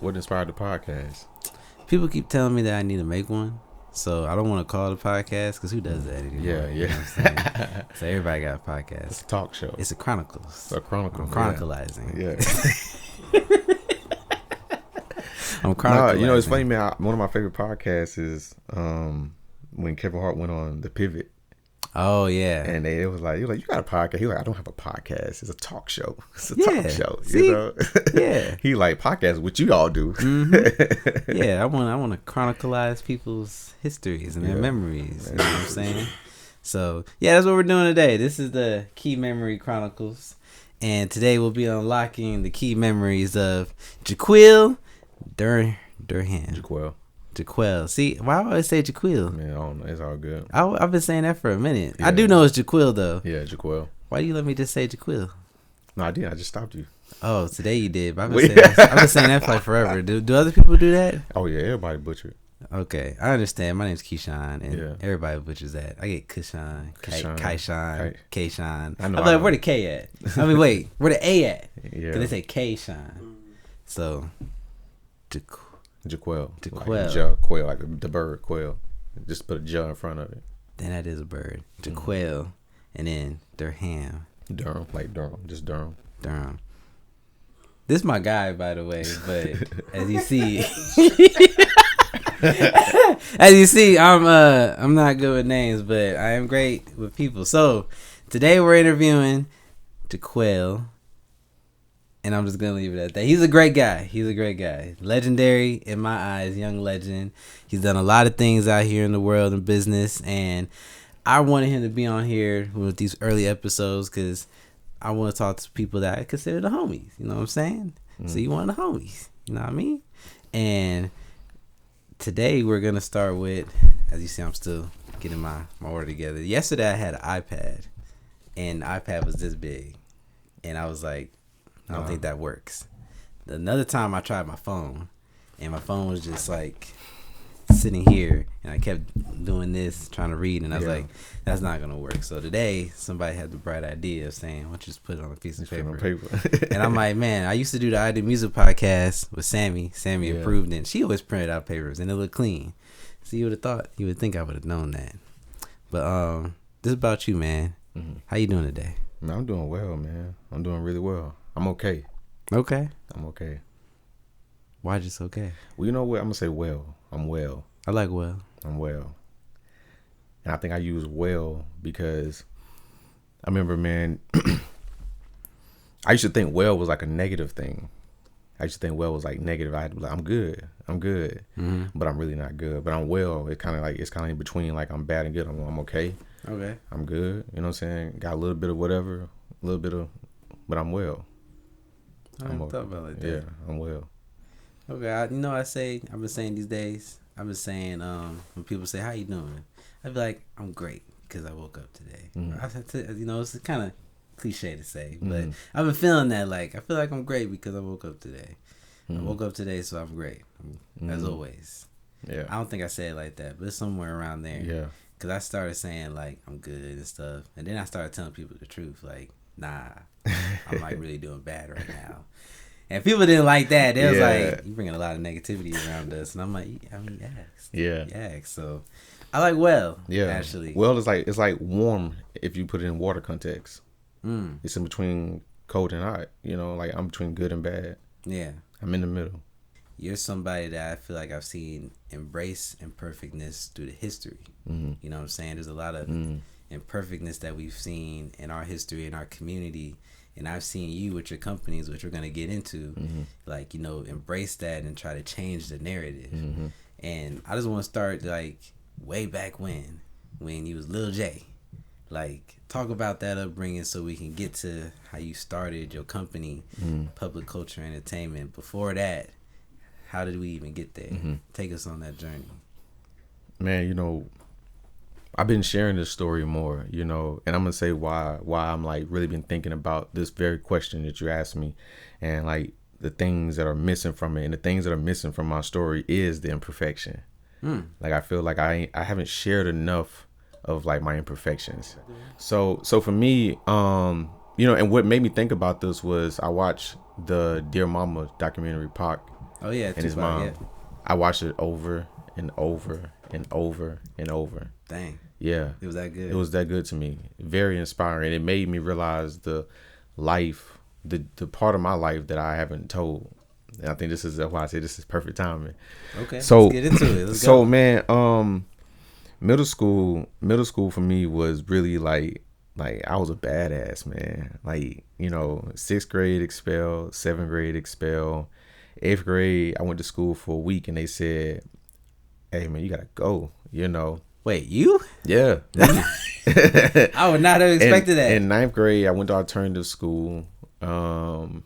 What inspired the podcast? People keep telling me that I need to make one, so I don't want to call it a podcast because who does that anymore? Yeah. You know what I'm saying? So everybody got a podcast. It's a talk show. It's a Chronicles. A chronicle. I'm chronicalizing. Yeah. I'm chronicalizing. No, it's funny, man. One of my favorite podcasts is when Kevin Hart went on The Pivot. Oh yeah, And it was like, you got a podcast? He was like, I don't have a podcast. It's a talk show. It's a talk show. See? You know? Yeah. He like podcasts, what you all do. Mm-hmm. Yeah, I want to chronicleize people's histories and their memories. You know what I'm saying? So yeah, that's what we're doing today. This is the Key Memory Chronicles, and today we'll be unlocking the key memories of Jaquial Durham. Jaquiel. See, why do I always say Jaquiel? Man, I don't know. It's all good. I've been saying that for a minute. Yeah. I do know it's Jaquiel though. Yeah, Jaquiel. Why do you let me just say Jaquiel? No, I didn't. I just stopped you. Oh, today you did. But I've been saying that for like forever. Do other people do that? Oh yeah, everybody butchered. Okay, I understand. My name's Keyshawn, and Yeah. everybody butchers that. I get Kayshawn, Kayshawn. I I'm know. like, where the K at? I mean, wait, where the A at? Yeah. Because they say Kayshawn. So, Jaquiel. Jaquiel. Like quail, like the bird quail. Just put a J in front of it. then that is a bird. Jaquiel, and then Durham. Durham, like Durham, just Durham. Durham. This is my guy, by the way, but as you see, I'm not good with names, but I am great with people. So today we're interviewing Jaquiel, and I'm just gonna leave it at that. He's a great guy. Legendary in my eyes, young legend. He's done a lot of things out here in the world and business, and I wanted him to be on here with these early episodes because I want to talk to people that I consider the homies. You know what I'm saying? So you one of the homies. You know what I mean? And today we're going to start with, as you see, I'm still getting my order together. Yesterday I had an iPad, and the iPad was this big. And I was like, I don't think that works. Another time I tried my phone, and my phone was just like sitting here, and I kept doing this, trying to read, and I was like, that's not going to work. So today, somebody had the bright idea of saying, why don't you just put it on a piece of paper? And I'm like, man, I used to do the I Do Music podcast with Sammy. Sammy approved it. She always printed out papers, and it looked clean. So you would have thought, you would think I would have known that. But this is about you, man. How you doing today? Man, I'm doing well, man. I'm doing really well. I'm okay. Okay. I'm okay. Why just okay? Well, you know what? I'm going to say well. I'm well. I like well. I'm well. And I think I use well because I remember, man, I used to think well was like a negative thing. I used to think well was like negative. I had to be like, I'm good, but I'm really not good. But I'm well. It's kind of in between. Like I'm bad and good. I'm okay. Okay. I'm good. You know what I'm saying? Got a little bit of whatever, but I'm well. I haven't thought about it like that. Yeah, I'm well. Okay, I've been saying these days, when people say, how you doing? I'd be like, I'm great because I woke up today. It's kind of cliche to say, but I've been feeling that, like, I feel like I'm great because I woke up today. I woke up today, so I'm great, as always. Yeah. I don't think I said it like that, but it's somewhere around there. Yeah. Because I started saying, like, I'm good and stuff, and then I started telling people the truth, like, nah, I'm, like, really doing bad right now. And people didn't like that. They was like, you bringing a lot of negativity around us. And I'm like, yes. So I like well, actually. Well is like, it's like warm if you put it in water context. It's in between cold and hot. You know, like I'm between good and bad. Yeah. I'm in the middle. You're somebody that I feel like I've seen embrace imperfectness through the history. You know what I'm saying? There's a lot of imperfectness that we've seen in our history, in our community. And I've seen you with your companies, which we're going to get into, like, you know, embrace that and try to change the narrative. And I just want to start, like, way back when you was Lil J. Like, talk about that upbringing so we can get to how you started your company, Public Culture Entertainment. Before that, how did we even get there? Take us on that journey. Man, you know, I've been sharing this story more, you know, and I'm going to say why I'm like really been thinking about this very question that you asked me and like the things that are missing from it. And the things that are missing from my story is the imperfection. Like, I feel like I haven't shared enough of like my imperfections. So for me, you know, and what made me think about this was I watched the Dear Mama documentary, Pac, Oh yeah, and his Tupac. mom. Yeah. I watched it over and over and over and over. Dang. Yeah, It was that good. it was that good to me. Very inspiring. It made me realize the life, the part of my life that I haven't told. And I think this is why I say this is perfect timing. Okay. So let's get into it. Let's so go. man, middle school for me was really like I was a badass, man. Like, you know, 6th grade expelled, 7th grade expelled, 8th grade I went to school for a week and they said, "Hey man, you gotta go," you know. Wait, you? Yeah. I would not have expected that. In 9th grade, I went to alternative school. And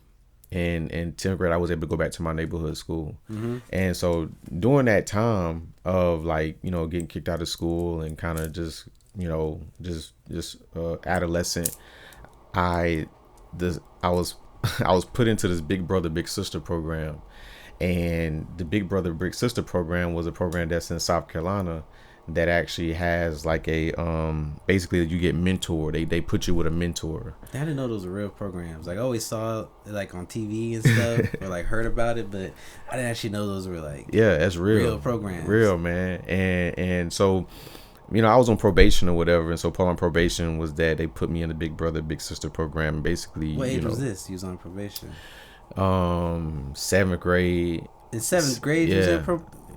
in 10th grade, I was able to go back to my neighborhood school. Mm-hmm. And so during that time of like, you know, getting kicked out of school and kind of just, you know, just adolescent, I was I was put into this Big Brother Big Sister program. And the Big Brother Big Sister program was a program that's in South Carolina that actually has like a basically you get mentored. They put you with a mentor. I didn't know those were real programs. Like I always saw it like on TV and stuff or like heard about it, but I didn't actually know those were like Yeah, that's real programs. Real, man. And so, you know, I was on probation or whatever, and so part of my probation was that they put me in the Big Brother Big Sister program. Basically, what age you know, was this? You was on probation. 7th grade. In 7th grade, you was Yeah. in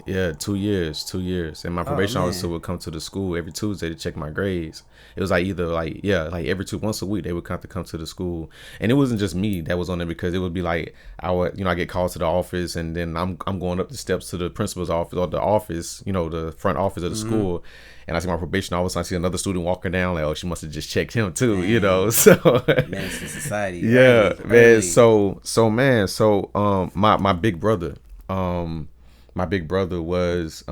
Yeah, 2 years. And my probation man. officer would come to the school every Tuesday to check my grades. It was like either like, yeah, like once a week they would come to the school. And it wasn't just me that was on there, because it would be like I get called to the office, and then I'm going up the steps to the principal's office or the office, you know, the front office of the school. And I see my probation officer, I see another student walking down, like, oh, she must have just checked him too, you know. So Menace to society. yeah, early. man. So my big brother, my big brother was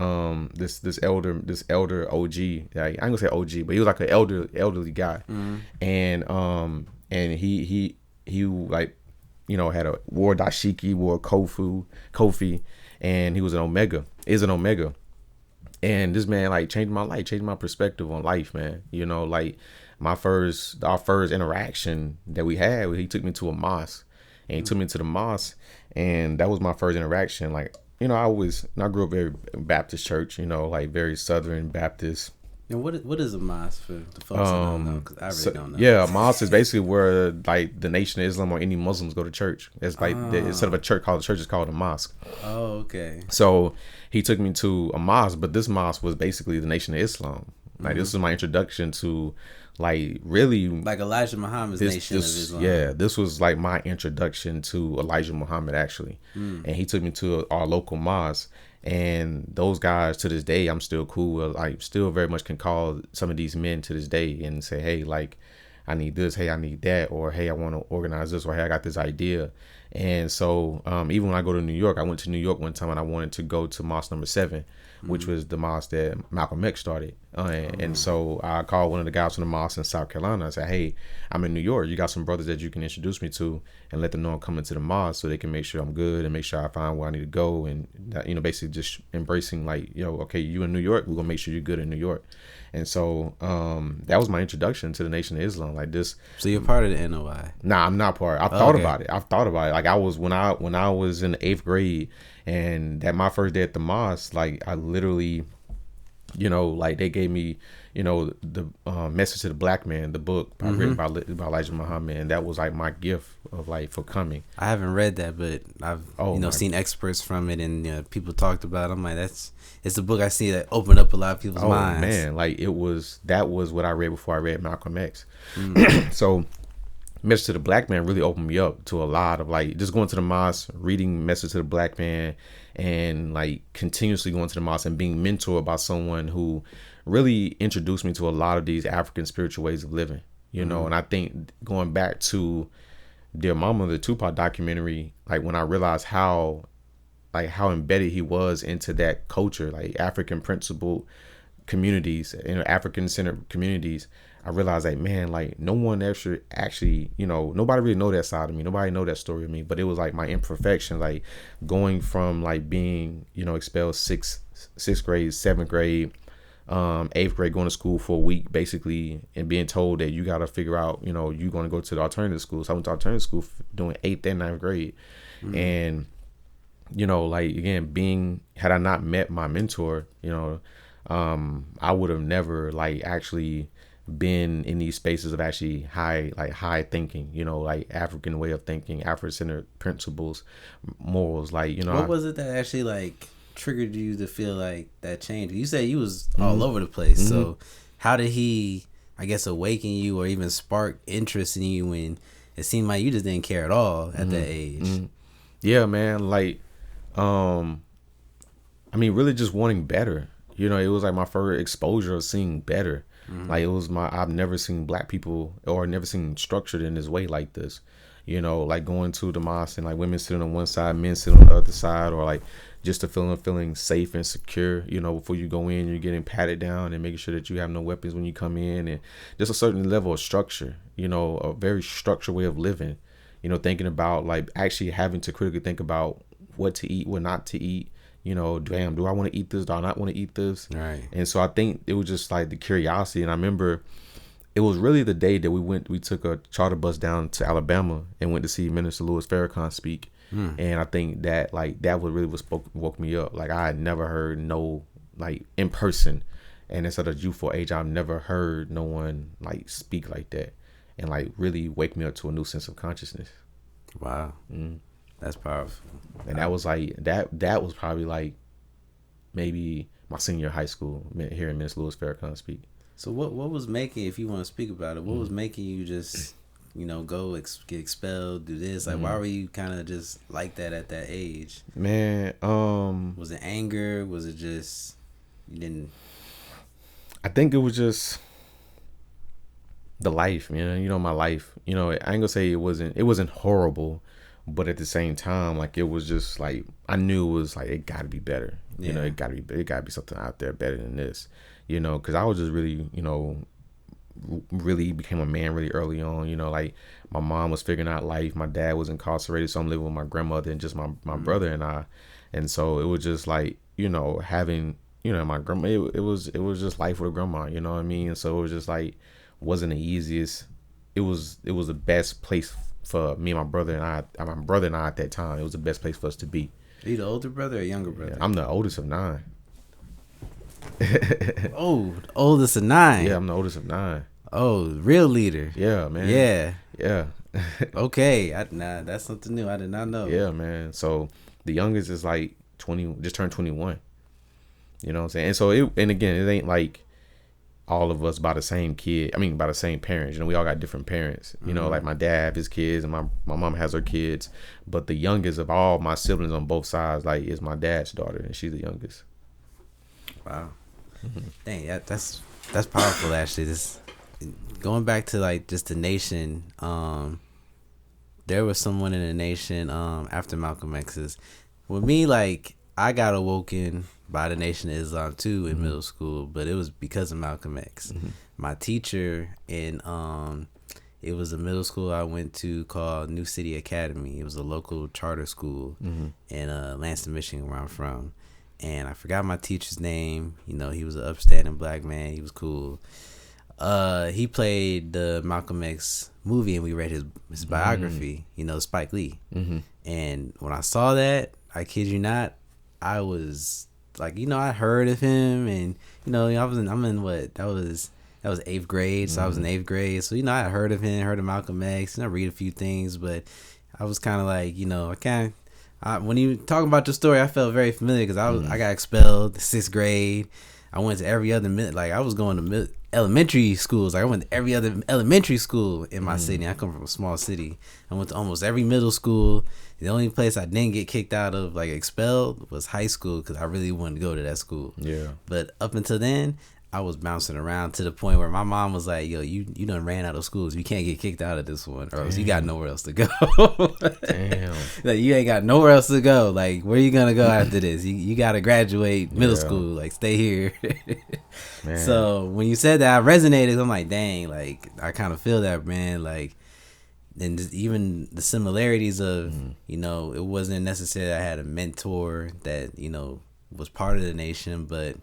this elder OG. Like, I ain't gonna say OG, but he was like an elderly guy. And he like, you know, wore dashiki, wore kofi, and he was an omega. And this man like changed my life, changed my perspective on life, man. You know, like our first interaction that we had, he took me to a mosque, and he took me to the mosque, and that was my first interaction. Like, you know, I grew up very Baptist church, you know, like very Southern Baptist. And what is a mosque for the folks that don't know? Because I really don't know. Yeah, a mosque is basically where like the Nation of Islam or any Muslims go to church. It's like instead of a church it's called a mosque. Oh, okay. So he took me to a mosque, but this mosque was basically the Nation of Islam. Like this was my introduction to like really like Elijah Muhammad's Nation of Islam. Yeah, this was like my introduction to Elijah Muhammad actually. And he took me to our local mosque. And those guys to this day, I'm still cool with. Like, still very much can call some of these men to this day and say, hey, like, I need this, hey, I need that, or hey, I want to organize this, or hey, I got this idea. And so even when I go to New York, I went to New York one time and I wanted to go to Mosque number 7, which was the mosque that Malcolm X started. And so I called one of the guys from the mosque in South Carolina. I said, hey, I'm in New York. You got some brothers that you can introduce me to, and let them know I'm coming to the mosque so they can make sure I'm good and make sure I find where I need to go. And, that, you know, basically just embracing like, yo, okay, you in New York, we're going to make sure you're good in New York. And so that was my introduction to the Nation of Islam. Like this. So you're part of the NOI? Nah, I'm not part. I've thought about it. Like I was when I was in the 8th grade, and that my first day at the mosque, like I literally, you know, like they gave me, you know, the Message to the Black Man, the book written by Elijah Muhammad, and that was like my gift of like for coming. I haven't read that, but I've seen experts from it, and people talked about it. I'm like, it's a book I see that opened up a lot of people's minds. Oh man, like that was what I read before I read Malcolm X. So Message to the Black Man really opened me up to a lot of like just going to the mosque, reading Message to the Black Man, and like continuously going to the mosque and being mentored by someone who really introduced me to a lot of these African spiritual ways of living, you know. And I think going back to Dear Mama, the Tupac documentary, like when I realized how embedded he was into that culture, like African principled communities, African centered communities, I realized like, man, like no one actually, you know, nobody really know that side of me. Nobody know that story of me, but it was like my imperfection, like going from like being, you know, expelled sixth grade, 7th grade, 8th grade, going to school for a week basically, and being told that you got to figure out, you know, you're going to go to the alternative school. So I went to alternative school doing 8th and 9th grade. And you know, like again, had I not met my mentor, you know, I would have never like actually been in these spaces of actually high thinking, you know, like African way of thinking, Afro-centered principles, morals, like, you know, What was it that actually like triggered you to feel like that change? You said you was all over the place. Mm-hmm. So how did he, I guess, awaken you or even spark interest in you when it seemed like you just didn't care at all at that age? Yeah, man. Like, I mean, really just wanting better. You know, it was like my first exposure of seeing better. Like it was I've never seen black people or never seen structured in this way like this. You know, like going to the mosque and like women sitting on one side, men sitting on the other side, or like just the feeling safe and secure. You know, before you go in, you're getting patted down and making sure that you have no weapons when you come in, and just a certain level of structure. You know, a very structured way of living. You know, thinking about like actually having to critically think about what to eat, what not to eat. You know, damn, do I want to eat this? Do I not want to eat this? Right. And so I think it was just like the curiosity. And I remember it was really the day that we took a charter bus down to Alabama and went to see Minister Louis Farrakhan speak. And I think that like that was really what woke me up. Like I had never heard like in person, and it's at a youthful age, I've never heard no one like speak like that and like really wake me up to a new sense of consciousness. Wow. That's powerful. And that was like that was probably like maybe my senior year of high school, hearing Miss Louis Farrakhan speak. So what was making, if you want to speak about it, what was making you just, go get expelled, do this? Like, why were you kind of just like that at that age? Man, was it anger? Was it just you didn't? I think it was just the life, man. You know, my life. You know, I ain't gonna say it wasn't horrible, but at the same time, like it was just like I knew it was like it got to be better. Yeah. You know, it got to be something out there better than this. You know, because I was just really, really became a man really early on. You know, like my mom was figuring out life, my dad was incarcerated, so I'm living with my grandmother and just my brother and I, and so it was just like having my grandma. It was just life with a grandma. You know what I mean? And so it was just like wasn't the easiest. It was the best place for me and my brother and I at that time. It was the best place for us to be. Are you the older brother or younger brother? Yeah, I'm the oldest of 9. Oh, oldest of 9. Yeah, I'm the oldest of 9. Oh, real leader. Yeah, man. Yeah. Okay, that's something new. I did not know. Yeah, man. So the youngest is like 20, just turned 21. You know what I'm saying? And so and again, it ain't like all of us by the same kid. I mean, by the same parents. You know, we all got different parents. You know, like my dad have his kids and my mom has her kids. But the youngest of all my siblings on both sides, like, is my dad's daughter, and she's the youngest. Wow. Dang, that's powerful. Actually, this going back to like just the nation. There was someone in the nation after Malcolm X's. With me, like I got awoken by the Nation of Islam too in middle school, but it was because of Malcolm X. My teacher in it was a middle school I went to called New City Academy. It was a local charter school in Lansing, Michigan, where I'm from. And I forgot my teacher's name. He was an upstanding black man. He was cool. He played the Malcolm X movie, and we read his biography. Spike Lee. And when I saw that, I kid you not, I was like, I heard of him, and I'm in what that was 8th grade, so I was in 8th grade, so I heard of him, heard of Malcolm X, and I read a few things, but I was kind of like, when you talking about your story, I felt very familiar because I got expelled 6th grade. I went to every other I was going to elementary schools. Like I went to every other elementary school in my city. I come from a small city. I went to almost every middle school. The only place I didn't get kicked out of, like expelled, was high school because I really wanted to go to that school. Yeah. But up until then, I was bouncing around to the point where my mom was like, "Yo, you done ran out of schools. You can't get kicked out of this one, or else you got nowhere else to go." Damn. Like you ain't got nowhere else to go. Like where you gonna go after this? You gotta graduate middle school. Like stay here. Man. So when you said that, I resonated. I'm like, dang. Like I kind of feel that, man. Like, and just even the similarities of it wasn't necessarily I had a mentor that was part of the nation, but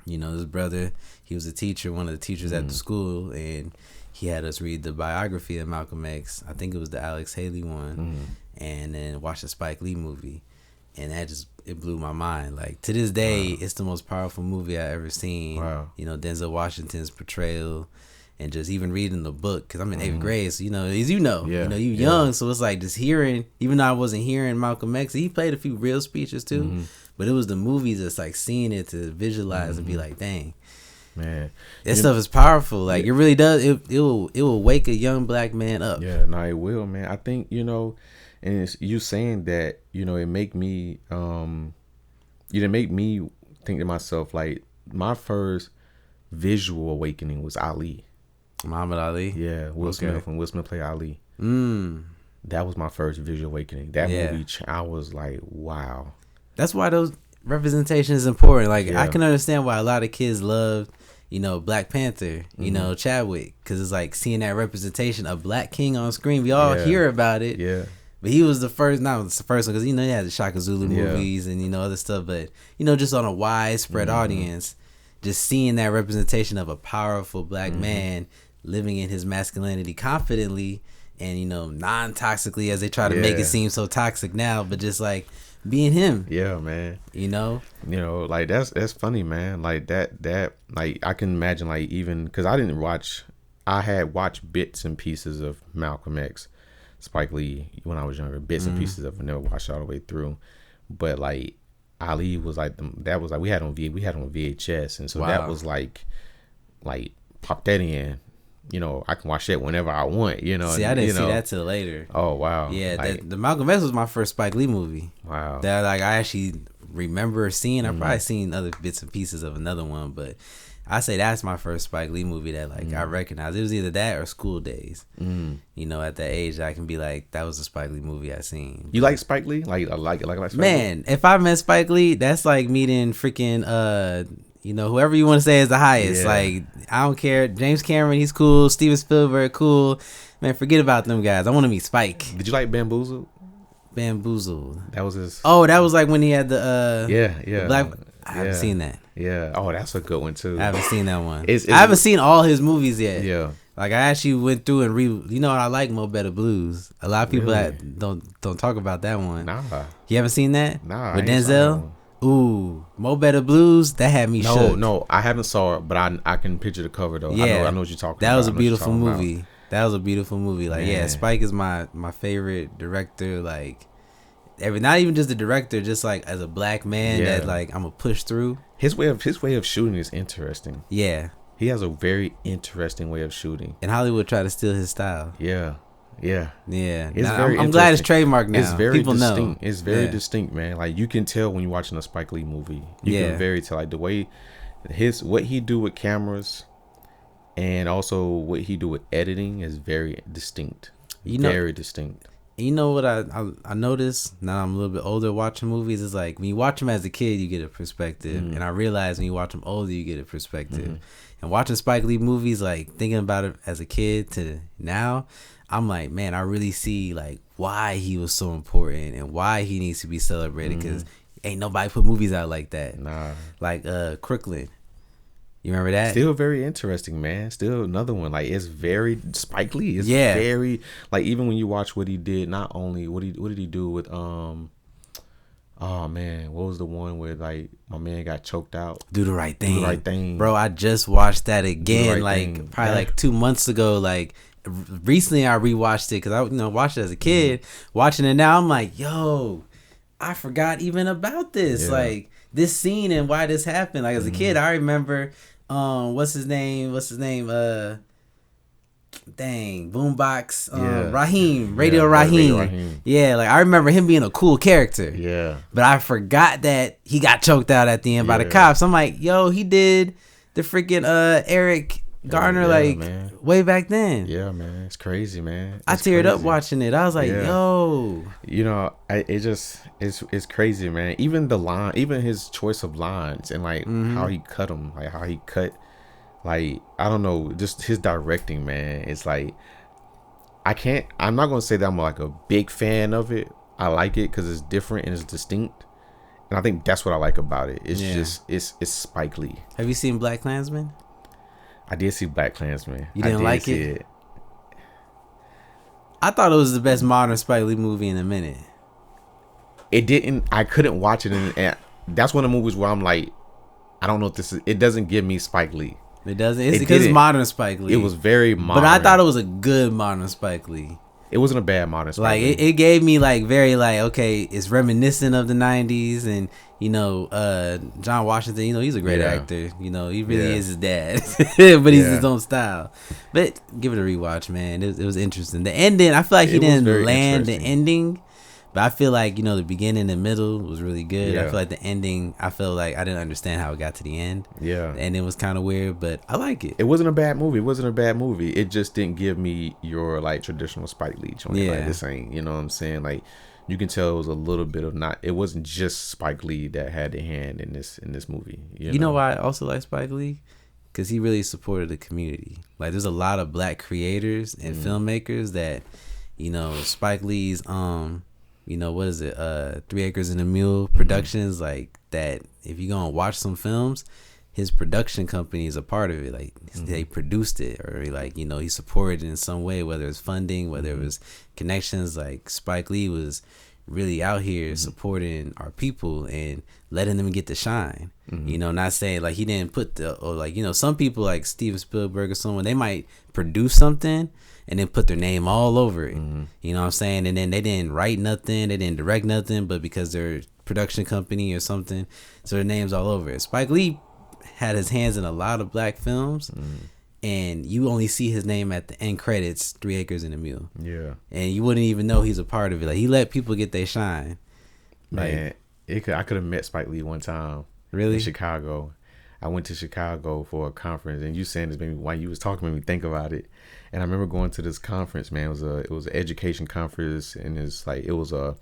this brother, he was a teacher, one of the teachers at the school, and he had us read the biography of Malcolm X. I think it was the Alex Haley one, and then watch the Spike Lee movie. and that just it blew my mind. Like to this day, Wow. it's the most powerful movie I ever seen. Wow. You know, Denzel Washington's portrayal, and just even reading the book because I'm in 8th Mhm. grade, so as you know, Yeah. you Yeah. young, so it's like just hearing. Even though I wasn't hearing Malcolm X, he played a few real speeches too, Mhm. but it was the movies that's like seeing it to visualize and be like, dang. Man, That You- stuff is powerful. Like Yeah. it really does. It will wake a young black man up. yeah, no, it will, man. I think and it's you saying that, it make me, make me think to myself like my first visual awakening was Ali. Muhammad Ali. Yeah, Will Okay. Smith, when Will Smith played Ali. That was my first visual awakening. That Yeah. movie, I was like, wow. That's why those representation is important. Like I Yeah. can understand why a lot of kids love, Black Panther. Chadwick, because it's like seeing that representation of Black King on screen. We all Yeah. hear about it. Yeah. But he was the first, not the first one, because he had the Shaka Zulu Yeah. movies and other stuff. But just on a widespread audience, just seeing that representation of a powerful Black man living in his masculinity confidently and non-toxically, as they try to make Yeah. it seem so toxic now, but just like being him. Yeah, man. Like that's funny, man. Like that like I can imagine, like, even because I had watched bits and pieces of Malcolm X, Spike Lee when I was younger, bits and pieces of it, never watched it all the way through. But like Ali was like that was like we had on VHS, and so Wow. that was like pop that in. I can watch that whenever I want. See, I didn't see that till later. Oh wow. Yeah, Like, the Malcolm X was my first Spike Lee movie. wow. That like I actually remember seeing. I've probably seen other bits and pieces of another one, but I say that's my first Spike Lee movie that like I recognized. It was either that or School Days. At that age, I can be like, that was a Spike Lee movie I seen. You like Spike Lee? Like Spike Lee? Man, if I met Spike Lee, that's like meeting freaking whoever you want to say is the highest. Yeah. Like I don't care. James Cameron, he's cool. Steven Spielberg, cool. Man, forget about them guys. I want to meet Spike. Did you like Bamboozled? Bamboozled. That was his. Oh, that was like when he had the Yeah. the black. I haven't seen that. Yeah. Oh, that's a good one too. I haven't seen that one. It's- I haven't seen all his movies yet. Yeah. Like I actually went through and I like Mo Better Blues. A lot of people Really? that don't talk about that one. Nah. You haven't seen that? Nah, With I ain't saw that Denzel? Ooh, Mo Better Blues. That had me shook. No, I haven't saw it, but I can picture the cover though. Yeah. I know what you're talking about. That was I a know what you're beautiful talking about. movie. That was a beautiful movie. Like, yeah, Man. Spike is my favorite director. Like, not even just the director, just like as a black man Yeah. that like I'm gonna push through. His way of shooting is interesting. Yeah, He has a very interesting way of shooting. and Hollywood tried to steal his style. Yeah. Yeah, It's Now, very I'm glad it's interesting. trademarked now. It's very People distinct. know. It's very Yeah. distinct, man. Like you can tell when you're watching a Spike Lee movie. You Yeah. can very tell, like the way what he do with cameras, and also what he do with editing is very distinct. Very distinct. You know what I noticed now I'm a little bit older watching movies is like when you watch them as a kid you get a perspective, and I realize when you watch them older you get a perspective. And watching Spike Lee movies, like thinking about it as a kid to now, I'm like, man, I really see like why he was so important and why he needs to be celebrated, because ain't nobody put movies out like that. Nah. Like Crooklyn. You remember that? Still very interesting, man. Still another one. Like it's very Spike Lee. It's Yeah. very like even when you watch what he did. Not only what did he do with oh man, what was the one where like my man got choked out? Do the Right Thing. Do the Right Thing. Bro, I just watched that again, Right like Thing. probably Yeah. like 2 months ago. Like recently, I rewatched it because I watched it as a kid. Watching it now, I'm like, yo, I forgot even about this. Yeah. Like this scene and why this happened. Like as a kid, I remember, what's his name? Boombox, Yeah. Raheem, Radio Yeah, Raheem. Radio Raheem. Yeah, like I remember him being a cool character. Yeah. But I forgot that he got choked out at the end by the Yeah. cops. I'm like, yo, he did the freaking Eric Garner Yeah, like man. way back then. Yeah, man. It's crazy, man. I It's teared up crazy. watching it. I was like, Yeah. yo. It's crazy, man. Even the line, even his choice of lines and like how he cut them, like how he cut, like I don't know, just his directing, man. It's like I'm not gonna say that I'm like a big fan of it. I like it because it's different and it's distinct, and I think that's what I like about it. It's Yeah. just it's Spike Lee. Have you seen Black Klansman? I did see Black Klansman. You I didn't did like see it? I thought it was the best modern Spike Lee movie in a minute. it didn't. I couldn't watch it, and that's one of the movies where I'm like, I don't know if this is. It doesn't give me Spike Lee. It doesn't. It's because it's modern Spike Lee. It was very modern, but I thought it was a good modern Spike Lee. It wasn't a bad modern Spike like Lee. It gave me like very like okay, it's reminiscent of the '90s, and you know, John Washington. You know, he's a great actor. You know, he really is his dad, but he's his own style. But give it a rewatch, man. It was interesting. The ending, I feel like he didn't land the ending. But I feel like, you know, the beginning and middle was really good. I feel like the ending, I feel like I didn't understand how it got to the end. Yeah. The ending was kind of weird, but I like it. It wasn't a bad movie. It just didn't give me your, like, traditional Spike Lee joint. Yeah. Like, this ain't, you know what I'm saying? Like, you can tell it was a little bit of it wasn't just Spike Lee that had the hand in this movie. You know why I also like Spike Lee? Because he really supported the community. Like, there's a lot of black creators and filmmakers that, you know, Spike Lee's, you know, what is it? 3 Acres and a Mule Productions, like that. If you're gonna watch some films, his production company is a part of it. Like they produced it, or like, you know, he supported it in some way, whether it's funding, whether it was connections. Like Spike Lee was really out here supporting our people and letting them get to shine. You know, not saying like he didn't put or like, you know, some people like Steven Spielberg or someone, they might produce something and then put their name all over it. You know what I'm saying? And then they didn't write nothing, they didn't direct nothing, but because they're a production company or something, so their name's all over it. Spike Lee had his hands in a lot of black films, and you only see his name at the end credits, 3 Acres and a Mule. Yeah. And you wouldn't even know he's a part of it. Like, he let people get their shine. Man, I could have met Spike Lee one time. Really? In Chicago. I went to Chicago for a conference, and you saying this made me, while you was talking, made me think about it. And I remember going to this conference, man. It was an education conference, and it was a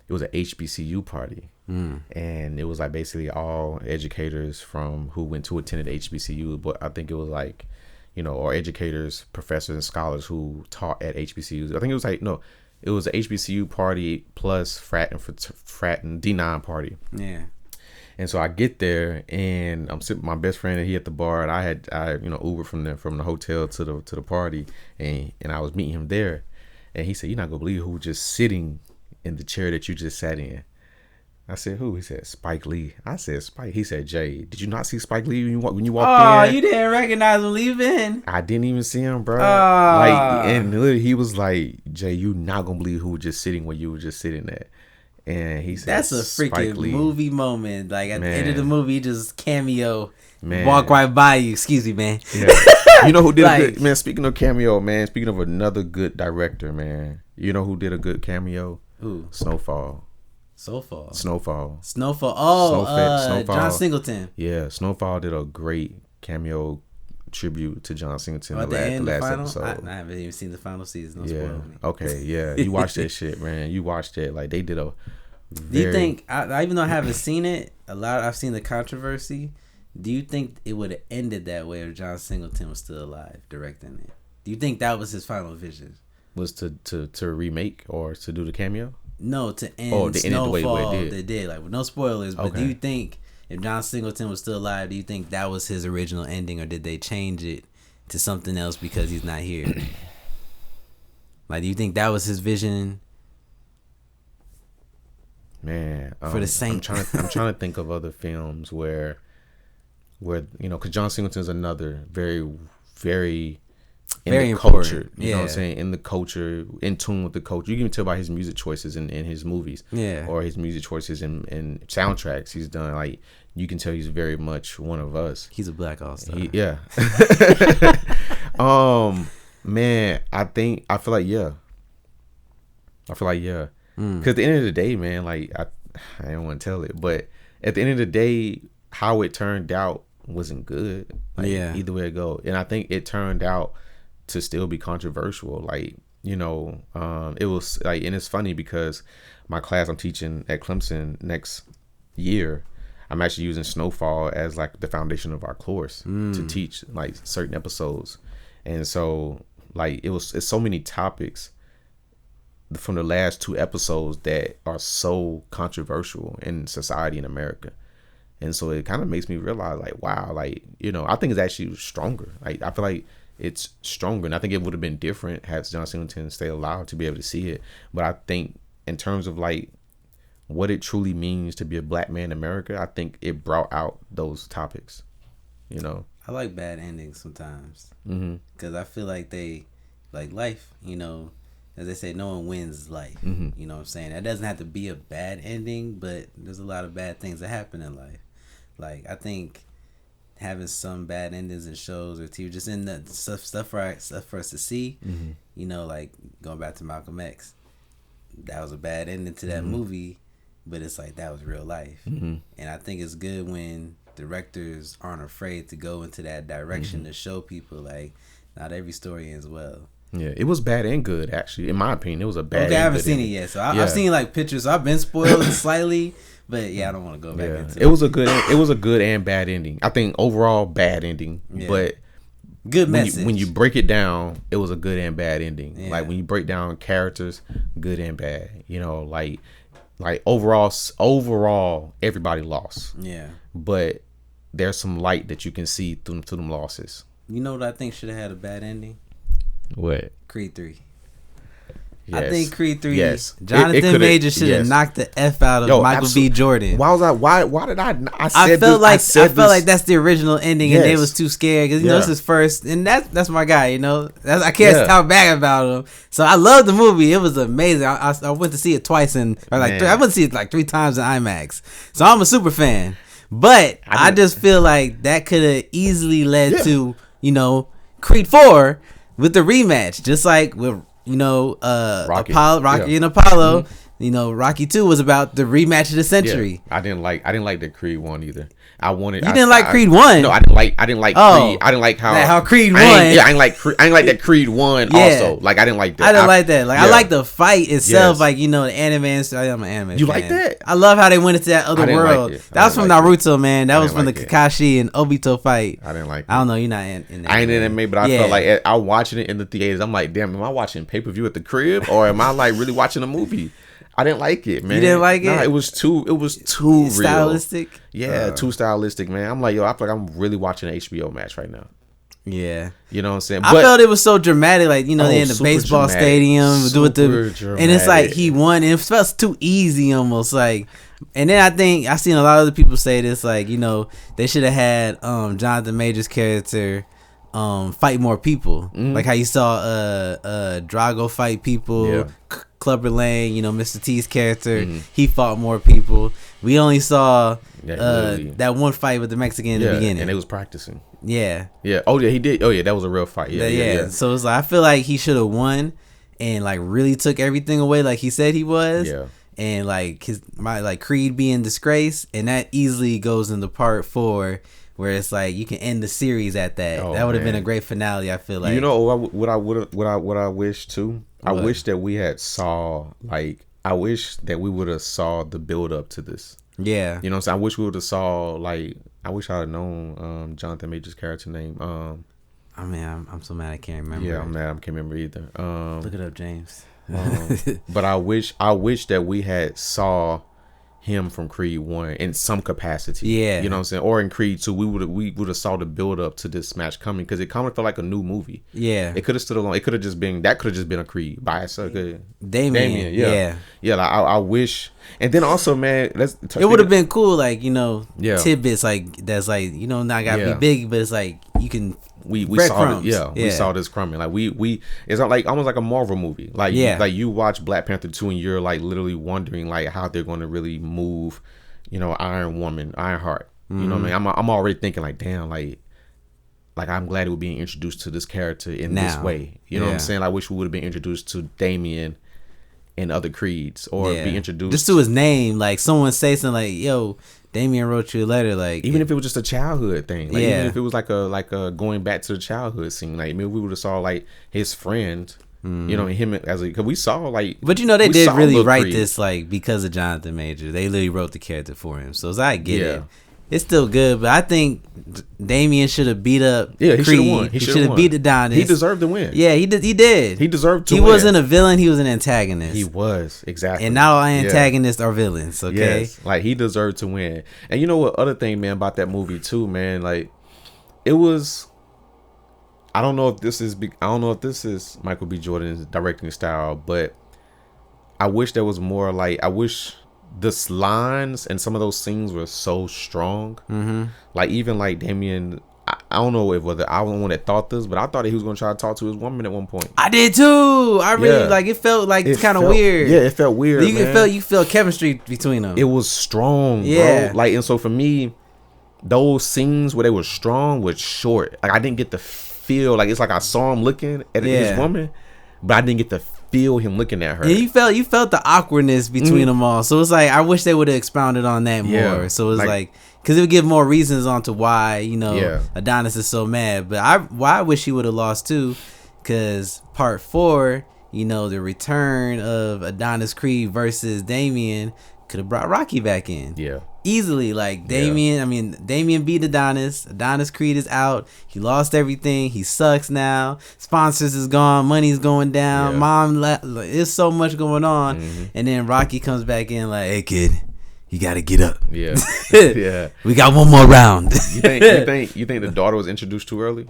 HBCU party, and it was like basically all educators from who went to attended HBCU. But I think it was like, you know, or educators, professors, and scholars who taught at HBCUs. I think it was like it was a HBCU party plus frat and D9 party. Yeah. And so I get there, and I'm sitting with my best friend, and he at the bar, and I you know, Uber from the hotel to the party, and I was meeting him there, and he said, "You're not gonna believe who was just sitting in the chair that you just sat in." I said, "Who?" He said, "Spike Lee." I said, "Spike." He said, "Jay, did you not see Spike Lee when you walked in?" Oh, you didn't recognize him leaving? I didn't even see him, bro. Like, and literally, he was like, "Jay, you not gonna believe who was just sitting where you were just sitting at." And he said, "That's a freaking movie moment." Like at the end of the movie, he just cameo, walk right by you. Excuse me, man. Yeah. You know who did a good, man? Speaking of cameo, man. Speaking of another good director, man. You know who did a good cameo? Who? Snowfall. Oh, Snowfall. John Singleton. Yeah, Snowfall did a great cameo tribute to John Singleton in the last episode. I haven't even seen the final season. Don't spoil me. Okay, yeah. You watched that shit, man. You watched it. Like, they did a Do you think, I even though I haven't seen it, I've seen the controversy. Do you think it would have ended that way if John Singleton was still alive directing it? Do you think that was his final vision? Was to remake or to do the cameo? No, to end Snowfall. They did. Like, with no spoilers, but do you think if John Singleton was still alive, do you think that was his original ending, or did they change it to something else because he's not here? Like, do you think that was his vision? Man, for the Saint. I'm trying to think of other films where you know, because John Singleton's another very, very very the important. Culture, you know what I'm saying? In the culture, in tune with the culture. You can tell by his music choices in his movies. Yeah. Or his music choices in soundtracks he's done. Like, you can tell he's very much one of us. He's a black all-star. Yeah. Man, I feel like yeah. Because at the end of the day, man, like, I don't want to tell it, but at the end of the day, how it turned out wasn't good. Like, either way it go. And I think it turned out to still be controversial. Like, you know, it was like, and it's funny because my class I'm teaching at Clemson next year, I'm actually using Snowfall as like the foundation of our course to teach like certain episodes. And so, like, it's so many topics from the last 2 episodes that are so controversial in society in America. And so it kind of makes me realize, like, wow, like, you know, I think it's actually stronger. Like, I feel like it's stronger, and I think it would have been different had John Singleton stayed alive to be able to see it. But I think in terms of like what it truly means to be a black man in America, I think it brought out those topics. You know, I like bad endings sometimes mm-hmm. because I feel like they, like life. You know, as they say, no one wins life. Mm-hmm. You know what I'm saying? That doesn't have to be a bad ending, but there's a lot of bad things that happen in life. Like I think having some bad endings in shows or TV, just in the stuff for us to see. Mm-hmm. You know, like going back to Malcolm X, that was a bad ending to that mm-hmm. movie, but it's like that was real life. Mm-hmm. And I think it's good when directors aren't afraid to go into that direction mm-hmm. to show people like not every story ends well. Yeah, it was bad and good actually. In my opinion, it was a bad. Okay, I haven't good seen ending. it yet, so I've seen like pictures. So I've been spoiled slightly, but yeah, I don't want to go back into it. It was a good and bad ending. I think overall bad ending, but good message. When you break it down, it was a good and bad ending. Yeah. Like when you break down characters, good and bad. You know, like overall, everybody lost. Yeah, but there's some light that you can see through to them losses. You know what I think should have had a bad ending? What? Creed 3. Yes. I think Creed 3. Yes. Jonathan Majors should have knocked the F out of Michael B. Jordan. Why was I? Why did I? I felt like that's the original ending, and they was too scared because you know it's his first, and that's my guy. You know, I can't talk back about him. So I love the movie. It was amazing. I went to see it twice I went to see it like 3 times in IMAX. So I'm a super fan. But I just feel like that could have easily led to, you know, Creed 4 with the rematch, just like with, you know, Rocky and Apollo. Mm-hmm. You know, Rocky 2 was about the rematch of the century. Yeah. I didn't like the Creed 1 either. You didn't like Creed 1? No, I didn't like Creed. I didn't like how Creed 1. I didn't like that Creed 1 also. Like I didn't like that. I didn't like that. Like I like the fight itself, like you know the anime and stuff. I'm an anime fan. You like that? I love how they went into that other world. That was from Naruto, man. That was from the Kakashi and Obito fight. I didn't like it. I don't know, you're not in that. I ain't in anime, but I felt like I was watching it in the theaters. I'm like, damn, am I watching pay-per-view at the crib or am I like really watching a movie? I didn't like it, man. You didn't like it? Nah, it was too real. Stylistic? Yeah, too stylistic, man. I'm like, yo, I feel like I'm really watching an HBO match right now. Yeah. You know what I'm saying? I felt it was so dramatic, like, you know, they in the baseball stadium, and it's like he won, and it felt too easy almost, like. And then I think I've seen a lot of other people say this, like, you know, they should have had Jonathan Majors' character fight more people, like how you saw Drago fight people, Clubber Lang, you know, Mr. T's character, he fought more people. We only saw that one fight with the Mexican in the beginning, and they was practicing. Yeah. Oh yeah, he did. Oh yeah, that was a real fight. Yeah. So it's like I feel like he should have won and like really took everything away like he said he was. Yeah. And like Creed being disgraced, and that easily goes into part 4. Where it's like you can end the series at that. That would have been a great finale. I feel like. You know what I wish too. I wish that we had saw I wish that we would have saw the build up to this. Yeah. You know what I'm saying? I wish we would have saw I wish I'd have known Jonathan Majors' character name. I mean, I'm so mad I can't remember. Yeah, I'm mad I can't remember either. Look it up, James. But I wish that we had saw him from Creed 1 in some capacity. Yeah. You know what I'm saying? Or in Creed 2, we would have saw the build up to this match coming, because it kind of felt like a new movie. Yeah. It could have stood alone. It could have just been a Creed by itself. Damien. Yeah. Yeah, like, I wish. And then also, man, it would have been cool, like, you know, tidbits like that's like, you know, not gotta be big, but it's like you can we saw we saw this coming. Like we it's not like almost like a Marvel movie. Like you watch Black Panther 2 and you're like literally wondering like how they're going to really move, you know, Ironheart. You know what I mean? I'm already thinking like, damn, like I'm glad we're being introduced to this character in this way. You know what I'm saying? I wish we would have been introduced to Damien and other Creeds, or be introduced just to his name. Like someone say something like, yo, Damien wrote you a letter, like even if it was just a childhood thing, like even if it was like a going back to the childhood scene, like maybe we would have saw like his friend, you know, him as a, because we saw like, but you know they did really write this like because of Jonathan Major. They literally wrote the character for him, so I get it. It's still good, but I think Damien should have beat up. Yeah, he should have won. won. He should have beat it down. He deserved to win. Yeah, he did. He did. He deserved to win. He wasn't a villain. He was an antagonist. He was, exactly. And not all antagonists are villains. Okay. Yes. Like he deserved to win. And you know what? Other thing, man, about that movie too, man. Like it was. I don't know if this is Michael B. Jordan's directing style, but I wish there was more. Like I wish the lines and some of those scenes were so strong. Like even like Damien, I don't know whether I was the one that thought this, but I thought that he was going to try to talk to his woman at one point. I did too. I really like it. Felt like it's kind of weird. Yeah, it felt weird. You felt chemistry between them. It was strong, bro. Like, and so for me, those scenes where they were strong was short. Like I didn't get to feel like it's like I saw him looking at his woman, but I didn't get to feel him looking at her. Yeah, you felt the awkwardness between them all. So it's like I wish they would have expounded on that more. So it's like because it would give more reasons onto why Adonis is so mad. But I wish he would have lost too, because part 4, the return of Adonis Creed versus Damien could have brought Rocky back in. Yeah. Easily, like Damien beat Adonis. Adonis Creed is out. He lost everything. He sucks now. Sponsors is gone. Money's going down. Mom there's so much going on. And then Rocky comes back in like, hey kid, you gotta get up. Yeah. Yeah. We got one more round. You think the daughter was introduced too early?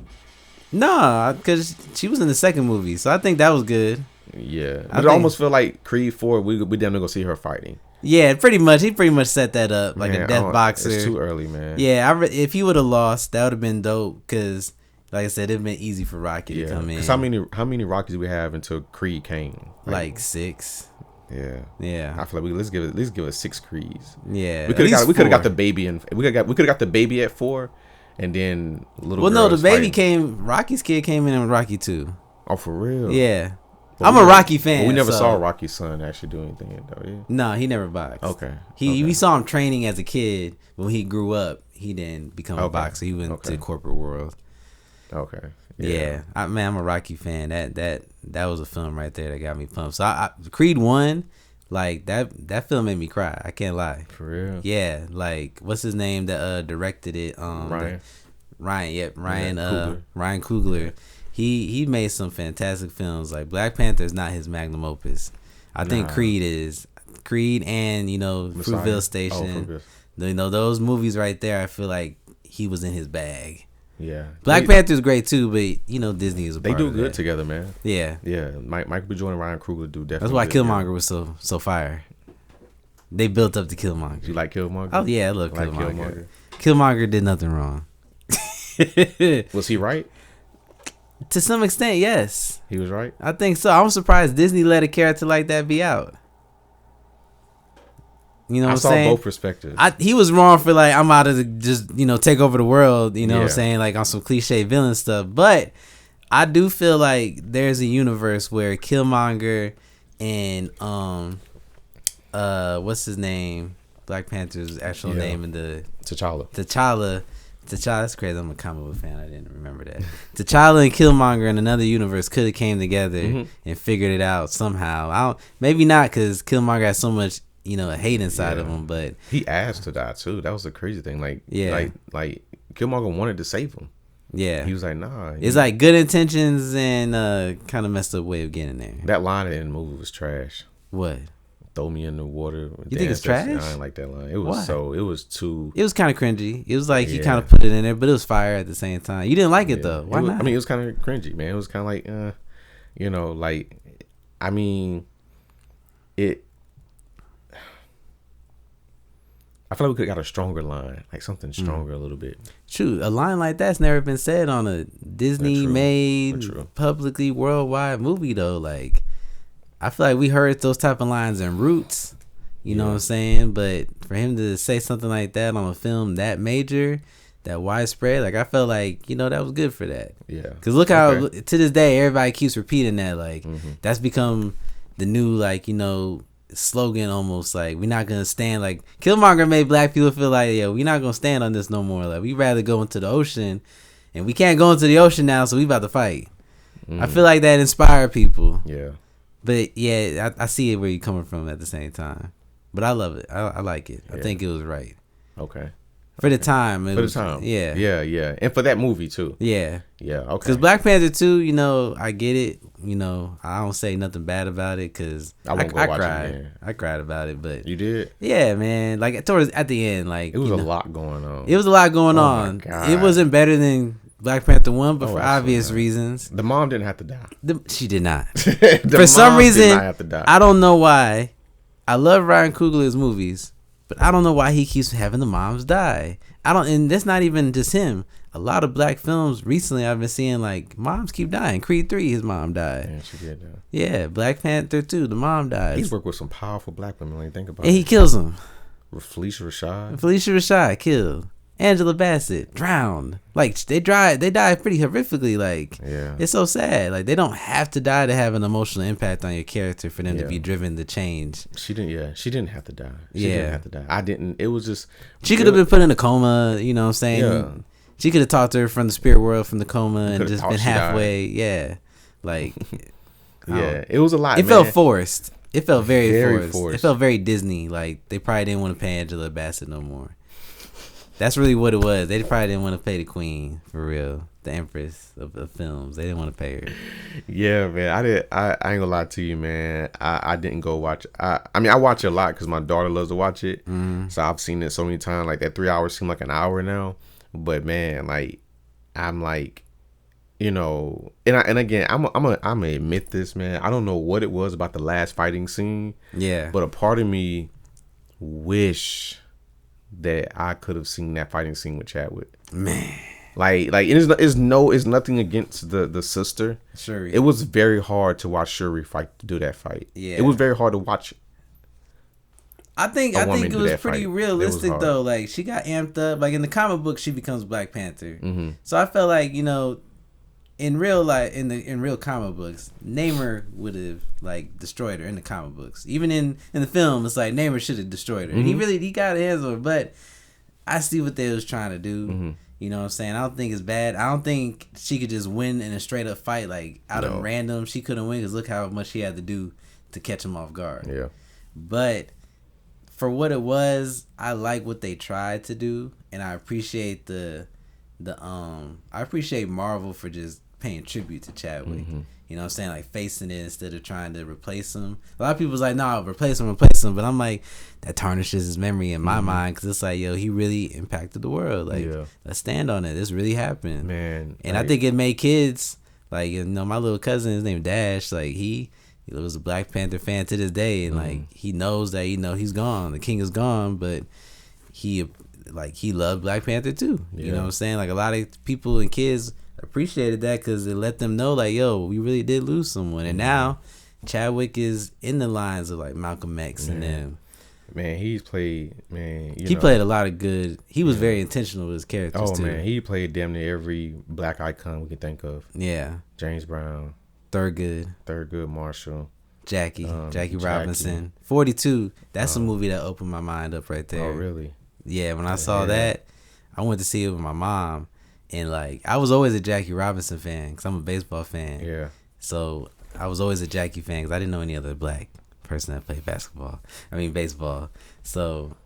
No, because she was in the second movie, so I think that was good. Yeah. But I almost feel like Creed 4, we definitely gonna see her fighting. Yeah, pretty much. He pretty much set that up like a death boxer. It's too early, man. Yeah, if he would have lost, that would have been dope. Because, like I said, it'd been easy for Rocky to come in. How many Rockies do we have until Creed came? Like 6. Yeah. I feel like let's give it 6 Creeds. Yeah. We could have got the baby and we could have got the baby at 4, and then little. Well, no, the baby came. Rocky's kid came in Rocky 2. Oh, for real? Yeah. But I'm a Rocky fan. But we never saw Rocky's son actually do anything though. Yeah? No, he never boxed. Okay. We saw him training as a kid. When he grew up, he didn't become a boxer. He went to the corporate world. Okay. Yeah. I'm a Rocky fan. That was a film right there that got me pumped. So Creed 1, like that film made me cry. I can't lie. For real. Yeah. Like what's his name that directed it? Ryan. Ryan Coogler. He made some fantastic films. Like Black Panther is not his magnum opus. I think Creed is. Creed and Fruitvale Station. Those movies right there. I feel like he was in his bag. Yeah. Black Panther is great too, but Disney is a part of They do good that. together, man. Yeah. Yeah. Michael B. Jordan and Ryan Coogler do definitely. That's why Killmonger was so fire. They built up to Killmonger. You like Killmonger? Oh yeah, I love Killmonger. Killmonger did nothing wrong. Was he right? To some extent, yes. He was right? I think so. I'm surprised Disney let a character like that be out. You know what I'm saying? I saw both perspectives. He was wrong for like, I'm out of just, take over the world, what I'm saying? Like on some cliche villain stuff. But I do feel like there's a universe where Killmonger and, what's his name? Black Panther's actual name in the... T'Challa. That's crazy. I'm a comic book fan. I didn't remember that. T'Challa and Killmonger in another universe could have came together and figured it out somehow. Maybe not because Killmonger has so much, hate inside of him. But he asked to die too. That was the crazy thing. Like Killmonger wanted to save him. Yeah, he was like, nah. It's like good intentions and kind of messed up way of getting there. That line in the movie was trash. What? Throw me in the water. You think it's trash? I didn't like that line. It was too. It was kind of cringy. It was like he kind of put it in there, but it was fire at the same time. You didn't like it though. Why not? I mean, it was kind of cringy, man. It was kind of like, I feel like we could have got a stronger line, like something stronger a little bit. True, a line like that's never been said on a Disney-made, publicly worldwide movie though. Like, I feel like we heard those type of lines in Roots, you know what I'm saying? But for him to say something like that on a film that major, that widespread, like I felt like, that was good for that. Yeah. Because look how, to this day, everybody keeps repeating that. Like, that's become the new, slogan almost. Like, we're not going to stand, like, Killmonger made black people feel like, we're not going to stand on this no more. Like, we rather go into the ocean, and we can't go into the ocean now, so we about to fight. I feel like that inspired people. Yeah. But I see it where you're coming from at the same time. But I love it. I like it. I think it was right. Okay. For the time. Yeah. Yeah. And for that movie too. Yeah. Yeah. Okay. Because Black Panther 2, I get it. I don't say nothing bad about it because I cried. I cried about it, but you did. Yeah, man. Like at the end, like it was a lot going on. It was a lot going on. It wasn't better than Black Panther 1, but for obvious reasons. The mom didn't have to die. She did not. For some reason, I don't know why. I love Ryan Coogler's movies, but I don't know why he keeps having the moms die. And that's not even just him. A lot of black films recently I've been seeing like moms keep dying. Creed 3, his mom died. Yeah, she did that. Yeah, Black Panther 2, the mom dies. He's worked with some powerful black women when you think about and it. he kills them. With Felicia Rashad. Felicia Rashad killed. Angela Bassett drowned. Like they die pretty horrifically. Like Yeah. it's so sad. Like they don't have to die to have an emotional impact on your character for them to Yeah. be driven to change. She didn't have to die. She Yeah. didn't have to die. I didn't. It was just. She could have been put in a coma, you know what I'm saying? Yeah. She could have talked to her from the spirit world from the coma and Coulda just thought been she died. halfway. Yeah. Like Yeah, it was a lot. it man. felt forced. It felt very, Very forced. It felt very Disney. Like they probably didn't want to pay Angela Bassett no more. That's really what it was. They probably didn't want to pay the queen for real, the empress of the films. They didn't want to pay her. Yeah, man. I ain't gonna lie to you, man. I didn't go watch. I mean, I watch it a lot because my daughter loves to watch it. So I've seen it so many times. Like that 3 hours seem like an hour now. But man, like I'm like, you know, and again, I'm gonna admit this, man. I don't know what it was about the last fighting scene. Yeah. But a part of me wish that I could have seen that fighting scene with Chadwick. Man. Like it's nothing against the sister. Shuri. It was very hard to watch Shuri do that fight. Yeah. It was very hard to watch. I think woman it do was that pretty fight. realistic It was though. Like she got amped up. Like in the comic book, she becomes Black Panther. Mm-hmm. So I felt like, you know, in real life, in real comic books, Namor would have like destroyed her in the comic books. Even in the film, it's like Namor should have destroyed her. Mm-hmm. And he got hands on her. But I see what they was trying to do. Mm-hmm. You know what I'm saying? I don't think it's bad. I don't think she could just win in a straight up fight like out of random. She couldn't win because look how much she had to do to catch him off guard. Yeah. But for what it was, I like what they tried to do, and I appreciate I appreciate Marvel for just paying tribute to Chadwick. Mm-hmm. You know what I'm saying? Like facing it instead of trying to replace him. A lot of people's like, no, replace him. But I'm like, that tarnishes his memory in my mind because it's like, yo, he really impacted the world. Like, let's stand on it. This really happened. Man. And I think it made kids, like, you know, my little cousin, his name Dash, like, he was a Black Panther fan to this day. And, like, he knows that, you know, he's gone. The king is gone. But he loved Black Panther too. You know what I'm saying? Like, a lot of people and kids appreciated that because it let them know, like, yo, we really did lose someone. And now Chadwick is in the lines of like Malcolm X and them. Man, he's played. Man, he played a lot of good. He was very intentional with his characters too. Man, he played damn near every black icon we can think of. Yeah, James Brown, Thurgood Marshall, Jackie Robinson, 42. That's a movie that opened my mind up right there. Oh, really? Yeah, when I saw that, I went to see it with my mom. And, like, I was always a Jackie Robinson fan because I'm a baseball fan. Yeah. So, I was always a Jackie fan because I didn't know any other black person that played baseball. So,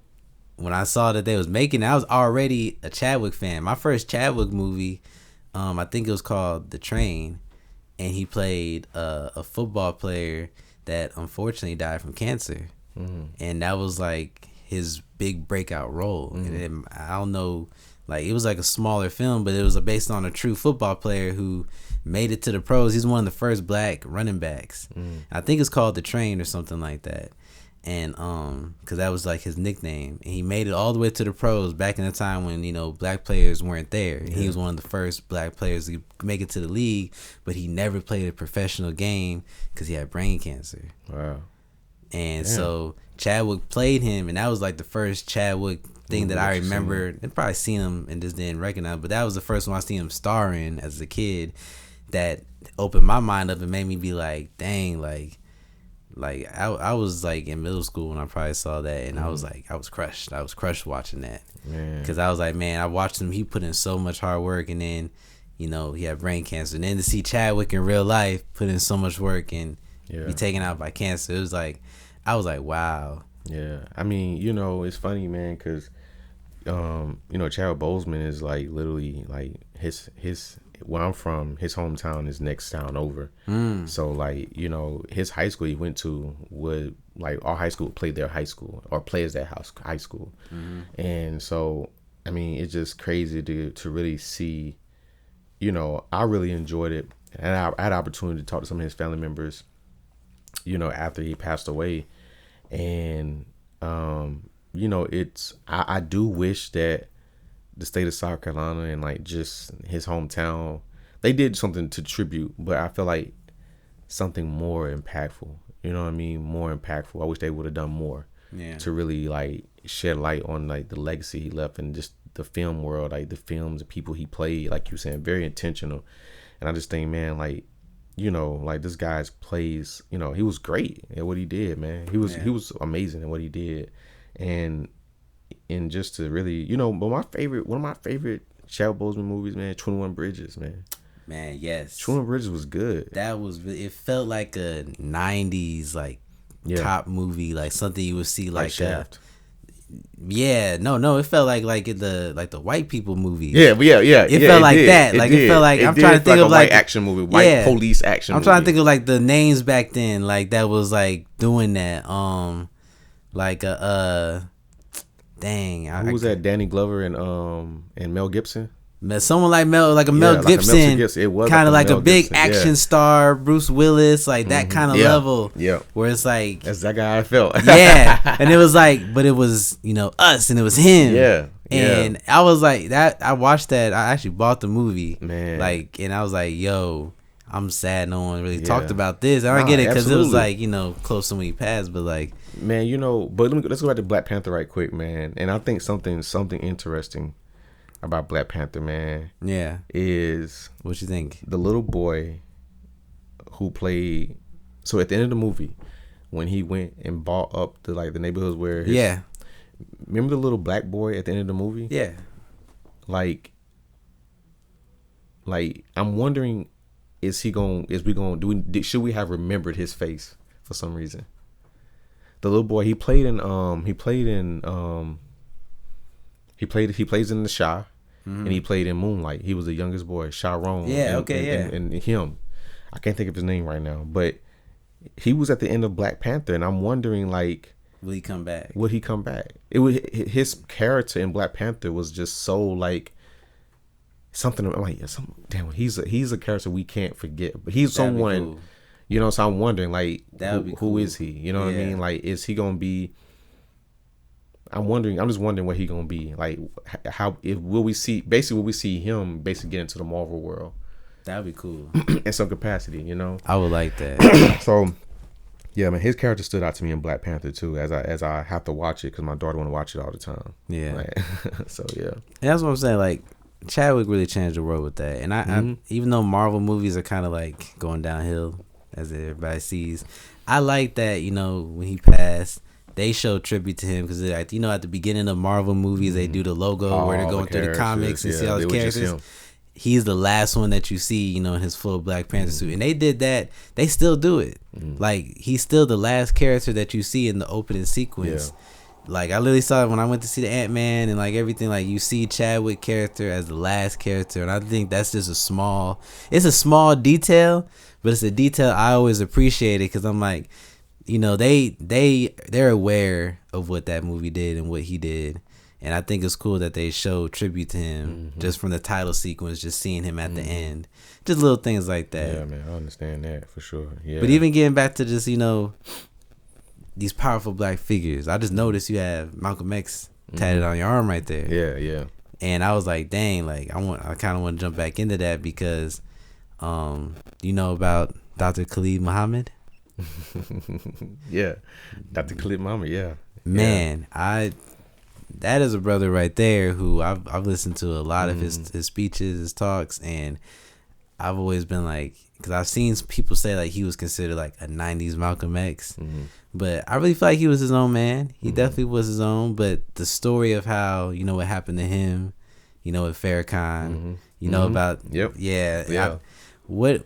when I saw that they was making it, I was already a Chadwick fan. My first Chadwick movie, I think it was called The Train. And he played a football player that unfortunately died from cancer. Mm-hmm. And that was, like, his big breakout role. Mm-hmm. And I don't know... Like, it was like a smaller film, but it was based on a true football player who made it to the pros. He's one of the first black running backs. I think it's called The Train or something like that. And because that was like his nickname. And he made it all the way to the pros back in the time when, you know, black players weren't there. And he was one of the first black players to make it to the league, but he never played a professional game because he had brain cancer. Wow. And so Chadwick played him, and that was like the first Chadwick thing that I remember. I'd probably seen him and just didn't recognize, but that was the first one I seen him star in as a kid. That opened my mind up and made me be like, dang, like I was like in middle school when I probably saw that, and I was like, I was crushed watching that, because I was like, man, I watched him. He put in so much hard work, and then, you know, he had brain cancer, and then to see Chadwick in real life put in so much work and be taken out by cancer, it was like, I was like, wow. Yeah, I mean, you know, it's funny, man, because you know, Chadwick Boseman is like literally like his where I'm from, his hometown is next town over. So like, you know, his high school he went to would like our high school played their high school or plays their high school. And so I mean, it's just crazy to really see. You know, I really enjoyed it, and I had the opportunity to talk to some of his family members, you know, after he passed away. And it's I do wish that the state of South Carolina and like just his hometown, they did something to tribute, but I feel like something more impactful. You know what I mean? More impactful. I wish they would have done more to really like shed light on like the legacy he left and just the film world, like the films, the people he played, like you saying, very intentional. And I just think, man, like, like this guy's plays, he was great at what he did, man. He was amazing at what he did. And just to really, but one of my favorite Chadwick Boseman movies, man, 21 Bridges, man. Man, yes. 21 Bridges was good. That was it felt like a 90s like top movie, like something you would see like Shaft. No, it felt like in the white people movies. Yeah. It felt like that. It felt like I'm trying to think of like action movie, white police action. I'm trying to think of like the names back then, like that was like doing that. Like dang, who was that? Danny Glover and Mel Gibson. Someone like Mel Gibson, it was kind of like a big Gibson, action star, Bruce Willis, like that kind of level. Yeah, where it's like that's exactly how I felt. And it was like, but it was us, and it was him. And I was like that. I watched that. I actually bought the movie, man. Like, and I was like, yo, I'm sad no one really talked about this. I don't get it because it was like close to when he passed, but like, man, but let's go back to Black Panther right quick, man. And I think something interesting about Black Panther, man, is what you think? The little boy who played. So at the end of the movie, when he went and bought up the neighborhoods where remember the little black boy at the end of the movie? Yeah. Like I'm wondering, should we have remembered his face for some reason? The little boy, he plays in The Shy, and he played in Moonlight. He was the youngest boy, Chiron. And him, I can't think of his name right now, but he was at the end of Black Panther, and I'm wondering, like, will he come back? Would he come back? His character in Black Panther was just so like something like he's a character we can't forget. But he's someone, so I'm wondering, like, who is he? You know what I mean? Like, is he gonna be? I'm just wondering what he gonna be like. Will we see him basically get into the Marvel world? That'd be cool in some capacity, I would like that. So, yeah, man, his character stood out to me in Black Panther too. As I have to watch it because my daughter want to watch it all the time. Yeah. Like, so yeah. And that's what I'm saying. Like, Chadwick really changed the world with that. And I even though Marvel movies are kind of like going downhill as everybody sees, I like that. When he passed, they show tribute to him because, at the beginning of Marvel movies, they do the logo where they're going through the comics and see all the characters. He's the last one that you see, in his full Black Panther suit. And they did that. They still do it. Like, he's still the last character that you see in the opening sequence. Like, I literally saw it when I went to see the Ant-Man and, like, everything. Like, you see Chadwick character as the last character. And I think that's just it's a small detail, but it's a detail I always appreciated because I'm like, they're aware of what that movie did and what he did. And I think it's cool that they show tribute to him just from the title sequence, just seeing him at the end. Just little things like that. Yeah, man, I understand that for sure. Yeah. But even getting back to just, these powerful black figures, I just noticed you have Malcolm X tatted on your arm right there. Yeah. And I was like, dang, like I kind of want to jump back into that because, you know about Dr. Khalid Muhammad? Yeah, Dr. Khalid Muhammad. Yeah, man, that is a brother right there who I've listened to a lot of his speeches, his talks, and I've always been like, because I've seen people say like he was considered like a 90s Malcolm X, but I really feel like he was his own man. He definitely was his own, but the story of how, what happened to him, with Farrakhan, about,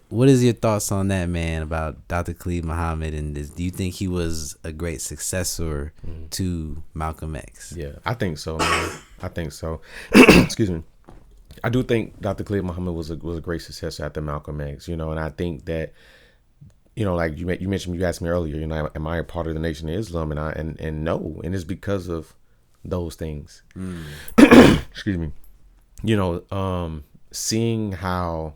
what is your thoughts on that, man, about Dr. Khalid Muhammad, and do you think he was a great successor to Malcolm X? Yeah, I think so, man. I think so. Excuse me. I do think Dr. Khalid Muhammad was a great successor after Malcolm X, and I think that, like you mentioned, you asked me earlier, am I a part of the Nation of Islam? And no, and it's because of those things. Excuse me. Seeing how,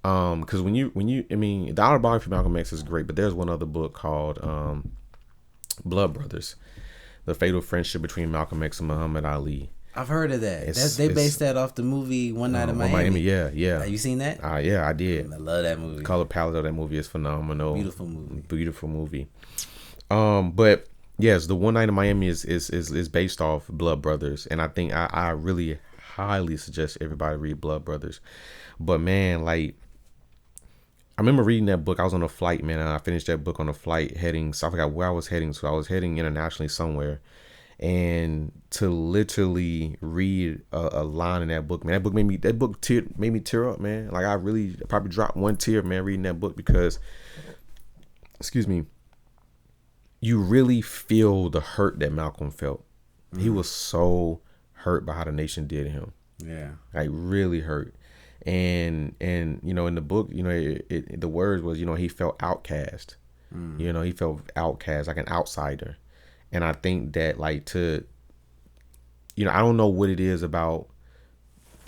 because when you, the autobiography of Malcolm X is great, but there's one other book called, Blood Brothers: The Fatal Friendship Between Malcolm X and Muhammad Ali. I've heard of that. They based that off the movie One Night in Miami. Yeah. Have you seen that? Yeah, I did. I love that movie. The color palette of that movie is phenomenal. Beautiful movie. But yes, the One Night in Miami is based off Blood Brothers, and I think I really highly suggest everybody read Blood Brothers. But man, like, I remember reading that book. I was on a flight, man, and I finished that book on a flight heading. So I forgot where I was heading. So I was heading internationally somewhere. And to literally read a line in that book, man, made me tear up, man. Like, I really probably dropped one tear, man, reading that book, because, excuse me, you really feel the hurt that Malcolm felt. He was so hurt by how the nation did him. Yeah, like really hurt. And you know, in the book, you know, the words was, you know, he felt outcast. You know, he felt outcast, like an outsider. And I think that, like, you know, I don't know what it is about,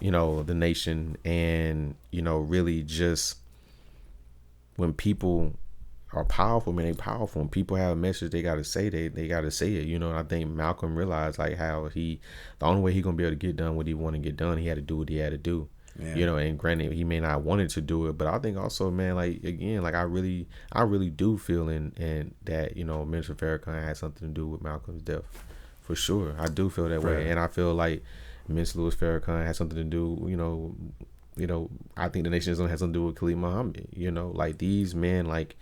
you know, the nation, and, you know, really just when people are powerful, man, they powerful. When people have a message they got to say, they got to say it, you know. And I think Malcolm realized, like, how the only way he going to be able to get done what he want to get done, he had to do what he had to do. Yeah. You know, and granted, he may not wanted to do it, but I think also, man, like, again, like, I really do feel in that, you know, Minister Farrakhan had something to do with Malcolm's death, for sure. I do feel that way, and I feel like Minister Louis Farrakhan had something to do, you know, I think the Nation of Islam has something to do with Khalid Muhammad. You know, like, these men, like,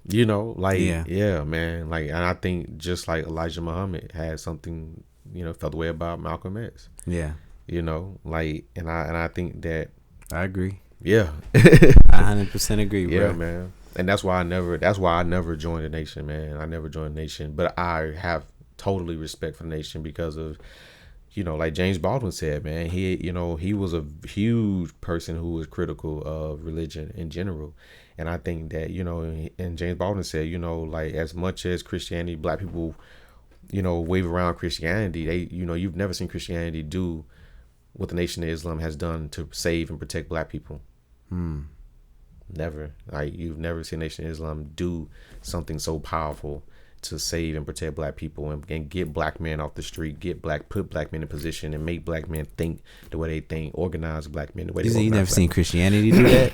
you know, like, yeah, man, like, and I think just like Elijah Muhammad had something, you know, felt the way about Malcolm X. Yeah. You know, like, and I think that I agree. Yeah, I 100% agree, bro. Yeah, man, and that's why I never joined the Nation, man. I never joined the Nation, but I have totally respect for the Nation because of, you know, like James Baldwin said, man, he was a huge person who was critical of religion in general, and I think that, you know, and James Baldwin said, you know, like, as much as Christianity, black people, you know, wave around Christianity, they, you know, you've never seen Christianity do what the Nation of Islam has done to save and protect black people. Never. Like, you've never seen Nation of Islam do something so powerful to save and protect black people and get black men off the street, put black men in position and make black men think the way they think, organize black men the way they think. You never seen Christianity do that?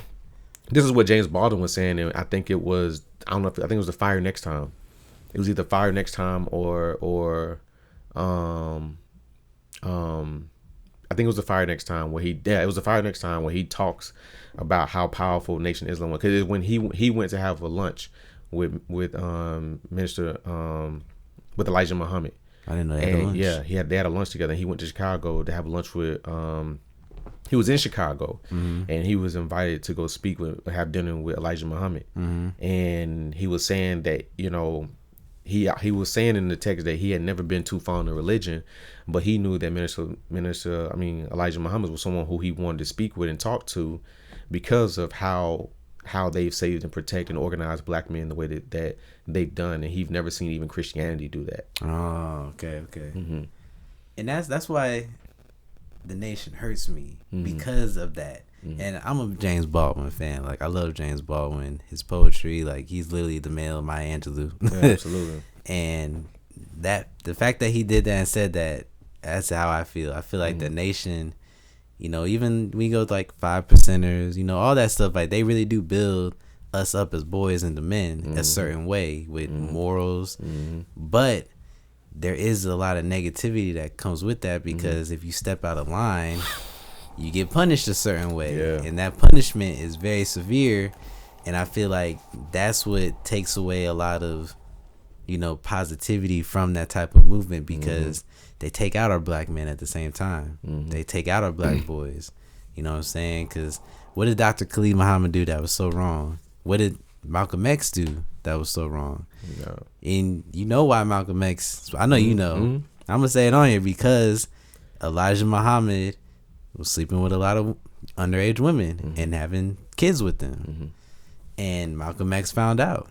This is what James Baldwin was saying, and I think it was, I think it was the Fire Next Time. It was either Fire Next Time or I think it was the Fire Next Time where it was the Fire Next Time where he talks about how powerful Nation of Islam was, because when he went to have a lunch with Minister with Elijah Muhammad. I didn't know they had a lunch. Yeah, they had a lunch together. He went to Chicago to have lunch with he was in Chicago, and he was invited to go have dinner with Elijah Muhammad, and he was saying that, you know, he was saying in the text that he had never been too fond of religion, but he knew that Elijah Muhammad was someone who he wanted to speak with and talk to because of how they've saved and protected and organized black men the way that they've done, and he's never seen even Christianity do that. Oh, okay. And that's why the Nation hurts me, because of that. And I'm a James Baldwin fan. Like, I love James Baldwin, his poetry. Like, he's literally the male Maya Angelou. Yeah, absolutely. And the fact that he did that and said that, that's how I feel. I feel like the Nation, you know, even we go to like 5%ers, you know, all that stuff, like, they really do build us up as boys and the men a certain way with morals. But there is a lot of negativity that comes with that, because if you step out of line, you get punished a certain way, and that punishment is very severe. And I feel like that's what takes away a lot of, you know, positivity from that type of movement, because they take out our black men at the same time. They take out our black boys. You know what I'm saying? Because what did Dr. Khalid Muhammad do that was so wrong? What did Malcolm X do that was so wrong? No. And you know why Malcolm X, I know you know. I'm going to say it on here, because Elijah Muhammad was sleeping with a lot of underage women and having kids with them. And Malcolm X found out.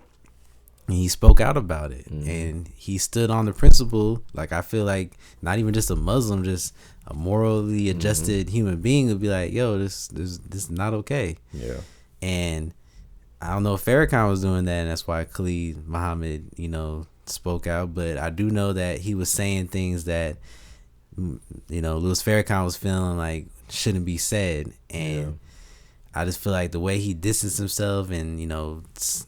And he spoke out about it. And he stood on the principle, like, I feel like not even just a Muslim, just a morally adjusted human being would be like, yo, this is not okay. Yeah. And I don't know if Farrakhan was doing that, and that's why Khalid Muhammad, spoke out. But I do know that he was saying things that, Louis Farrakhan was feeling like shouldn't be said, and I just feel like the way he distanced himself, and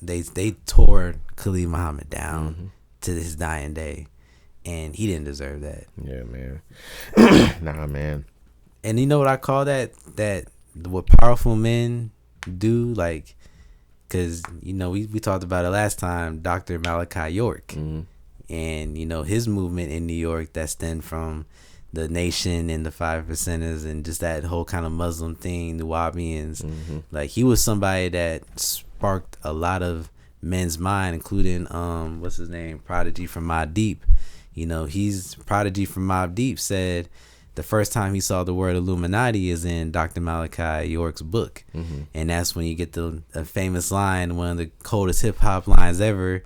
they tore Khalid Muhammad down to his dying day, and he didn't deserve that. Yeah, man. Nah, man. And you know what I call that? What powerful men do, like, because we talked about it last time. Dr. Malachi York, and his movement in New York that stemmed from the Nation and the 5%ers and just that whole kind of Muslim thing, the Wahabians. Like, he was somebody that sparked a lot of men's mind, including what's his name, Prodigy from Mobb Deep. He's Prodigy from Mobb Deep said the first time he saw the word Illuminati is in Dr. Malachi York's book, and that's when you get the famous line, one of the coldest hip hop lines ever.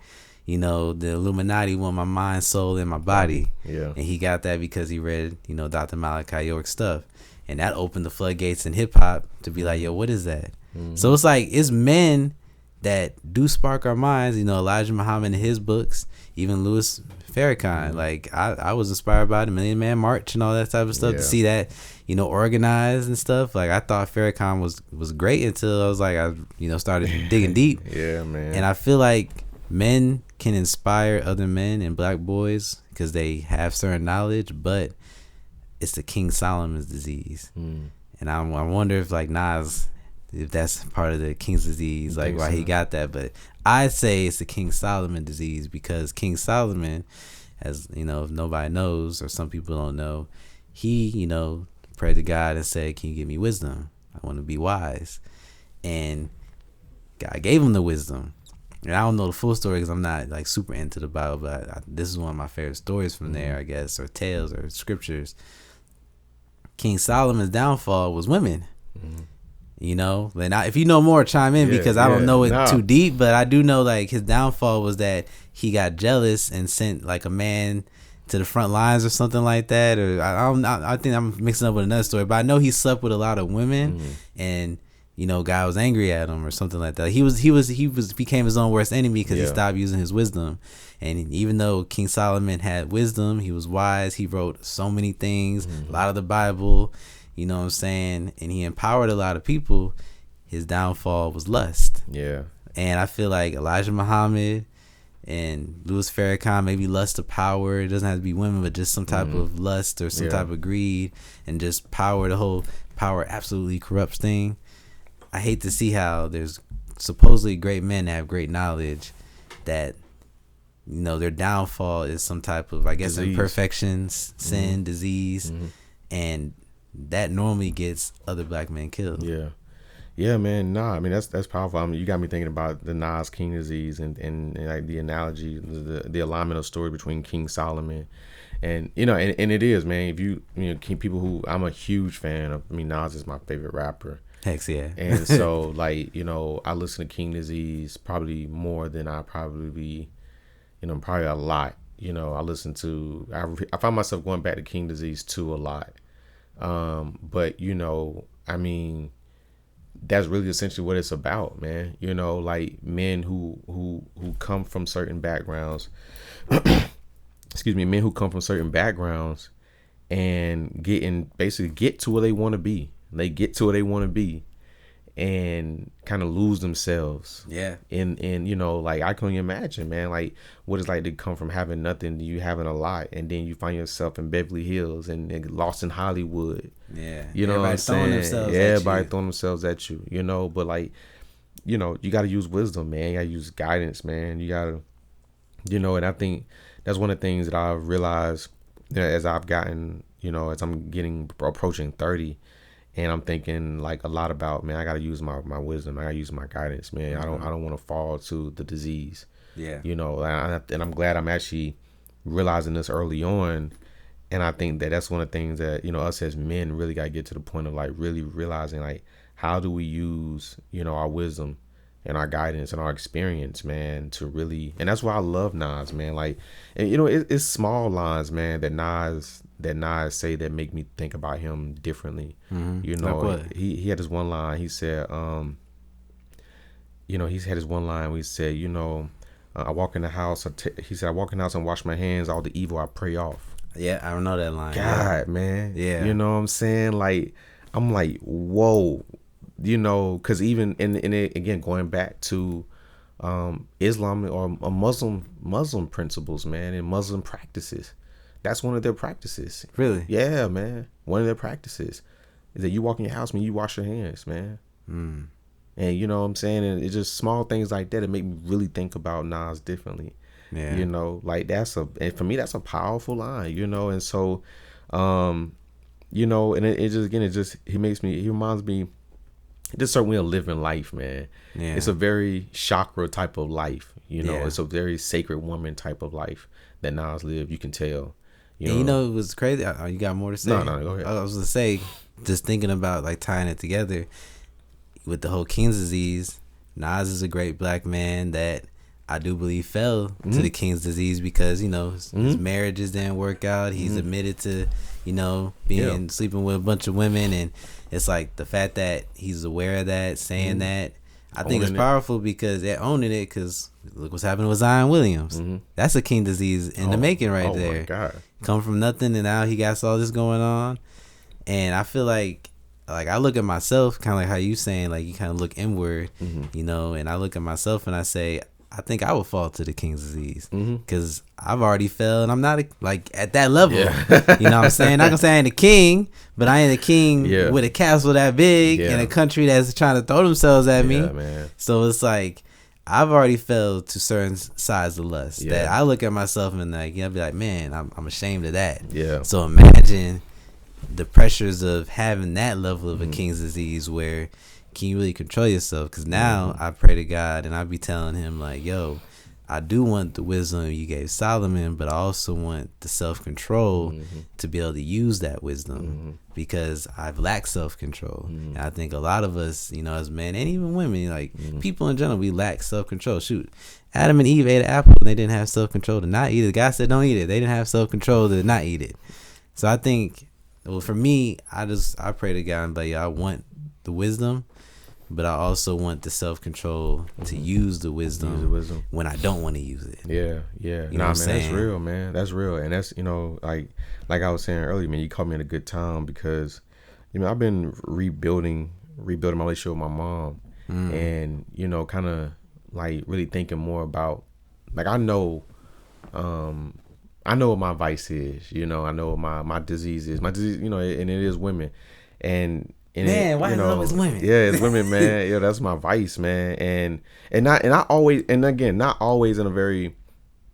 The Illuminati want my mind, soul, and my body. Yeah. And he got that because he read, Dr. Malachi York's stuff. And that opened the floodgates in hip hop to be like, yo, what is that? So it's like, it's men that do spark our minds. Elijah Muhammad in his books, even Louis Farrakhan. Like, I was inspired by the Million Man March and all that type of stuff to see that, organized and stuff. Like, I thought Farrakhan was great until I was like, I started digging deep. Yeah, man. And I feel like men can inspire other men and black boys because they have certain knowledge, but it's the King Solomon's disease. And I wonder if, like, Nas, if that's part of the King's disease, like why he got that. But I say it's the King Solomon disease because King Solomon, as if nobody knows or some people don't know, he prayed to God and said, can you give me wisdom? I want to be wise. And God gave him the wisdom. And I don't know the full story because I'm not like super into the Bible, but this is one of my favorite stories from there, I guess, or tales or scriptures. King Solomon's downfall was women. And if you know more, chime in because I don't know it too deep, but I do know like his downfall was that he got jealous and sent like a man to the front lines or something like that. Or I think I'm mixing up with another story, but I know he slept with a lot of women and. God was angry at him or something like that. He became his own worst enemy because he stopped using his wisdom. And even though King Solomon had wisdom, he was wise. He wrote so many things, a lot of the Bible, you know what I'm saying? And he empowered a lot of people. His downfall was lust. Yeah. And I feel like Elijah Muhammad and Louis Farrakhan, maybe lust of power. It doesn't have to be women, but just some type of lust or some type of greed and just power. The whole power absolutely corrupts thing. I hate to see how there's supposedly great men that have great knowledge that, their downfall is some type of, I guess, disease. Imperfections, sin, disease, and that normally gets other black men killed. Yeah. Yeah, man. Nah, I mean, that's powerful. I mean, you got me thinking about the Nas King disease and like the analogy, the alignment of story between King Solomon and, and it is, man. If people who, I'm a huge fan of, Nas is my favorite rapper. Heck yeah. And so, like, I listen to King Disease probably more than I probably a lot. I find myself going back to King Disease 2 a lot. But, that's really essentially what it's about, man. Like men who come from certain backgrounds, men who come from certain backgrounds and get to where they want to be. They get to where they want to be and kind of lose themselves. Yeah. And like, I can only imagine, man, like what it's like to come from having nothing to you having a lot, and then you find yourself in Beverly Hills and lost in Hollywood. Yeah. You know what I'm saying? Everybody throwing themselves at you, but like, you got to use wisdom, man. You got to use guidance, man. You got to, and I think that's one of the things that I've realized as I've gotten, as I'm approaching 30. And I'm thinking like a lot about, man, I got to use my wisdom. I got to use my guidance, man. I don't want to fall to the disease. Yeah. And I'm glad I'm actually realizing this early on. And I think that's one of the things that, us as men really got to get to the point of like really realizing like, how do we use, our wisdom and our guidance and our experience, man, to really, and that's why I love Nas, man. Like, and it's small lines, man, that Nas say that make me think about him differently. Like what? He had this one line. He said, he's had his one line where he said, I walk in the house. He said, I walk in the house and wash my hands. All the evil I pray off. Yeah, I don't know that line. God, man. Yeah. You know what I'm saying? Like, I'm like, whoa. Because even in it, again, going back to Islam or Muslim principles, man, and Muslim practices. That's one of their practices. Really? Yeah, man. One of their practices is that you walk in your house, man, you wash your hands, man. And you know what I'm saying? And it's just small things like that that make me really think about Nas differently. Yeah. Like and for me, that's a powerful line, and so, and he reminds me, this certain way of living life, man. Yeah. It's a very chakra type of life, Yeah. It's a very sacred woman type of life that Nas lived. You can tell. And it was crazy. You got more to say? No, go ahead. I was gonna say, just thinking about like tying it together with the whole King's disease. Nas is a great black man that I do believe fell to the King's disease because his marriages didn't work out. He's admitted to being sleeping with a bunch of women, and it's like the fact that he's aware of that, saying that. I think it's powerful because they're owning it. Because look what's happening with Zion Williams. That's a King disease in the making right there. Oh my God! Come from nothing, and now he got all this going on. And I feel like I look at myself, kind of like how you saying, like you kind of look inward, and I look at myself and I say, I think I would fall to the King's disease because I've already fell and I'm not like at that level. Yeah. You know what I'm saying? Not gonna say I ain't a king, but I ain't a king with a castle that big in a country that's trying to throw themselves at me. Man. So it's like I've already fell to certain sides of lust that I look at myself and like I'll be like, man, I'm ashamed of that. Yeah. So imagine the pressures of having that level of a King's disease where can you really control yourself? Because now I pray to God and I be telling him like, yo, I do want the wisdom you gave Solomon, but I also want the self-control to be able to use that wisdom because I've lacked self-control. And I think a lot of us, as men and even women, like people in general, we lack self-control. Shoot, Adam and Eve ate an apple and they didn't have self-control to not eat it. God said don't eat it. They didn't have self-control to not eat it. So I think, well, for me, I pray to God and be like, I want the wisdom, but I also want the self-control to use the wisdom when I don't want to use it. Yeah. You know what I'm saying? That's real, man. That's real. And that's, like I was saying earlier, man, you caught me at a good time because, I've been rebuilding my relationship with my mom and, kind of like really thinking more about, like, I know what my vice is, I know what my disease is. My disease, and it is women. And man, why is it always women? Yeah, it's women, man. Yeah, that's my vice, man. And not always in a very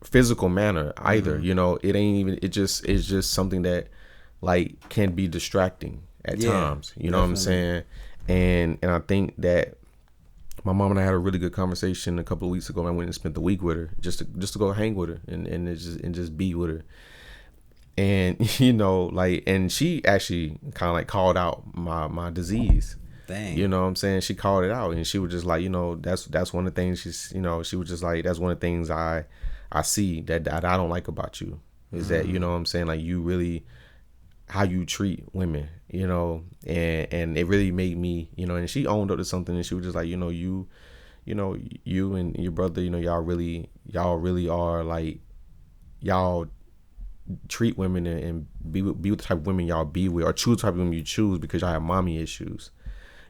physical manner either. It ain't even. It's just something that like can be distracting at times. You know what I'm saying? And I think that my mom and I had a really good conversation a couple of weeks ago. I went and spent the week with her just to go hang with her and just be with her. And and she actually kind of like called out my disease. Dang. You know what I'm saying? She called it out, and she was just like, that's one of the things she was just like, that's one of the things I see that I don't like about you is that, what I'm saying, like you really, how you treat women, and it really made me, and she owned up to something, and she was just like, you and your brother, y'all really are like, y'all treat women and be with the type of women y'all be with, or choose the type of women you choose because y'all have mommy issues,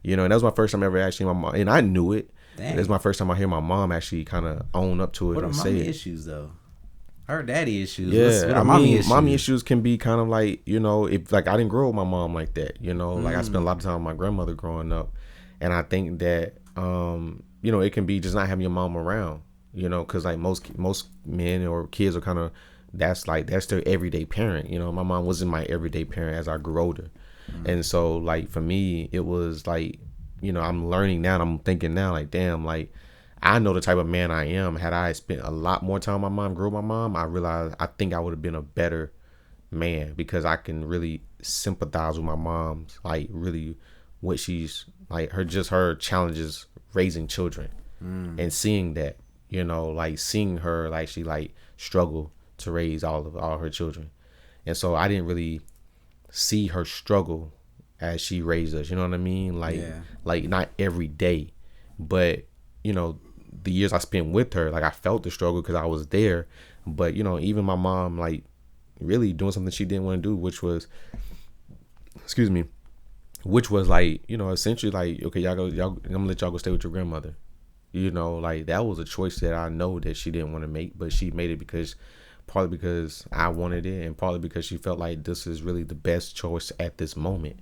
and that was my first time ever actually my mom, and I knew it. It's my first time I hear my mom actually kind of own up to it. What and are say mommy issues though? Her daddy issues. Yeah, what mommy issues can be kind of like, if like I didn't grow up with my mom like that, like I spent a lot of time with my grandmother growing up, and I think that it can be just not having your mom around, because like most men or kids are kind of, that's their everyday parent. My mom wasn't my everyday parent as I grew older. And so like for me it was like, I'm learning now and I'm thinking now like, damn, like I know the type of man I am. Had I spent a lot more time with my mom, grew up with my mom, I realized I think I would have been a better man because I can really sympathize with my mom's like really what she's like, her challenges raising children and seeing that, like seeing her like she like struggle to raise all her children. And so I didn't really see her struggle as she raised us, you know what I mean? Like, like not every day, but the years I spent with her, like I felt the struggle because I was there. But even my mom, like really doing something she didn't want to do, which was, excuse me, which was like, essentially like, okay, I'm gonna let y'all go stay with your grandmother. Like that was a choice that I know that she didn't want to make, but she made it partly because I wanted it, and partly because she felt like this is really the best choice at this moment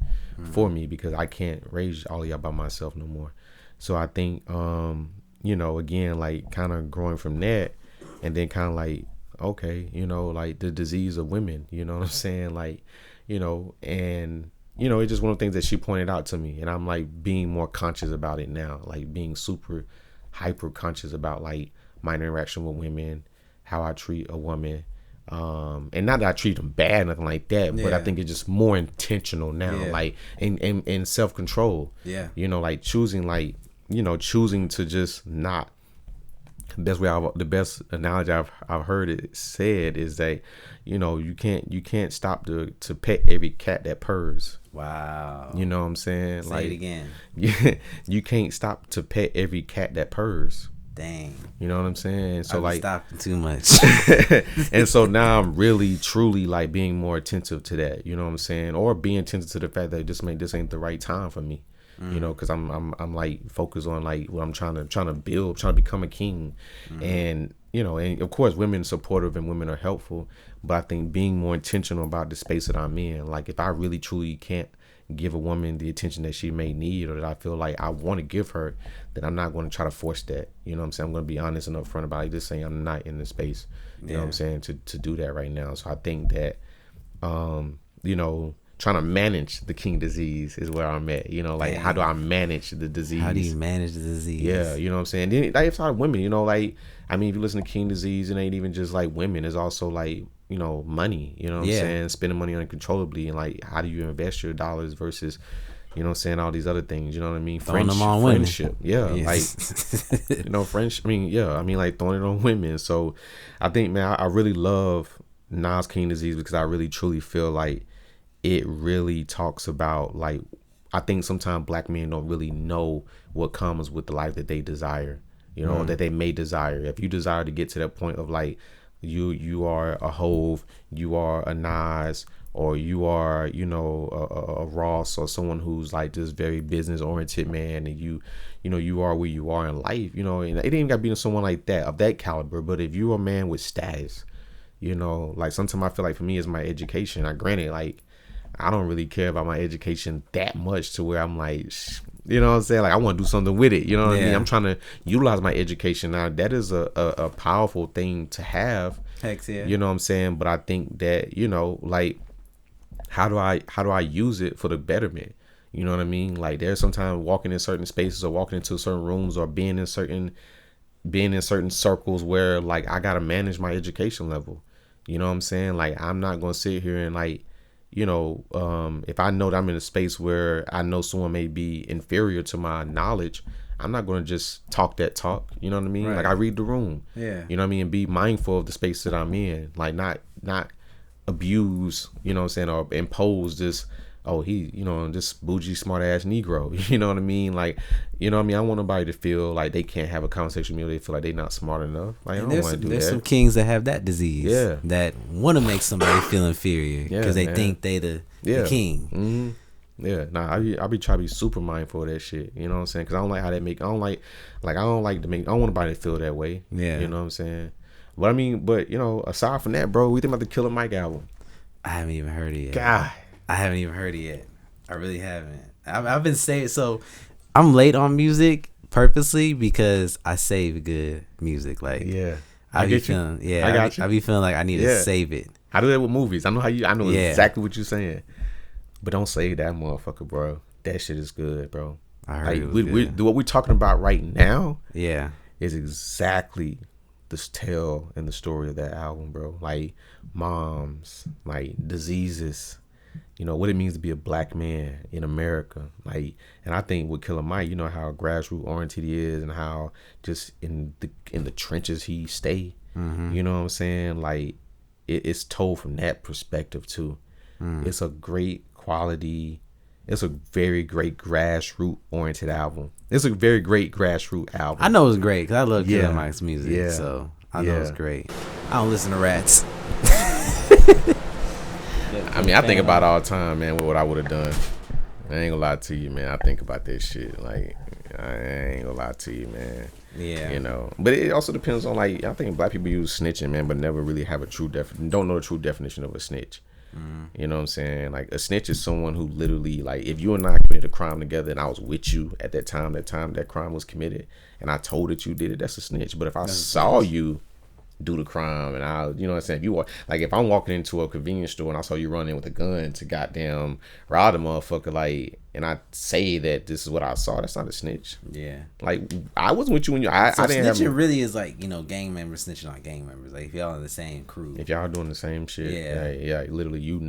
for me, because I can't raise all of y'all by myself no more. So I think, again, like kind of growing from that, and then kind of like, okay, like the disease of women, you know what I'm saying? Like, and, it's just one of the things that she pointed out to me, and I'm like being more conscious about it now, like being super hyper conscious about like my interaction with women, how I treat a woman. And not that I treat them bad, nothing like that, but I think it's just more intentional now, like in self-control. Like choosing to just not. The best analogy I've heard it said is that you can't stop to pet every cat that purrs. Wow. You know what I'm saying? Say like it again. you can't stop to pet every cat that purrs. Dang. You know what I'm saying? So I've like stopping too much. And so now I'm really truly like being more attentive to that, you know what I'm saying? Or being attentive to the fact that this ain't the right time for me. Because I'm like focused on like what I'm trying to build, trying to become a king. And and of course women are supportive and women are helpful, but I think being more intentional about the space that I'm in, like if I really truly can't give a woman the attention that she may need, or that I feel like I want to give her, then I'm not going to try to force that. You know what I'm saying? I'm going to be honest and upfront about it. Just saying I'm not in the space, you know what I'm saying, to do that right now. So I think that, trying to manage the king disease is where I'm at. Like how do I manage the disease? How do you manage the disease? Yeah, you know what I'm saying? Then like it's not women, like I mean, if you listen to king disease, it ain't even just like women. It's also like money. You know what I'm saying? Spending money uncontrollably, and like how do you invest your dollars versus all these other things. You know what I mean? Friendship. Yeah, yes. Like friendship. I mean, like throwing it on women. So I think, man, I really love Nas King Disease because I really truly feel like it really talks about like, I think sometimes black men don't really know what comes with the life that they desire, that they may desire. If you desire to get to that point of like you are a Hove, you are a Nas, or you are a Ross, or someone who's like this very business oriented man, and you are where you are in life, and it ain't got to be someone like that of that caliber. But if you're a man with status, like sometimes I feel like for me it's my education. Granted, like I don't really care about my education that much to where I'm like, you know what I'm saying? Like I want to do something with it. You know what I mean? I'm trying to utilize my education now. That is a powerful thing to have. Heck yeah. You know what I'm saying? But I think that, like how do I use it for the betterment? You know what I mean? Like there's sometimes walking in certain spaces or walking into certain rooms or being in certain circles where like I gotta manage my education level. You know what I'm saying? Like I'm not gonna sit here and like, if I know that I'm in a space where I know someone may be inferior to my knowledge, I'm not going to just talk that talk. You know what I mean? Right. Like I read the room. Yeah. You know what I mean? And be mindful of the space that I'm in. Like not abuse, you know what I'm saying, or impose this, oh, he, this bougie, smart ass Negro. You know what I mean? Like, you know what I mean? I want nobody to feel like they can't have a conversation with me or they feel like they're not smart enough. Like, I don't want to do that. There's some kings that have that disease. Yeah. That want to make somebody feel inferior because they think they the king. Mm-hmm. Yeah. Nah, I be trying to be super mindful of that shit. You know what I'm saying? Because I don't like how that make, I don't want nobody to feel that way. Yeah. You know what I'm saying? But I mean, aside from that, bro, we think about the Killer Mike album. I haven't even heard it yet. God. I haven't even heard it yet. I really haven't. I've been saying, so I'm late on music purposely because I save good music. Like, yeah, I be feeling, yeah, I be feeling like I need to save it. I do that with movies. I know exactly what you're saying, but don't save that motherfucker, bro. That shit is good, bro. I heard what we're talking about right now. Yeah, is exactly the tale and the story of that album, bro. Like moms, like diseases. What it means to be a black man in America. Like, and I think with Killer Mike, how grassroots oriented he is and how just in the trenches he stay. Mm-hmm. You know what I'm saying? Like, it's told from that perspective too. Mm. It's a great quality, It's a very great grassroots oriented album. It's a very great grassroots album. I know it's great because I love Killer Yeah. Mike's music, Yeah. so I know Yeah. it's great. I don't listen to Rats. I mean, I think about it all the time, man, what I would have done. I ain't gonna lie to you, man. I think about that shit. Like, I ain't gonna lie to you, man. Yeah. You know, but it also depends on, like, I think black people use snitching, man, but never really have a true don't know the true definition of a snitch. You know what I'm saying? Like, a snitch is someone who literally, like, if you and I committed a crime together and I was with you at that time that crime was committed, and I told that you did it, that's a snitch. But if I saw you do the crime and you know what I'm saying, if you like, if I'm walking into a convenience store and I saw you run in with a gun to goddamn rob the motherfucker, like, and I say that this is what I saw, that's not a snitch. Yeah. Like, I wasn't with you when I didn't have snitching really is like, you know, gang members snitching on gang members. Like, if y'all in the same crew. if y'all doing the same shit. Yeah. Literally, you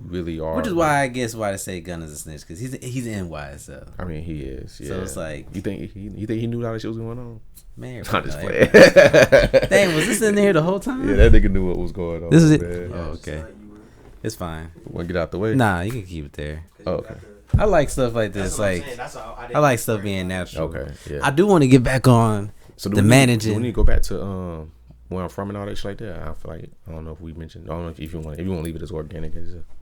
really are. Which is why I guess why they say Gun is a snitch, because he's in YSL. I mean, he is. Yeah. So it's like, you think he knew all that shit was going on? Man, I'm just no, playing. dang, was this in there the whole time? Yeah, that nigga knew what was going on. This is it. Man. Oh, okay. It's fine. Want to get out the way? Nah, you can keep it there. Oh, okay. I like stuff like this. Like, I like stuff being natural. Okay. Yeah. I do want to get back on So the managing. Do we need to go back to where I'm from and all that shit like that? I feel like, I don't know if we mentioned. I don't know if you want to leave it as organic.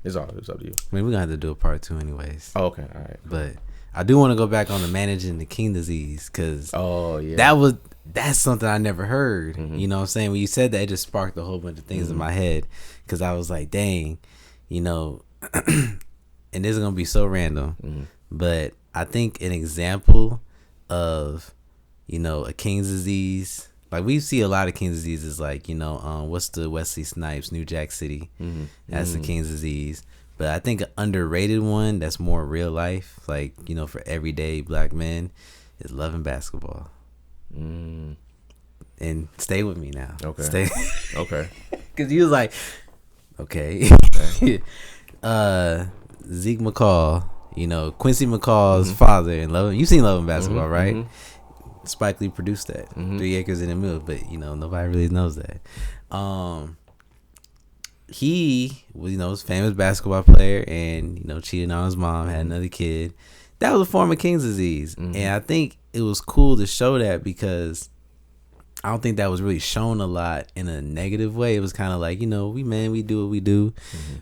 It's up to you. I mean, we're gonna have to do a part 2 anyways. Oh, okay. All right. But I do want to go back on the managing the king disease, because that's something I never heard. Mm-hmm. You know what I'm saying? When you said that, it just sparked a whole bunch of things in my head, because I was like, dang, you know, and this is going to be so random, but I think an example of, you know, a king's disease, like we see a lot of king's diseases, like, you know, what's the Wesley Snipes, New Jack City? That's the king's disease. But I think an underrated one that's more real life, like, you know, for everyday black men, is loving basketball. And stay with me now. Okay. Okay. Because you was like, okay. Zeke McCall, you know, Quincy McCall's father in Love. You seen Loving Basketball, right? Spike Lee produced that. 3 Acres in the Middle, but, you know, nobody really knows that. He was, you know, was a famous basketball player, and, you know, cheated on his mom, had another kid. That was a form of king's disease. And I think it was cool to show that, because I don't think that was really shown a lot in a negative way. It was kind of like, you know, we do what we do.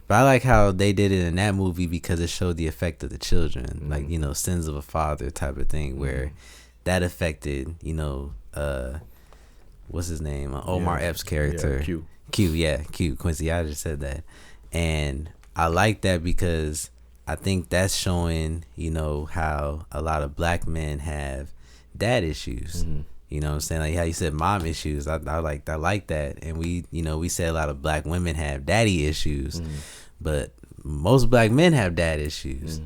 But I like how they did it in that movie, because it showed the effect of the children, like, you know, sins of a father type of thing, where that affected, you know, what's his name? Omar Epps' character. Q. Q. Quincy, I just said that. And I like that, because I think that's showing, you know, how a lot of black men have dad issues. You know what I'm saying? Like how you said mom issues. I like that. And we, you know, we say a lot of black women have daddy issues, but most black men have dad issues.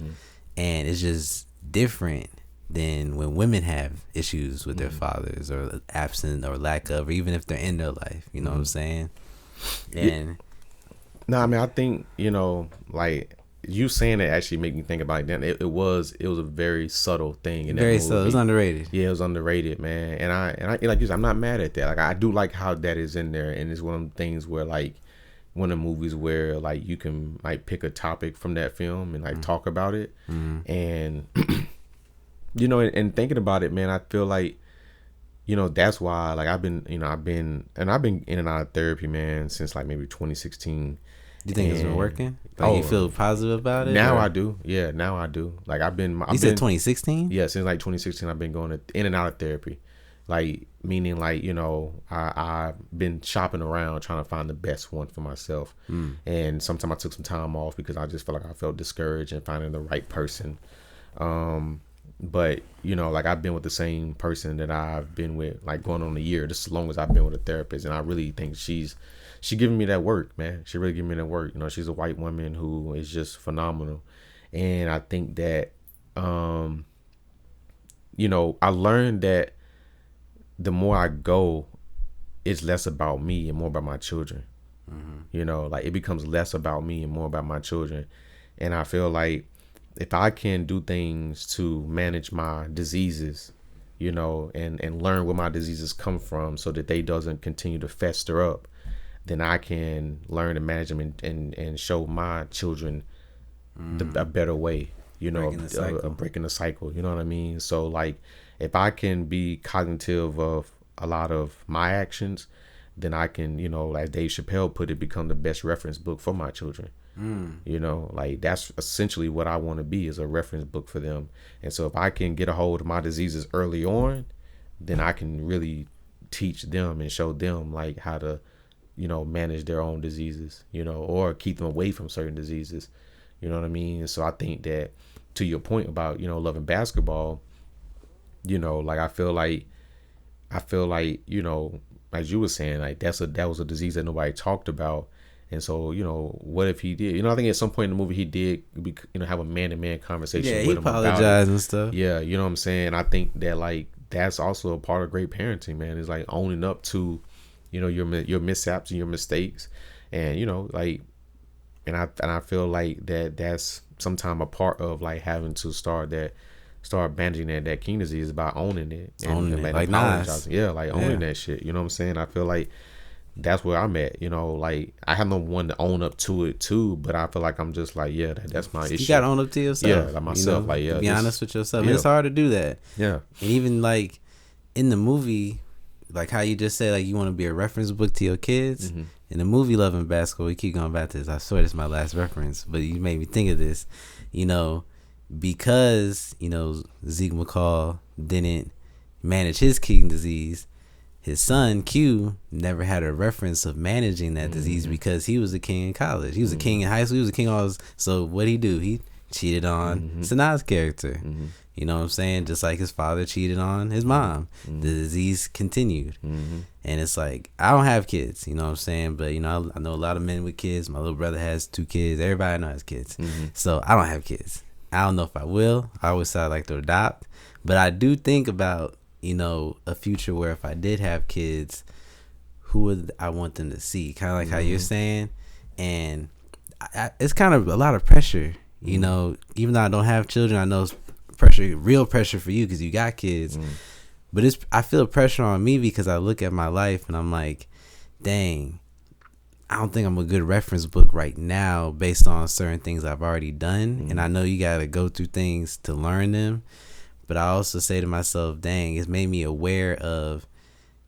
And it's just different than when women have issues with their fathers, or absent or lack of, or even if they're in their life. You know what I'm saying? And I mean, I think, you know, like, you saying it actually make me think about it. Then it was a very subtle thing in that very movie. subtle. It was underrated. Yeah, it was underrated, man. And I like you said, I'm not mad at that. Like, I do like how that is in there, and it's one of the things where, like, one of the movies where, like, you can, like, pick a topic from that film and, like, talk about it. And you know, and thinking about it, man, I feel like, you know, that's why, like, I've been in and out of therapy, man, since like maybe 2016. You think it's been working? Like, you feel positive about it? Now or? I do. Yeah, now I do. Like, I've been. You said 2016? Yeah, since like 2016, I've been going in and out of therapy. Like, meaning, like, you know, I've been shopping around trying to find the best one for myself. And sometimes I took some time off because I just felt like I felt discouraged in finding the right person. But, you know, like, I've been with the same person that I've been with, like, going on a year, just as long as I've been with a therapist. And I really think she giving me that work, man. She really giving me that work. You know, she's a white woman who is just phenomenal. And I think that, you know, I learned that the more I go, it's less about me and more about my children. You know, like, it becomes less about me and more about my children. And I feel like if I can do things to manage my diseases, you know, and learn where my diseases come from so that they doesn't continue to fester up, then I can learn to manage them and show my children a better way. you know, breaking the cycle. You know what I mean? So like, if I can be cognitive of a lot of my actions, then I can, you know, as Dave Chappelle put it, become the best reference book for my children. You know, like that's essentially what I want to be, is a reference book for them. And so if I can get a hold of my diseases early on, then I can really teach them and show them like how to, you know, manage their own diseases, you know, or keep them away from certain diseases. You know what I mean? And so I think that, to your point about, you know, loving basketball, you know, like I feel like, you know, as you were saying, like that was a disease that nobody talked about. And so, you know, what if he did? You know, I think at some point in the movie he did, you know, have a man-to-man conversation with him about it. Yeah, he apologized and stuff. Yeah, you know what I'm saying? I think that, like, that's also a part of great parenting, man. Is like owning up to, you know, your mishaps and your mistakes, and you know, like, and I feel like that's sometimes a part of like having to start managing that king disease, by owning it and like apologizing. Yeah, like owning that shit. You know what I'm saying? I feel like that's where I'm at. You know, like I have no one to own up to it too, but I feel like I'm just like, yeah, that's my issue. You gotta own up to yourself. Yeah, like myself. You know, like, yeah, be honest with yourself. Yeah. It's hard to do that. Yeah, and even like in the movie, like how you just said, like you want to be a reference book to your kids. Mm-hmm. In the movie Loving Basketball, we keep going back to this. I swear this is my last reference, but you made me think of this. You know, because you know Zeke McCall didn't manage his king disease, his son Q never had a reference of managing that disease, because he was a king in college. He was a king in high school. He was a king all his, so what'd he do? He cheated on Sanaa's character. You know what I'm saying? Just like his father cheated on his mom. The disease continued. And it's like, I don't have kids, you know what I'm saying? But, you know, I know a lot of men with kids. My little brother has 2 kids. Everybody I know has kids. So I don't have kids. I don't know if I will. I always said I'd like to adopt. But I do think about, you know, a future where if I did have kids, who would I want them to see? Kind of like how you're saying. And it's kind of a lot of pressure, you know, even though I don't have children. I know it's pressure, real pressure for you because you got kids. But I feel pressure on me because I look at my life and I'm like, dang, I don't think I'm a good reference book right now based on certain things I've already done. And I know you got to go through things to learn them. But I also say to myself, dang, it's made me aware of,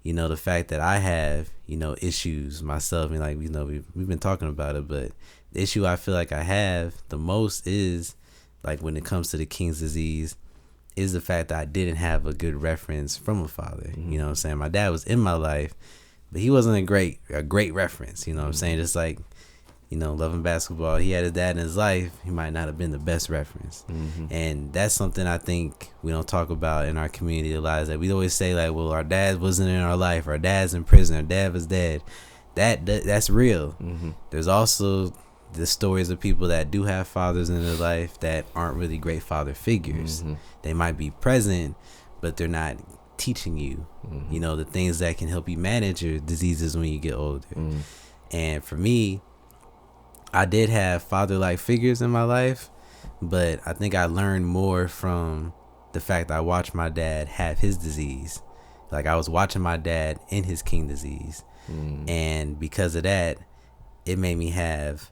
you know, the fact that I have, you know, issues myself. And like, you know, we've been talking about it, but the issue I feel like I have the most is, like, when it comes to the King's disease, is the fact that I didn't have a good reference from a father. You know what I'm saying? My dad was in my life, but he wasn't a great reference. You know what I'm saying? Just like, you know, Loving Basketball, he had his dad in his life. He might not have been the best reference. And that's something I think we don't talk about in our community a lot, is that we always say, like, well, our dad wasn't in our life. Our dad's in prison. Our dad was dead. That's real. There's also the stories of people that do have fathers in their life that aren't really great father figures. They might be present, but they're not teaching you, you know, the things that can help you manage your diseases when you get older. And for me, I did have father-like figures in my life, but I think I learned more from the fact that I watched my dad have his disease. Like, I was watching my dad in his king disease. And because of that, it made me have,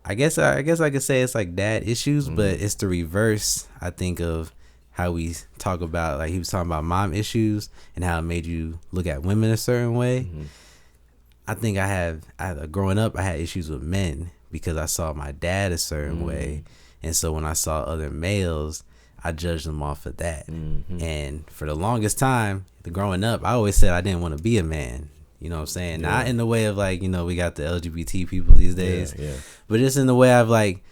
I guess I could say it's like dad issues, but it's the reverse, I think, of how we talk about, like he was talking about mom issues and how it made you look at women a certain way. I think growing up, I had issues with men because I saw my dad a certain way. And so when I saw other males, I judged them off of that. And for the longest time, growing up, I always said I didn't want to be a man. You know what I'm saying? Not in the way of, like, you know, we got the LGBT people these days, but just in the way of, like,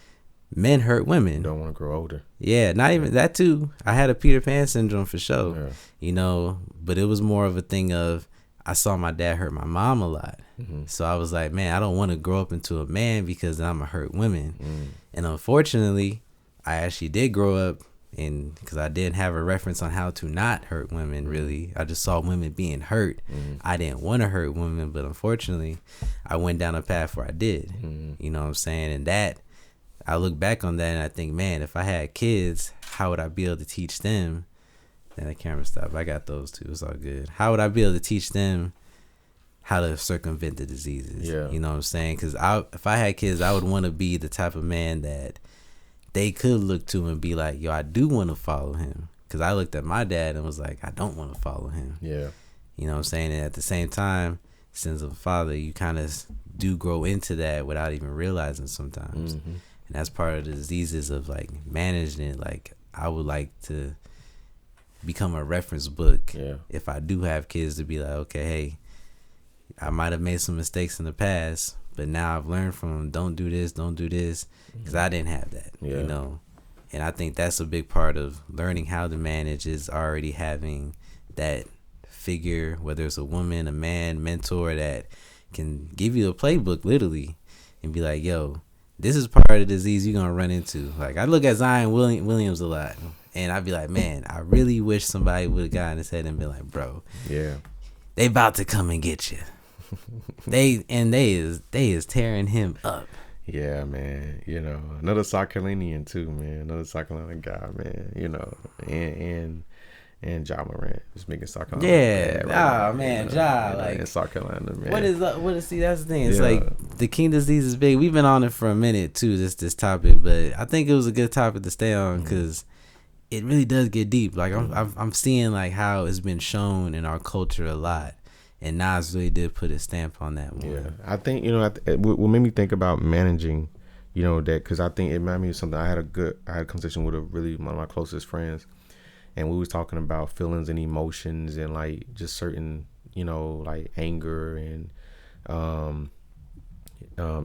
men hurt women. Don't want to grow older. Yeah, not even that too. I had a Peter Pan syndrome for sure. You know, but it was more of a thing of, I saw my dad hurt my mom a lot. So I was like, man, I don't want to grow up into a man because I'm going to hurt women. And unfortunately, I actually did grow up, and because I didn't have a reference on how to not hurt women, really. I just saw women being hurt. I didn't want to hurt women, but unfortunately, I went down a path where I did. You know what I'm saying? And that, I look back on that and I think, man, if I had kids, how would I be able to teach them? Then the camera stopped. I got those too. It's all good. How would I be able to teach them how to circumvent the diseases? You know what I'm saying? Because if I had kids, I would want to be the type of man that they could look to and be like, yo, I do want to follow him. Because I looked at my dad and was like, I don't want to follow him. Yeah. You know what I'm saying? And at the same time, since a father, you kind of do grow into that without even realizing sometimes. And that's part of the diseases of like managing it. Like, I would like to become a reference book if I do have kids, to be like, okay, hey, I might have made some mistakes in the past, but now I've learned from them. Don't do this, because I didn't have that, you know. And I think that's a big part of learning how to manage, is already having that figure, whether it's a woman, a man, mentor, that can give you a playbook literally and be like, yo, this is part of the disease you're gonna run into. Like, I look at Zion Williams a lot, and I'd be like, man, I really wish somebody would have gotten his head and been like, bro, they about to come and get you. they is tearing him up. Yeah, man. You know, another South Carolinian too, man. Another South Carolina guy, man. You know, and Ja Morant is making South Carolina. Yeah, right man, you know, Ja, like, in South Carolina, man. What is see? That's the thing. It's like the king disease is big. We've been on it for a minute too. This topic, but I think it was a good topic to stay on because it really does get deep. Like, I'm seeing like how it's been shown in our culture a lot. And Nas really did put his stamp on that one. Yeah, I think, you know, what made me think about managing, you know, that, because I think it reminded me of something. I had a conversation with one of my closest friends, and we was talking about feelings and emotions and like just certain, you know, like anger and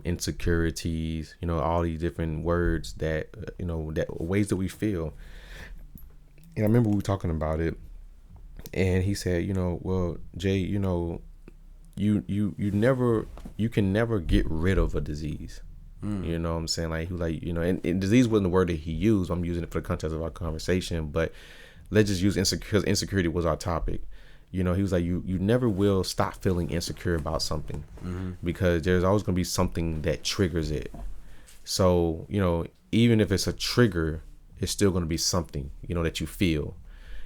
insecurities, you know, all these different words that, you know, that ways that we feel. And I remember we were talking about it. And he said, you know, well, Jay, you know, you can never get rid of a disease. You know what I'm saying? Like, he was like, you know, and disease wasn't the word that he used. I'm using it for the context of our conversation, but let's just use because insecurity was our topic. You know, he was like, you never will stop feeling insecure about something because there's always going to be something that triggers it. So, you know, even if it's a trigger, it's still going to be something, you know, that you feel.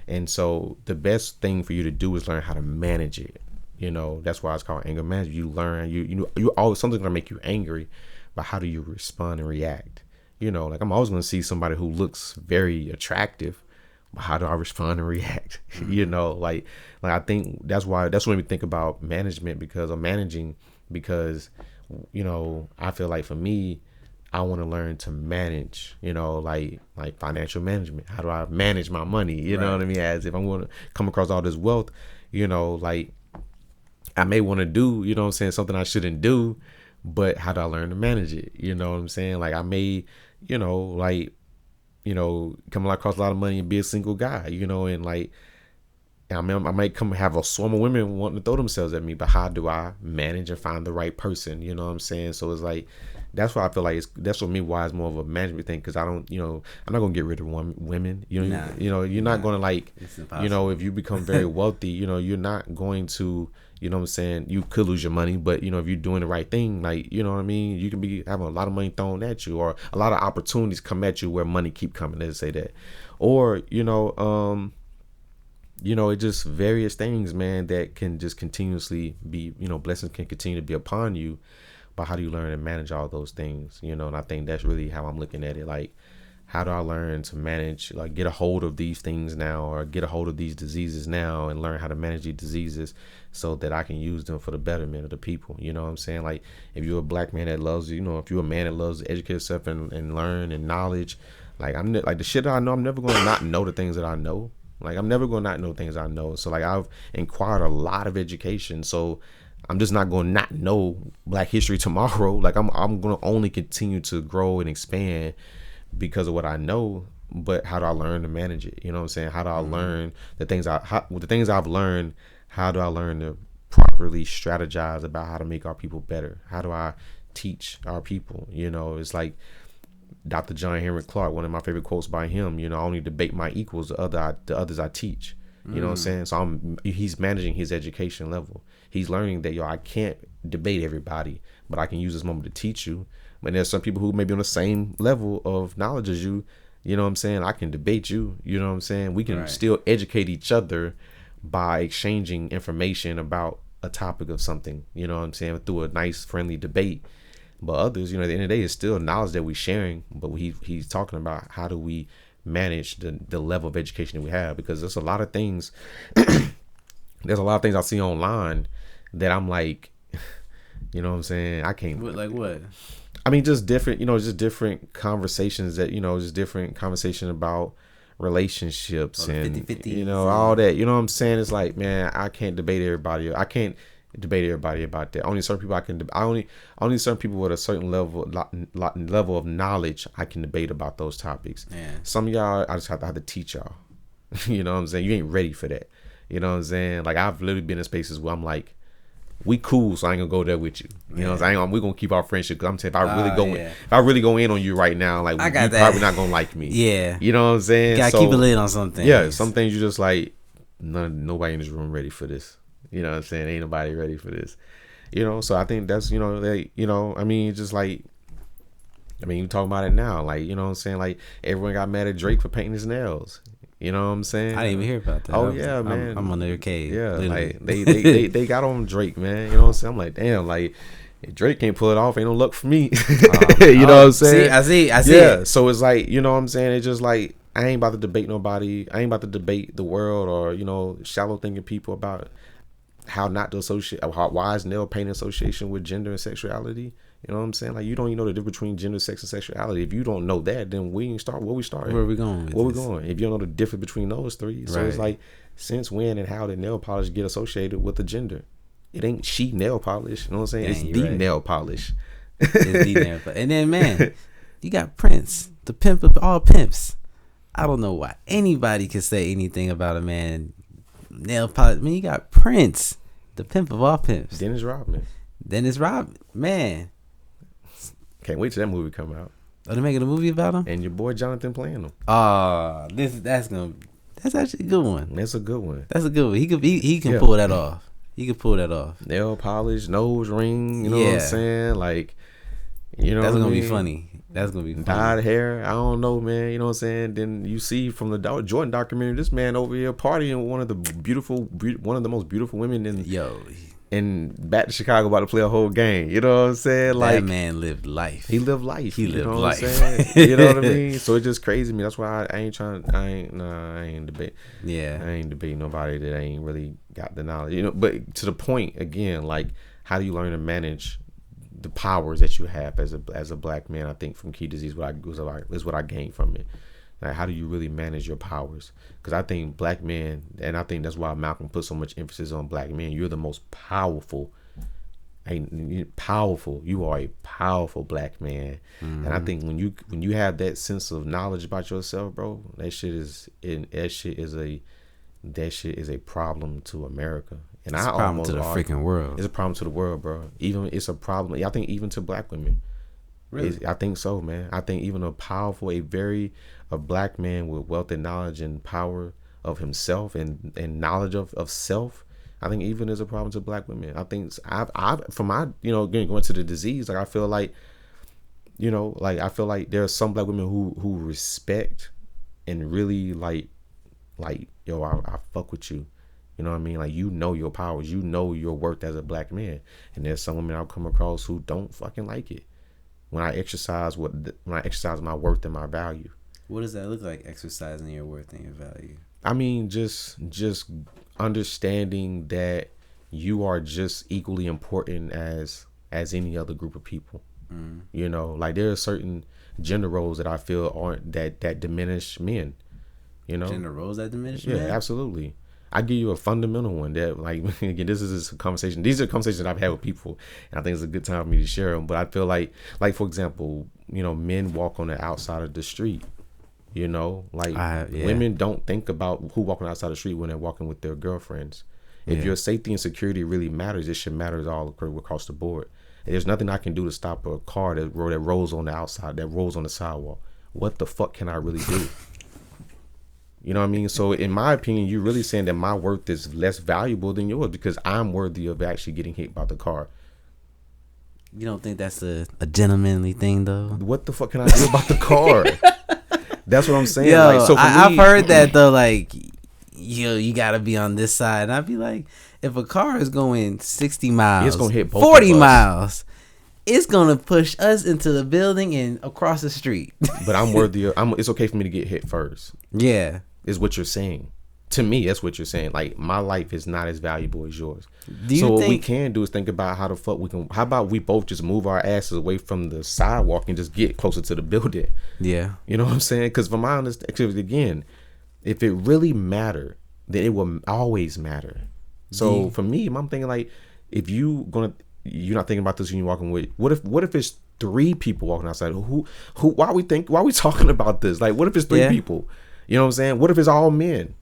And so the best thing for you to do is learn how to manage it. You know, that's why it's called anger management. You learn, you always, something's gonna make you angry, but how do you respond and react? You know, like, I'm always gonna see somebody who looks very attractive, but how do I respond and react? You know, like I think that's when we think about management because you know, I feel like for me, I want to learn to manage, you know, like financial management. How do I manage my money? You know what I mean? As if I'm going to come across all this wealth, you know, like I may want to do, you know what I'm saying, something I shouldn't do, but how do I learn to manage it? You know what I'm saying? Like, I may, you know, like, you know, come across a lot of money and be a single guy, you know, and like, I mean, I might come have a swarm of women wanting to throw themselves at me, but how do I manage and find the right person? You know what I'm saying? So it's like, that's why I feel like that's what me why it's more of a management thing, because I don't, you know, I'm not gonna get rid of women. You know, you know, you're not gonna, like, you know, if you become very wealthy, you know, you're not going to, you know what I'm saying, you could lose your money, but you know, if you're doing the right thing, like, you know what I mean, you can be having a lot of money thrown at you, or a lot of opportunities come at you where money keep coming. Let's say that, or you know, it's just various things, man, that can just continuously be, you know, blessings can continue to be upon you. But how do you learn to manage all those things? You know, and I think that's really how I'm looking at it. Like, how do I learn to manage, like, get a hold of these things now, or get a hold of these diseases now, and learn how to manage these diseases so that I can use them for the betterment of the people. You know what I'm saying? Like, if you're a black man that loves, you know, if you're a man that loves to educate yourself and learn and knowledge, like, I'm like, the shit that I know, I'm never going to not know the things that I know. Like, I'm never going to not know things I know. So, like, I've acquired a lot of education. So I'm just not going to not know Black history tomorrow. Like, I'm going to only continue to grow and expand because of what I know. But how do I learn to manage it? You know what I'm saying? How do I learn the things I've learned? How do I learn to properly strategize about how to make our people better? How do I teach our people? You know, it's like Dr. John Henry Clark, one of my favorite quotes by him, you know, I only debate my equals, the others I teach. You know what I'm saying? So he's managing his education level. He's learning that, I can't debate everybody, but I can use this moment to teach you. But there's some people who may be on the same level of knowledge as you. You know what I'm saying? I can debate you. You know what I'm saying? We can still educate each other by exchanging information about a topic of something. You know what I'm saying? Through a nice, friendly debate. But others, at the end of the day, it's still knowledge that we're sharing. But he's talking about how do we manage the level of education that we have, because there's a lot of things. There's a lot of things I see online that I'm like, you know what I'm saying? I can't. Like what? I mean, just different, just different conversations that, just different conversation about relationships and 50-50, all that. You know what I'm saying? It's like, man, I can't debate everybody. I can't debate everybody about that. Only certain people I can. Only certain people with a certain level of knowledge I can debate about those topics. Yeah. Some of y'all, I just have to teach y'all. You know what I'm saying? You ain't ready for that. You know what I'm saying? Like, I've literally been in spaces where I'm like, we cool, so I ain't gonna go there with you. You know what I'm saying? We're gonna keep our friendship. Because I'm saying, if I really go in on you right now, like, you probably not gonna like me. Yeah. You know what I'm saying? You gotta keep a lid on something. Yeah, some things you just like, nobody in this room ready for this. You know what I'm saying? Ain't nobody ready for this. So I think that's, I mean, just like, you talking about it now. Like, you know what I'm saying? Like, everyone got mad at Drake for painting his nails. You know what I'm saying? I didn't even hear about that. Oh, yeah, man. I'm on their cave. Yeah, literally. like, they got on Drake, man. You know what I'm saying? I'm like, damn, like, if Drake can't pull it off, ain't no luck for me. You know what I'm saying? I see yeah, it. so it's like, you know what I'm saying? It's just like, I ain't about to debate nobody. I ain't about to debate the world or, shallow thinking people about how not to associate, why is nail painting association with gender and sexuality? You know what I'm saying? Like, you don't even know the difference between gender, sex, and sexuality. If you don't know that, then we ain't start. Where we starting? Where are we going? Where we going? If you don't know the difference between those three, so it's like, since when and how did nail polish get associated with the gender? It ain't she nail polish. You know what I'm saying? It's the nail polish. It's the nail polish. And then, man, you got Prince, the pimp of all pimps. I don't know why anybody can say anything about a man nail polish. I mean, you got Prince, the pimp of all pimps. Dennis Rodman, man. Can't wait till that movie come out. Oh, they're making a movie about him? And your boy Jonathan playing him. Oh, that's actually a good one. That's a good one. That's a good one. He can pull that off. He can pull that off. Nail polish, nose ring, you know what I'm saying? Like, that's gonna be funny. That's gonna be funny. Dyed hair, I don't know, man. You know what I'm saying? Then you see from the Jordan documentary, this man over here partying with one of the most beautiful women and back to Chicago about to play a whole game. You know what I'm saying? Like, that man lived life. He lived life. You know what I'm saying? You know what I mean? So it's just crazy to me. That's why I ain't debate. Yeah. I ain't debate nobody that ain't really got the knowledge. But to the point again, like, how do you learn to manage the powers that you have as a black man? I think from Key Disease, is what I gained from it. Like, how do you really manage your powers? Because I think black men, and I think that's why Malcolm put so much emphasis on black men. You're the most powerful. You are a powerful black man. Mm-hmm. And I think when you have that sense of knowledge about yourself, bro, that shit is a problem to America. And it's a problem to the freaking world. It's a problem to the world, bro. It's a problem. I think even to black women. Really? I think so, man. I think even a black man with wealth and knowledge and power of himself and knowledge of self, I think even is a problem to black women. I think from my, again, going to the disease, like, I feel like, I feel like there are some black women who respect and really like, yo, I fuck with you. You know what I mean? Like, your powers, your worth as a black man. And there's some women I've come across who don't fucking like it when I exercise my worth and my value. What does that look like, exercising your worth and your value? I mean, just understanding that you are just equally important as any other group of people. Mm. Like, there are certain gender roles that I feel aren't that diminish men. Gender roles that diminish men? Yeah, absolutely. I give you a fundamental one that, like, again, this is a conversation. These are conversations that I've had with people, and I think it's a good time for me to share them. But I feel like for example, men walk on the outside of the street. Women don't think about who walking outside the street when they're walking with their girlfriends. If your safety and security really matters, it should matter all across the board. And there's nothing I can do to stop a car that rolls on the outside, that rolls on the sidewalk. What the fuck can I really do? You know what I mean? So in my opinion, you're really saying that my worth is less valuable than yours because I'm worthy of actually getting hit by the car. You don't think that's a gentlemanly thing, though? What the fuck can I do about the car? That's what I'm saying. Yo, like, so I've heard that, though, like, you got to be on this side. And I'd be like, if a car is going 60 miles, it's gonna hit both 40 miles, it's gonna push us into the building and across the street. But I'm worthy of, it's okay for me to get hit first. Yeah. Is what you're saying. To me, that's what you're saying. Like, my life is not as valuable as yours. So what we can do is think about how the fuck we can. How about we both just move our asses away from the sidewalk and just get closer to the building? Yeah. You know what I'm saying? Because from my understanding, again, if it really matter, then it will always matter. So for me, I'm thinking like, if you're not thinking about this when you're walking with. What if it's 3 people walking outside? Why are we talking about this? Like, what if it's 3 people? You know what I'm saying? What if it's all men?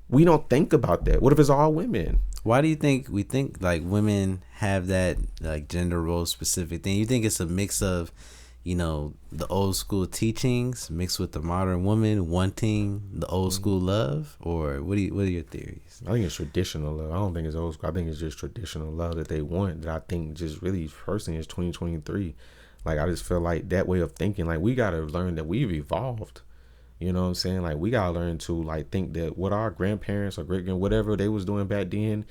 We don't think about that. What if it's all women? Why do you think we think like women have that like gender role specific thing? You think it's a mix of, you know, the old school teachings mixed with the modern woman wanting the old school love, or what are your theories? I think it's traditional love. I don't think it's old school. I think it's just traditional love that they want. That I think just really personally is 2023. Like, I just feel like that way of thinking. Like, we gotta learn that we've evolved. You know what I'm saying? Like, we gotta learn to like think that what our grandparents or great grand whatever they was doing back then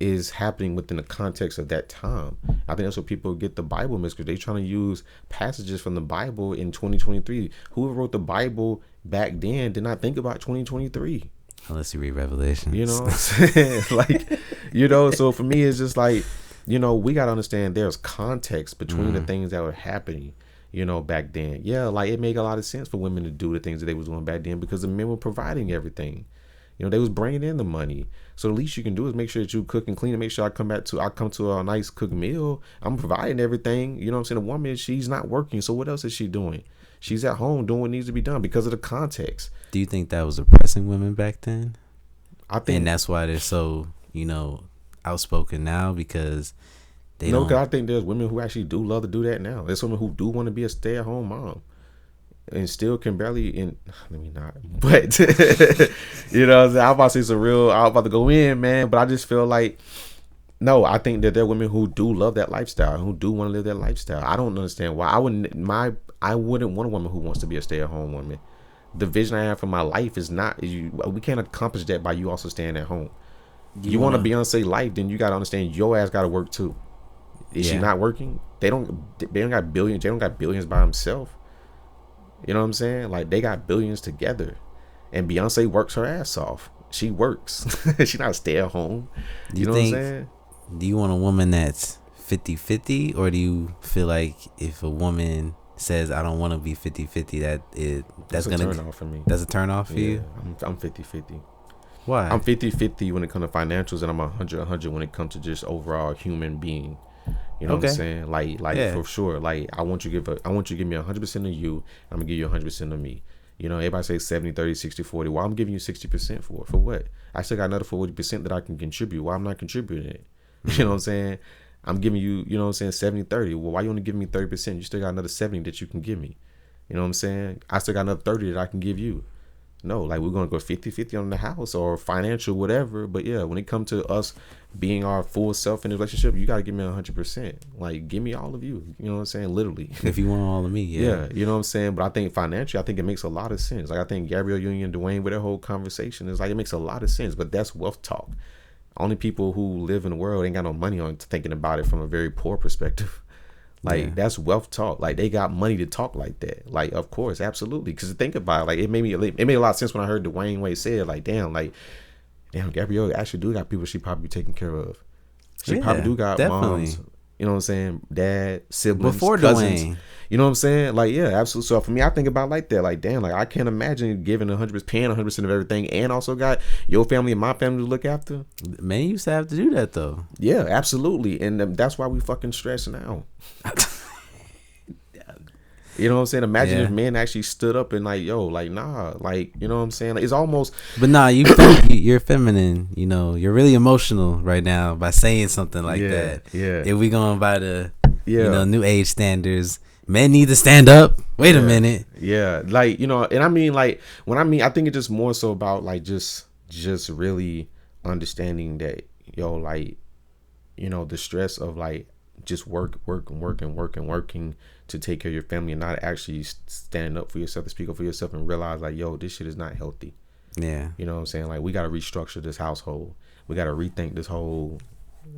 is happening within the context of that time. I think that's what people get the Bible mixed, because they trying to use passages from the Bible in 2023. Whoever wrote the Bible back then did not think about 2023. Unless you read Revelation. You know what I'm saying? Like, you know, so for me, it's just like, you know, we got to understand there's context between the things that were happening, you know, back then. Yeah, like, it made a lot of sense for women to do the things that they was doing back then because the men were providing everything. You know, they was bringing in the money. So the least you can do is make sure that you cook and clean and make sure I come to a nice cooked meal. I'm providing everything. You know what I'm saying? A woman, she's not working. So what else is she doing? She's at home doing what needs to be done because of the context. Do you think that was oppressing women back then? I think, and that's why they're so, you know, outspoken now, because they don't. Because I think there's women who actually do love to do that now. There's women who do want to be a stay-at-home mom and still can barely let me not, but you know, I'm about to say I'm about to go in, man, but I just feel like, no, I think that there are women who do love that lifestyle, who do want to live that lifestyle. I don't understand why I wouldn't want a woman who wants to be a stay-at-home woman. The vision I have for my life is not, we can't accomplish that by you also staying at home. You want a Beyonce life, then you got to understand your ass got to work too. Is she not working? They don't got billions. They don't got billions by themselves. You know what I'm saying? Like, they got billions together. And Beyonce works her ass off. She works. She not stay at home. You know what I'm saying? Do you want a woman that's 50-50, or do you feel like if a woman says I don't want to be 50-50, that's gonna turn off for me? That's a turn off for you? I'm 50-50. Why? I'm 50-50 when it comes to financials, and I'm 100-100 when it comes to just overall human being. You know what I'm saying? Like for sure. Like, I want you to give me 100% of you. I'm gonna give you 100% of me. You know, everybody say 70, 30, 60, 40. Well, I'm giving you 60% for what? I still got another 40% that I can contribute. Why I'm not contributing it? You know what I'm saying? I'm giving you, you know what I'm saying, 70, 30. Well, why you only giving me 30%? You still got another 70 that you can give me. You know what I'm saying? I still got another 30 that I can give you. No, like, we're going to go 50-50 on the house or financial, whatever. But yeah, when it comes to us being our full self in the relationship, you got to give me 100%. Like, give me all of you. You know what I'm saying? Literally. If you want all of me, yeah. You know what I'm saying? But I think financially, I think it makes a lot of sense. Like, I think Gabrielle Union and Dwayne with their whole conversation is like, it makes a lot of sense. But that's wealth talk. Only people who live in the world ain't got no money on thinking about it from a very poor perspective. Like, that's wealth talk. Like, they got money to talk like that. Like, of course, absolutely. Because think about it, like, it made a lot of sense when I heard Dwayne Wade say it. Like, damn, Gabrielle actually do got people she probably be taking care of. She probably do got moms. You know what I'm saying? Dad, siblings, before cousins. Dwayne. You know what I'm saying? Like, yeah, absolutely. So for me, I think about it like that. Like, damn, like, I can't imagine giving 100%, paying 100% of everything, and also got your family and my family to look after. Men used to have to do that though. Yeah, absolutely, and that's why we fucking stressing out. You know what I'm saying? Imagine if men actually stood up and like, yo, like, nah, like, you know what I'm saying? Like, it's almost. But nah, you're feminine. You know, you're really emotional right now by saying something like that. Yeah. If we going by the you know, new age standards, men need to stand up. Wait a minute. Yeah, like, you know, and I mean, like, I think it's just more so about like just really understanding that, yo, like, you know, the stress of like just working to take care of your family and not actually standing up for yourself, to speak up for yourself and realize like, yo, this shit is not healthy. Yeah. You know what I'm saying? Like, we got to restructure this household. We got to rethink this whole,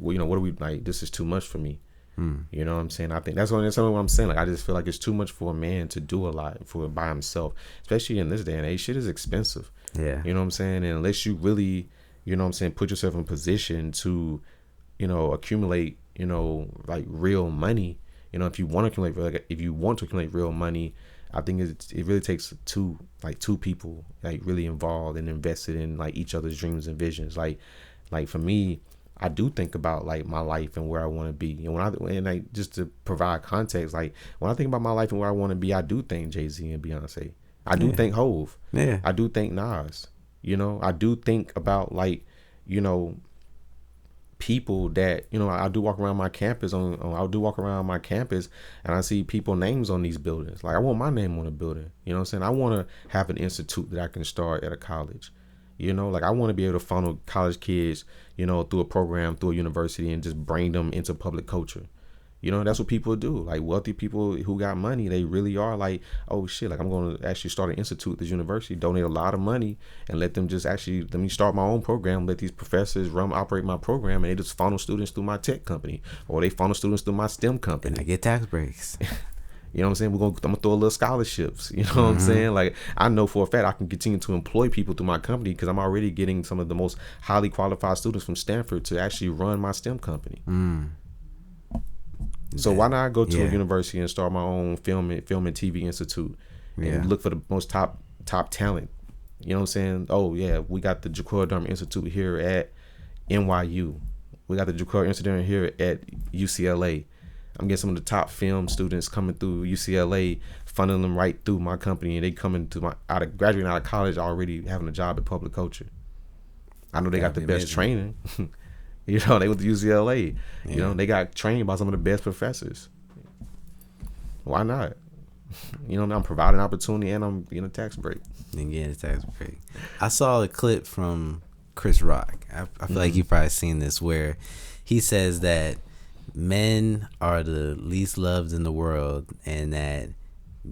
you know, what are we, like, this is too much for me. You know what I'm saying? I think that's what I'm saying. Like, I just feel like it's too much for a man to do a lot for by himself, especially in this day and age. Shit is expensive. Yeah. You know what I'm saying? And unless you really, you know what I'm saying, put yourself in a position to, you know, accumulate, you know, like real money. You know, if you want to accumulate real money, I think it really takes two people like really involved and invested in like each other's dreams and visions. Like for me, I do think about like my life and where I want to be. And like just to provide context, like when I think about my life and where I want to be, I do think Jay-Z and Beyonce. I do think Hove. Yeah. I do think Nas. You know, I do think about like, you know, people that, you know, I do walk around my campus and I see people names on these buildings. Like I want my name on a building. You know what I'm saying? I want to have an institute that I can start at a college. You know, like I want to be able to funnel college kids, you know, through a program, through a university, and just bring them into public culture. You know, that's what people do. Like wealthy people who got money, they really are like, oh shit, like I'm going to actually start an institute at this university, donate a lot of money, and let me start my own program, let these professors operate my program, and they just funnel students through my tech company, or they funnel students through my STEM company. And I get tax breaks. You know what I'm saying? I'm gonna throw a little scholarships. You know what I'm saying? Like I know for a fact I can continue to employ people through my company because I'm already getting some of the most highly qualified students from Stanford to actually run my STEM company. So why not go to a university and start my own film and TV institute and look for the most top talent? You know what I'm saying? Oh yeah, we got the Jaquial Durham Institute here at NYU. We got the Jaquial Institute here at UCLA. I'm getting some of the top film students coming through UCLA, funding them right through my company, and they coming to graduating out of college already having a job at public culture. I know they got the best training. You know, they went to UCLA. You know, they got trained by some of the best professors. Why not? You know, I'm providing opportunity and I'm getting a tax break. And getting a tax break. I saw a clip from Chris Rock. I feel like you've probably seen this, where he says that men are the least loved in the world, and that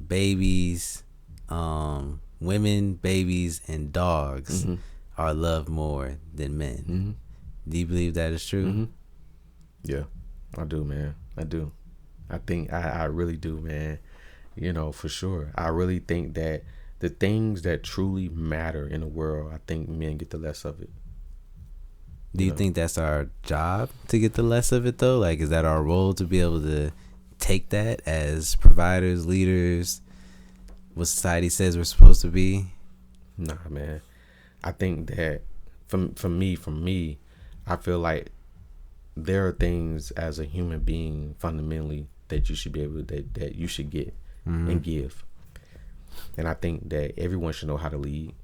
babies, women, babies, and dogs are loved more than men. Do you believe that is true? Yeah, I do, man. I do. I think I really do, man. You know, for sure. I really think that the things that truly matter in the world, I think men get the less of it. Do you think that's our job to get the less of it, though? Like, is that our role to be able to take that as providers, leaders, what society says we're supposed to be? Nah, man. I think that for me, I feel like there are things as a human being fundamentally that you should be able that you should get and give. And I think that everyone should know how to lead.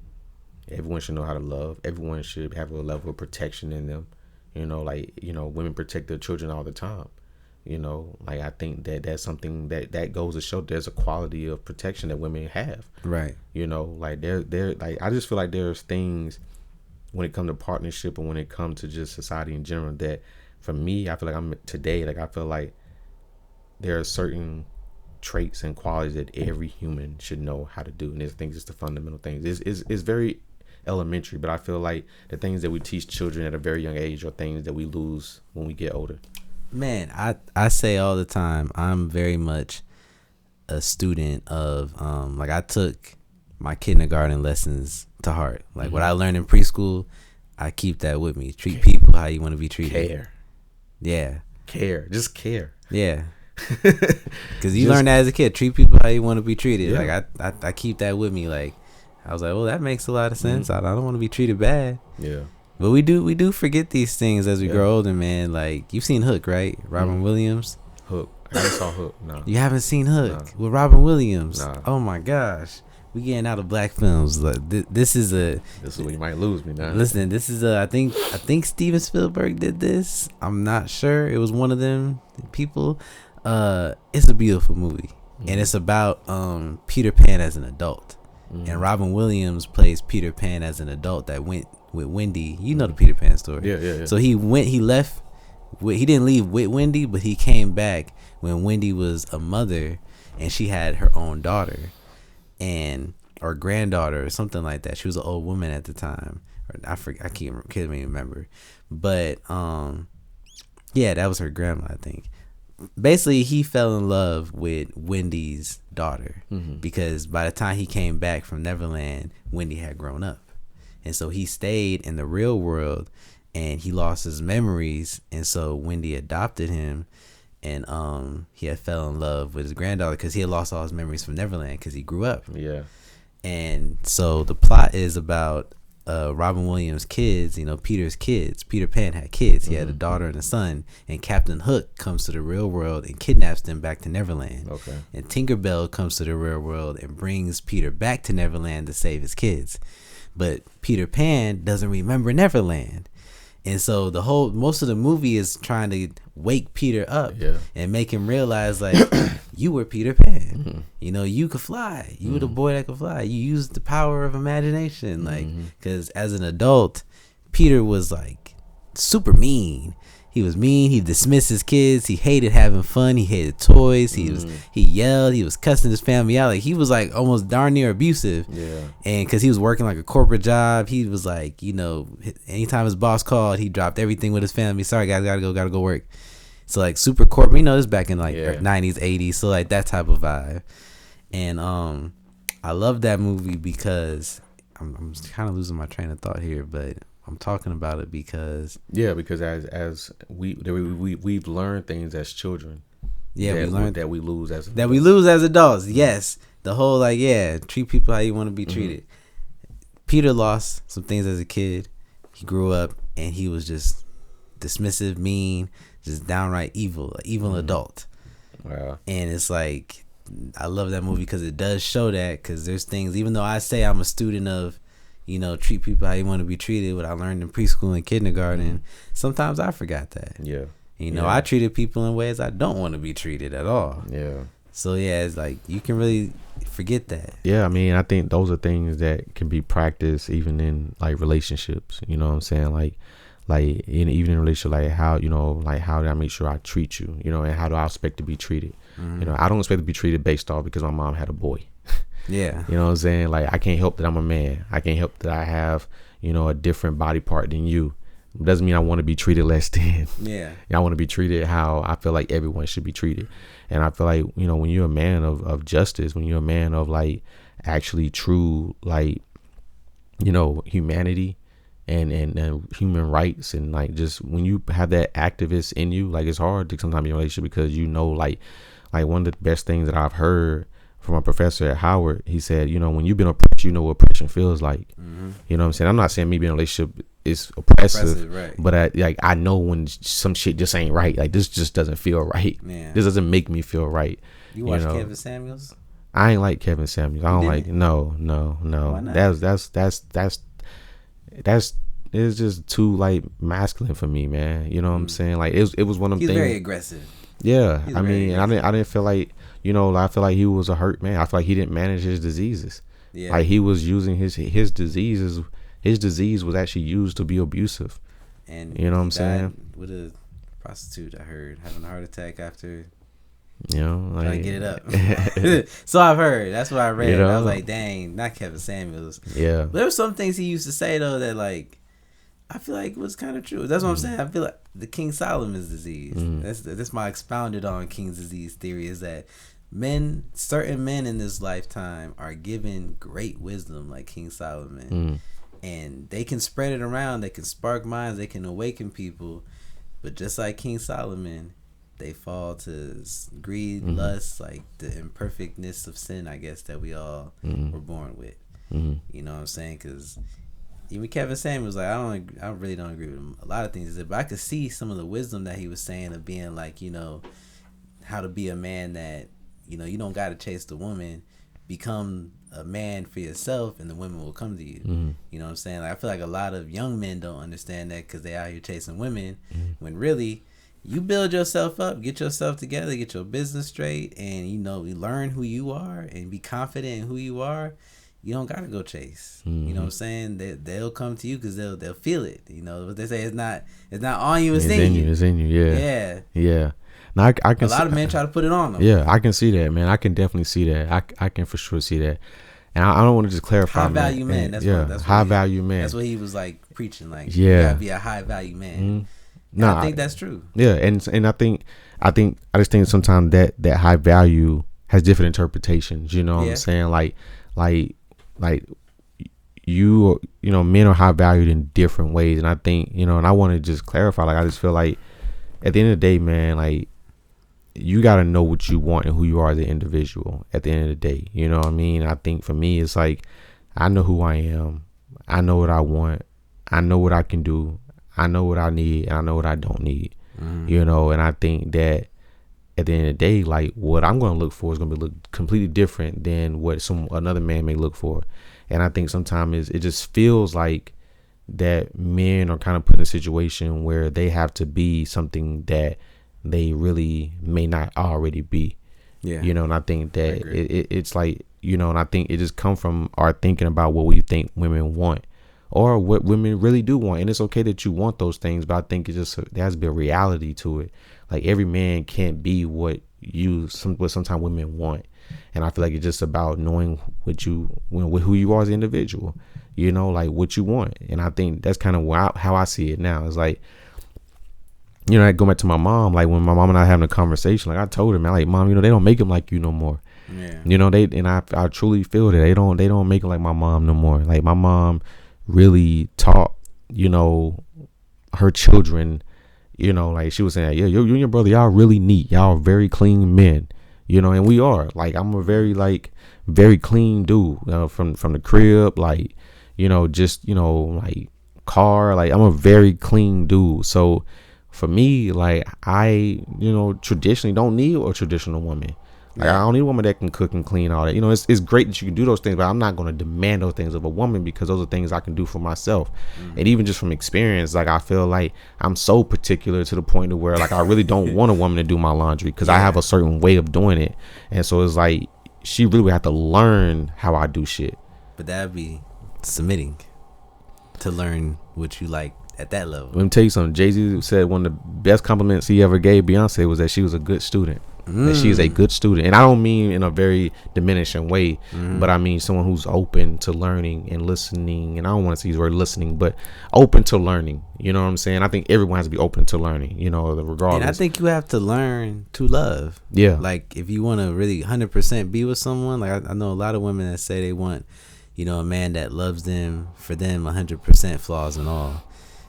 Everyone should know how to love. Everyone should have a level of protection in them. You know, like, you know, women protect their children all the time. You know, like I think that that's something that goes to show there's a quality of protection that women have. Right. You know, like they're like, I just feel like there's things when it comes to partnership and when it comes to just society in general that for me, I feel like I feel like there are certain traits and qualities that every human should know how to do. And I think it's the fundamental things. It's very elementary, but I feel like the things that we teach children at a very young age are things that we lose when we get older. Man, I say all the time, I'm very much a student of, like I took my kindergarten lessons to heart. Like what I learned in preschool, I keep that with me. Treat people how you want to be treated. Care. Yeah. Care. Just care. Yeah. Because you learn that as a kid. Treat people how you want to be treated. Yeah. Like I keep that with me. Like I was like, well, that makes a lot of sense. I don't want to be treated bad. Yeah. But we do forget these things as we grow older, man. Like you've seen Hook, right? Robin Williams. Hook. I haven't saw Hook. No. You haven't seen Hook with Robin Williams? No. Oh my gosh. We getting out of black films. Like this is where you might lose me now. Listen, this is I think Steven Spielberg did this. I'm not sure. It was one of them people. It's a beautiful movie, and it's about Peter Pan as an adult, and Robin Williams plays Peter Pan as an adult that went with Wendy. You know the Peter Pan story. Yeah. So he left. He didn't leave with Wendy, but he came back when Wendy was a mother, and she had her own daughter. Or granddaughter or something like that. She was an old woman at the time. I can't even remember. But yeah, that was her grandma, I think. basically he fell in love with Wendy's daughter because by the time he came back from Neverland, Wendy had grown up. And so he stayed in the real world and he lost his memories. And so Wendy adopted him, and he had fell in love with his granddaughter because he had lost all his memories from Neverland because he grew up. Yeah. And so the plot is about Robin Williams' kids, Peter's kids. Peter Pan had kids. He had a daughter and a son. And Captain Hook comes to the real world and kidnaps them back to Neverland. Okay. And Tinkerbell comes to the real world and brings Peter back to Neverland to save his kids. But Peter Pan doesn't remember Neverland. And so most of the movie is trying to wake Peter up and make him realize, like, you were Peter Pan. You could fly. You were the boy that could fly. You used the power of imagination. Like, because as an adult, Peter was like super mean. He was mean. He dismissed his kids. He hated having fun. He hated toys. He yelled. He was cussing his family out. Like, he was like almost darn near abusive. Yeah. And because he was working like a corporate job, he was like, anytime his boss called, he dropped everything with his family. Sorry guys, gotta go work. So like super corporate. This back in like 90s, 80s. So like that type of vibe. And I love that movie because I'm kind of losing my train of thought here, but I'm talking about it because as we've learned things as children. Yeah, we learned that we lose as adults. Yes, the whole treat people how you want to be treated. Peter lost some things as a kid. He grew up and he was just dismissive, mean, just downright evil, an evil adult. Wow. And it's like, I love that movie because it does show that, because there's things, even though I say I'm a student of treat people how you want to be treated, what I learned in preschool and kindergarten. Sometimes I forgot that. Yeah. I treated people in ways I don't want to be treated at all. Yeah. So it's like you can really forget that. Yeah, I mean, I think those are things that can be practiced even in like relationships. You know what I'm saying? Like even in relationship, like how how do I make sure I treat you? And how do I expect to be treated? I don't expect to be treated based off because my mom had a boy. Yeah. You know what I'm saying? Like, I can't help that I'm a man. I can't help that I have, a different body part than you. It doesn't mean I want to be treated less than. Yeah. I want to be treated how I feel like everyone should be treated. And I feel like, when you're a man of justice, when you're a man of like actually true, like, humanity and human rights, and like just when you have that activist in you, like it's hard to sometimes be in a relationship because like one of the best things that I've heard from a professor at Howard, he said, when you've been oppressed, you know what oppression feels like. You know what I'm saying? I'm not saying me being in a relationship is oppressive, right. But I know when some shit just ain't right. Like, this just doesn't feel right. Yeah. This doesn't make me feel right. You watch Kevin Samuels? I ain't like Kevin Samuels. I don't like it. No. Why not? That's it's just too like masculine for me, man. You know what I'm saying? Like it was one of them things. He's very aggressive. Yeah, I mean, I didn't feel like, I feel like he was a hurt man. I feel like he didn't manage his diseases. Yeah. Like he was using his diseases. His disease was actually used to be abusive. And you know what I'm saying? With a prostitute, I heard, having a heart attack after. Like, trying to get it up. So I've heard. That's what I read. I was like, dang, not Kevin Samuels. Yeah. But there were some things he used to say though that like, I feel like was kind of true. That's what I'm saying. I feel like the King Solomon's disease. That's my expounded on King's disease theory, is that certain men in this lifetime are given great wisdom like King Solomon. And they can spread it around. They can spark minds. They can awaken people. But just like King Solomon, they fall to greed, lust, like the imperfectness of sin, I guess, that we all were born with. You know what I'm saying? Because even Kevin Samuels, like, I really don't agree with him. A lot of things he said, but I could see some of the wisdom that he was saying of being like, how to be a man that, you don't got to chase the woman. Become a man for yourself and the women will come to you. You know what I'm saying? Like, I feel like a lot of young men don't understand that because they out here chasing women when really you build yourself up, get yourself together, get your business straight, and you learn who you are and be confident in who you are. You don't gotta go chase. You know what I'm saying? They'll come to you because they'll feel it. What they say, it's not on you, it's in you. It's in you. Yeah. Yeah. Now I can. A lot of men try to put it on them. Yeah, I can see that, man. I can definitely see that. I can for sure see that. And I don't want to just clarify. High value man. That's high value man. That's what he was like preaching. Like, you gotta be a high value man. I think that's true. Yeah, and I think I just think sometimes that high value has different interpretations. You know what I'm saying? Like men are high valued in different ways, and I think, and I want to just clarify. Like, I just feel like at the end of the day, man, like, you got to know what you want and who you are as an individual at the end of the day. You know what I mean? I think for me, it's like, I know who I am. I know what I want. I know what I can do. I know what I need, and I know what I don't need. And I think that at the end of the day, like, what I'm going to look for is going to look completely different than what another man may look for. And I think sometimes it just feels like that men are kind of put in a situation where they have to be something that they really may not already be. Yeah. And I think that it's like, and I think it just come from our thinking about what we think women want or what women really do want. And it's okay that you want those things, but I think there has to be a reality to it. Like, every man can't be what sometimes women want. And I feel like it's just about knowing who you are as an individual, like what you want. And I think that's kind of how I see it now. It's like, I go back to my mom, like when my mom and I having a conversation, like I told her, man, like, Mom, they don't make them like you no more. Yeah. I truly feel that they don't make it like my mom no more. Like, my mom really taught, her children, like she was saying, yeah, you and your brother, y'all really neat. Y'all are very clean men, and we are. Like, I'm a very clean dude from the crib, like, like car, like I'm a very clean dude. So for me, like, I, traditionally don't need a traditional woman. Like, I don't need a woman that can cook and clean, all that. It's great that you can do those things, but I'm not going to demand those things of a woman because those are things I can do for myself. And even just from experience, like, I feel like I'm so particular to the point of where, like, I really don't want a woman to do my laundry because I have a certain way of doing it. And so it's like, she really would have to learn how I do shit. But that'd be submitting to learn what you like at that level. Let me tell you something. Jay-Z said one of the best compliments he ever gave Beyonce was that she was a good student. That she is a good student. And I don't mean in a very diminishing way, but I mean someone who's open to learning and listening. And I don't want to use the word listening, but open to learning. You know what I'm saying? I think everyone has to be open to learning, regardless. And I think you have to learn to love. Yeah. Like, if you want to really 100% be with someone, like I know a lot of women that say they want, a man that loves them for them 100% flaws and all.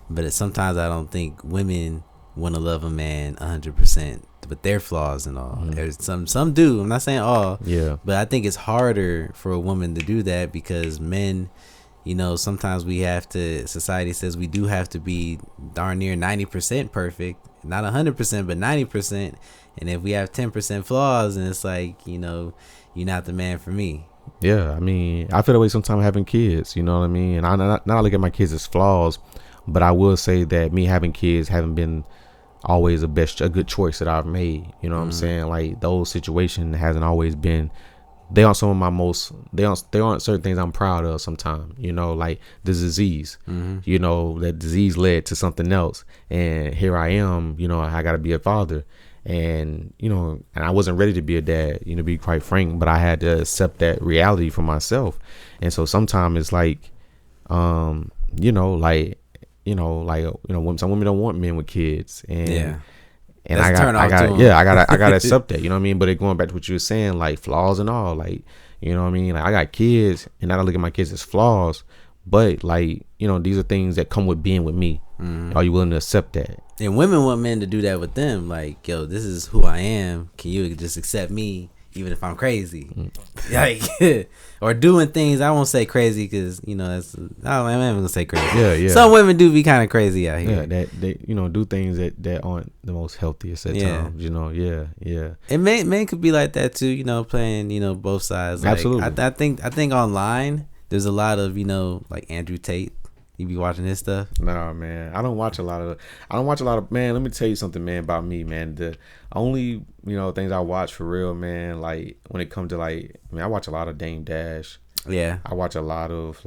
But sometimes I don't think women want to love a man 100% with their flaws and all. There's some do. I'm not saying all. Yeah. But I think it's harder for a woman to do that because men, sometimes society says we do have to be darn near 90% perfect. Not 100%, but 90%. And if we have 10% flaws, and it's like, you're not the man for me. Yeah. I mean, I feel that way sometimes having kids, you know what I mean? And I not look at my kids as flaws, but I will say that me having kids haven't been always a good choice that I've made. You know what I'm saying? Like, those situations hasn't always been. They aren't certain things I'm proud of sometimes. Like the disease. That disease led to something else, and here I am. I got to be a father, and and I wasn't ready to be a dad. To be quite frank, but I had to accept that reality for myself, and so sometimes it's like, when some women don't want men with kids, and I gotta accept that, you know what I mean? But it going back to what you were saying, like flaws and all, like, you know what I mean? Like, I got kids, and I don't look at my kids as flaws, but like, these are things that come with being with me. Are you willing to accept that? And women want men to do that with them, like, yo, this is who I am. Can you just accept me? Even if I'm crazy, like, or doing things, I won't say crazy because that's I'm not gonna say crazy. Yeah. Some women do be kind of crazy out here. Yeah, that they do things that aren't the most healthiest at times. Yeah. And men could be like that too. Playing both sides. Like, absolutely. I think online there's a lot of like Andrew Tate. You be watching his stuff? Nah, man. I don't watch a lot of man, let me tell you something, man, about me, man. The only, things I watch for real, man, like when it comes to I watch a lot of Dame Dash. Yeah. I watch a lot of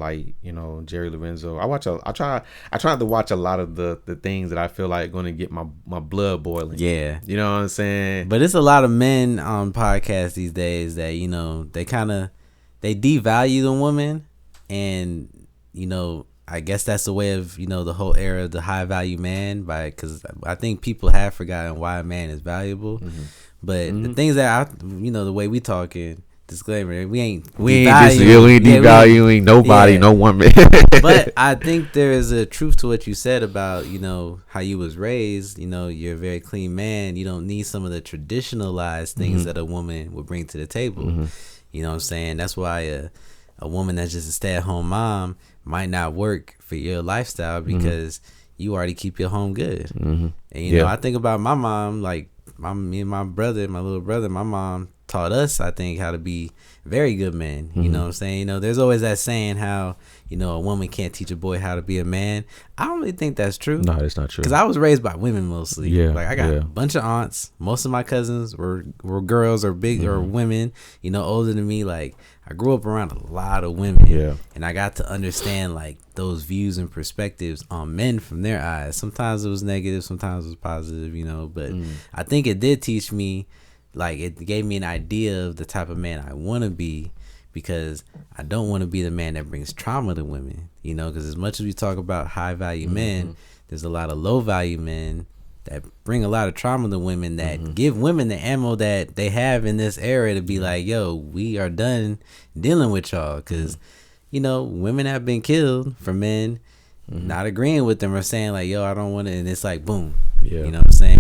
Jerry Lorenzo. I try to watch a lot of the things that I feel like going to get my blood boiling. Yeah. You know what I'm saying? But it's a lot of men on podcasts these days that, they devalue the woman, and I guess that's the way of, the whole era of the high value man, because I think people have forgotten why a man is valuable. But the things that the way we talking, disclaimer, we ain't devaluing nobody, no woman. But I think there is a truth to what you said about, how you was raised. You're a very clean man. You don't need some of the traditionalized things that a woman would bring to the table. You know what I'm saying? That's why a woman that's just a stay-at-home mom might not work for your lifestyle, because you already keep your home good. And I think about my mom, like me and my little brother, my mom taught us, I think, how to be very good men. You know what I'm saying? There's always that saying how, a woman can't teach a boy how to be a man. I don't really think that's true. No, that's not true. Because I was raised by women mostly. Yeah, like I got a bunch of aunts. Most of my cousins were girls or big or women, older than me. Like, I grew up around a lot of women. Yeah. And I got to understand like those views and perspectives on men from their eyes. Sometimes it was negative, sometimes it was positive, but I think it did teach me, like, it gave me an idea of the type of man I want to be, because I don't want to be the man that brings trauma to women, because as much as we talk about high value men, there's a lot of low value men that bring a lot of trauma to women, that give women the ammo that they have in this era to be like, yo, we are done dealing with y'all, because women have been killed for men not agreeing with them or saying like, yo, I don't want to, and it's like, boom. You know what I'm saying?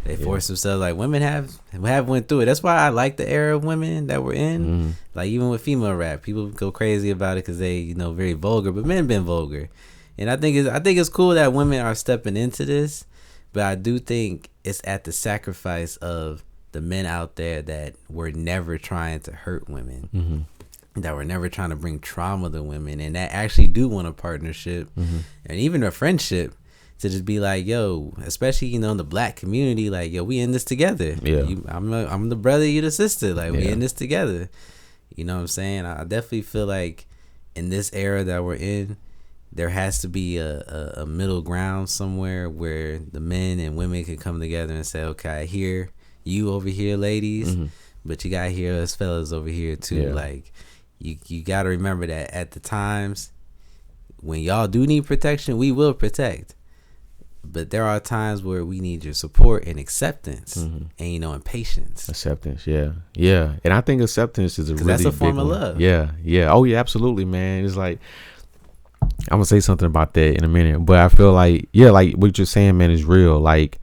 They force themselves. Like, women have went through it. That's why I like the era of women that we're in. Like, even with female rap, people go crazy about it because they, very vulgar. But men been vulgar, and I think it's cool that women are stepping into this. But I do think it's at the sacrifice of the men out there that were never trying to hurt women, that were never trying to bring trauma to women, and that actually do want a partnership and even a friendship. To just be like, yo, especially, in the black community, like, yo, we in this together. Yeah. I'm the brother, you the sister. Like, we in this together. You know what I'm saying? I definitely feel like in this era that we're in, there has to be a middle ground somewhere where the men and women can come together and say, okay, I hear you over here, ladies, but you got to hear us fellas over here, too. Yeah. Like, you got to remember that at the times when y'all do need protection, we will protect. But there are times where we need your support and acceptance, and and patience. Acceptance, yeah, and I think acceptance is that's a form of love. Yeah. Oh yeah, absolutely, man. It's like, I'm gonna say something about that in a minute, but I feel like, like what you're saying, man, is real. Like,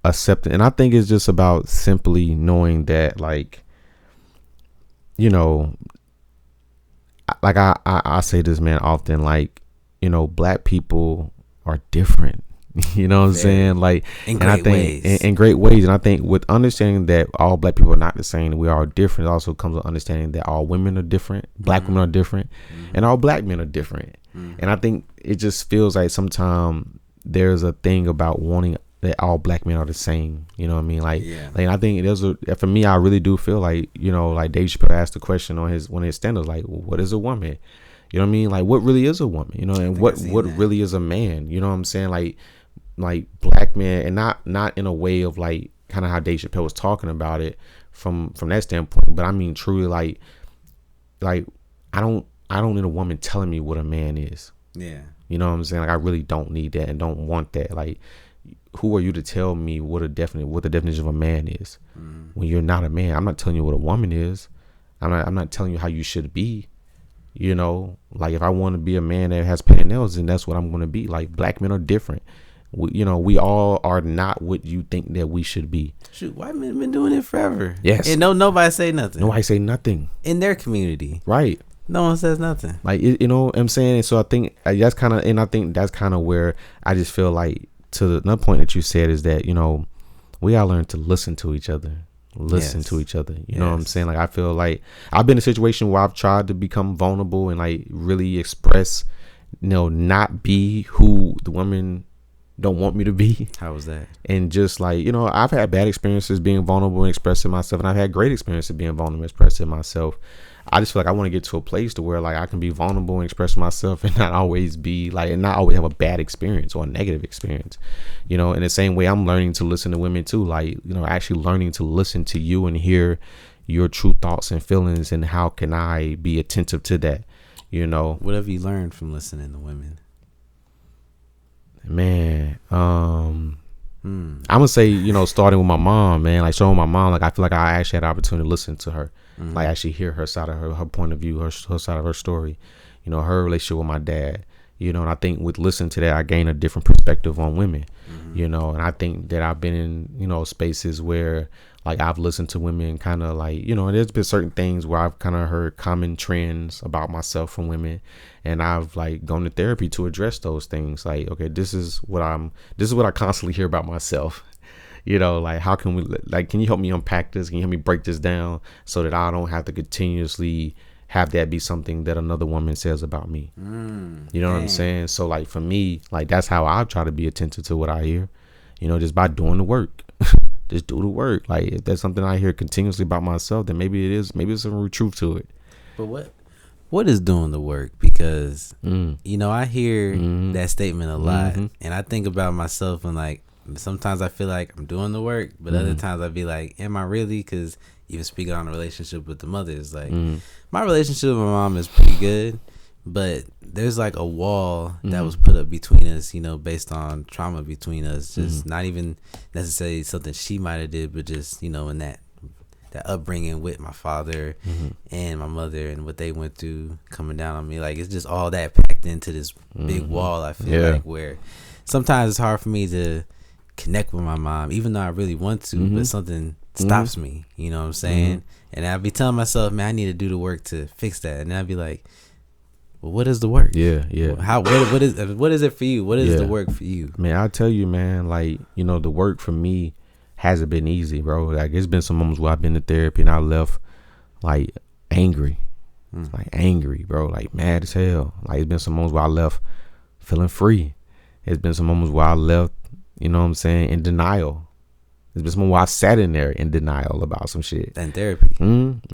acceptance, and I think it's just about simply knowing that, like, like I say this, man, often, like, black people are different. You know what I'm saying? Like, in great ways. And I think with understanding that all black people are not the same, we are different, it also comes with understanding that all women are different, black women are different, and all black men are different. And I think it just feels like sometimes there's a thing about wanting that all black men are the same. You know what I mean? Like, like, I think for me, I really do feel like, like Dave Chappelle asked the question on one of his stand-ups, like, what is a woman? You know what I mean? Like, what really is a woman? And what really is a man? You know what I'm saying? Like black men, and not in a way of like kind of how Dave Chappelle was talking about it from that standpoint, but I mean truly like I don't need a woman telling me what a man is. Yeah. You know what I'm saying? Like, I really don't need that and don't want that. Like, who are you to tell me what the definition of a man is when you're not a man? I'm not telling you what a woman is. I'm not telling you how you should be. Like, if I want to be a man that has painted nails, then that's what I'm going to be. Like, black men are different. We all are not what you think that we should be. Shoot, white men have been doing it forever. Yes. And nobody say nothing. Nobody say nothing. In their community. Right. No one says nothing. Like, what I'm saying? So I think that's kind of where I just feel like, to another point that you said, is that, we gotta learn to listen to each other. To each other. You know what I'm saying? Like, I feel like I've been in a situation where I've tried to become vulnerable and like really express, not be who the woman don't want me to be. How was that? And just like, I've had bad experiences being vulnerable and expressing myself, and I've had great experiences being vulnerable and expressing myself. I just feel like I want to get to a place to where like I can be vulnerable and express myself and not always be like, and not always have a bad experience or a negative experience. In the same way, I'm learning to listen to women too. Like, actually learning to listen to you and hear your true thoughts and feelings, and how can I be attentive to that? What have you learned from listening to women? Man, I'm gonna say, starting with my mom, man, like showing my mom, like I feel like I actually had the opportunity to listen to her, like actually hear her side of her point of view, her side of her story, her relationship with my dad, and I think with listening to that, I gained a different perspective on women, and I think that I've been in, spaces where like I've listened to women kind of like, and there's been certain things where I've kind of heard common trends about myself from women, and I've like gone to therapy to address those things. Like, okay, this is what I constantly hear about myself. Like how can we, like, can you help me unpack this? Can you help me break this down so that I don't have to continuously have that be something that another woman says about me? You know what I'm saying? So like for me, like that's how I try to be attentive to what I hear, just by doing the work. Just do the work. Like if there's something I hear continuously about myself, then maybe there's some real truth to it. But what is doing the work? Because I hear that statement a lot, and I think about myself, and like sometimes I feel like I'm doing the work, but other times I be like, am I really? Because even speaking on a relationship with the mothers, like my relationship with my mom is pretty good, but there's like a wall that was put up between us, based on trauma between us. Just not even necessarily something she might have did, but just in that upbringing with my father and my mother and what they went through coming down on me. Like it's just all that packed into this big wall. I feel like where sometimes it's hard for me to connect with my mom, even though I really want to, but something stops me. You know what I'm saying? And I'd be telling myself, man, I need to do the work to fix that. And I'd be like, well, what is the work? Yeah. What is it for you? What is the work for you? Man, I'll tell you, man, like, the work for me hasn't been easy, bro. Like it's been some moments where I've been to therapy and I left like angry. Like angry, bro, like mad as hell. Like it's been some moments where I left feeling free. It's been some moments where I left, in denial. There's been some moments where I sat in there in denial about some shit. And therapy.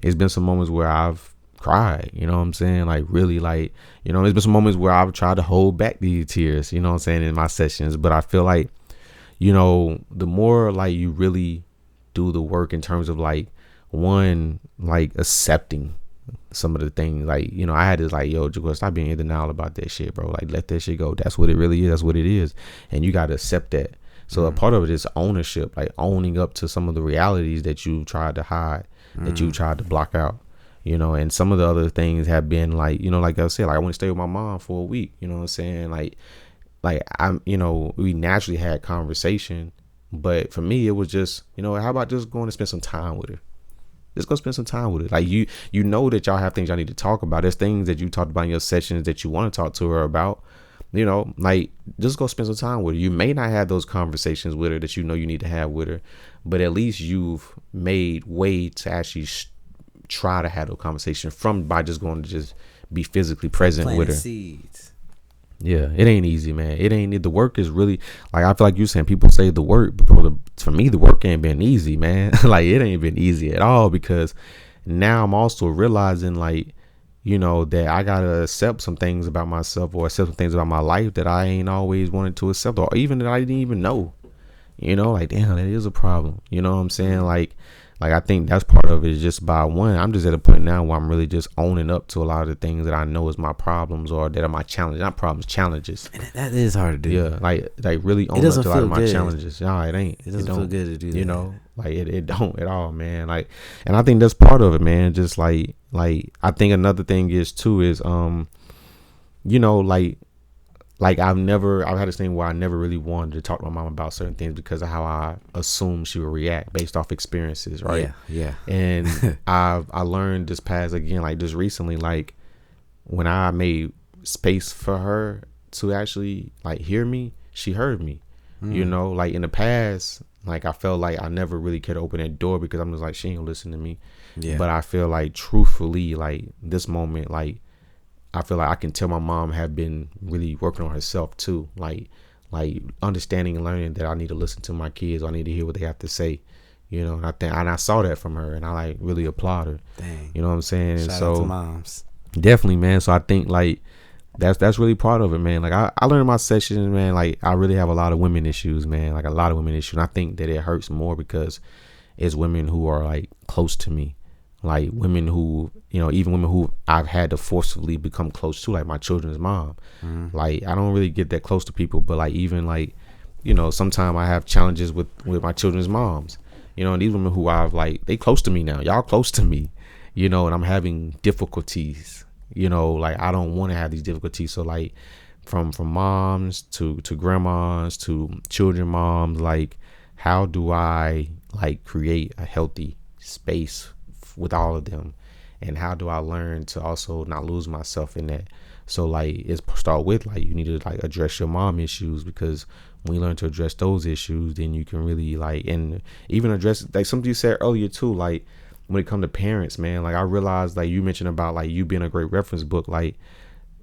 It's been some moments where I've cried, like really, like, there's been some moments where I've tried to hold back these tears, in my sessions. But I feel like, the more like you really do the work in terms of like one, like accepting some of the things, like, I had this like, yo, Jaquial, stop being in denial about that shit, bro. Like let that shit go. That's what it really is. That's what it is. And you got to accept that. So a part of it is ownership, like owning up to some of the realities that you tried to hide, that you tried to block out. And some of the other things have been like, like I said, like I want to stay with my mom for a week, what I'm saying? Like I'm, we naturally had conversation, but for me, it was just, how about just going to spend some time with her? Just go spend some time with her. Like you that y'all have things y'all need to talk about. There's things that you talked about in your sessions that you want to talk to her about, like just go spend some time with her. You may not have those conversations with her that you need to have with her, but at least you've made way to actually try to have a conversation by just going to just be physically present with her. Seeds. Yeah, it ain't easy, man. It ain't. The work is really, like, I feel like you saying people say the work, but for me, the work ain't been easy, man. Like it ain't been easy at all, because now I'm also realizing, like, that I gotta accept some things about myself or accept some things about my life that I ain't always wanted to accept, or even that I didn't even know. Like, damn, that is a problem. You know what I'm saying? Like I think that's part of it, is just by one, I'm just at a point now where I'm really just owning up to a lot of the things that I know is my problems, or that are my challenges, not problems, challenges. And that is hard to do. Yeah, like really own up to a lot of my challenges. No, it ain't. It doesn't feel good to do that. Like it don't at all, man. Like, and I think that's part of it, man. Just like I think another thing is too is like I've had this thing where I never really wanted to talk to my mom about certain things because of how I assumed she would react based off experiences, right? Yeah. And I learned this past, again, like just recently, like when I made space for her to actually like hear me, she heard me. Like in the past, like I felt like I never really could open that door because I'm just like, she ain't gonna listen to me. Yeah. But I feel like truthfully, like this moment, like I feel like I can tell my mom have been really working on herself too. Like understanding and learning that I need to listen to my kids. I need to hear what they have to say, and I saw that from her, and I like really applaud her. Dang. You know what I'm saying? And Shout out to moms. Definitely, man. So I think like that's really part of it, man. Like I learned in my sessions, man, like I really have a lot of women issues, man. Like a lot of women issues. And I think that it hurts more because it's women who are like close to me. like women who, even women who I've had to forcibly become close to, like my children's mom. Like I don't really get that close to people, but like even like, sometimes I have challenges with my children's moms, and these women who I've like, they close to me now, y'all close to me, and I'm having difficulties, like I don't want to have these difficulties. So like from moms to grandmas to children moms, like how do I like create a healthy space with all of them, and how do I learn to also not lose myself in that? So like it's start with like you need to like address your mom issues, because when you learn to address those issues, then you can really like, and even address like something you said earlier too, like when it comes to parents, man, like I realized like you mentioned about like you being a great reference book. Like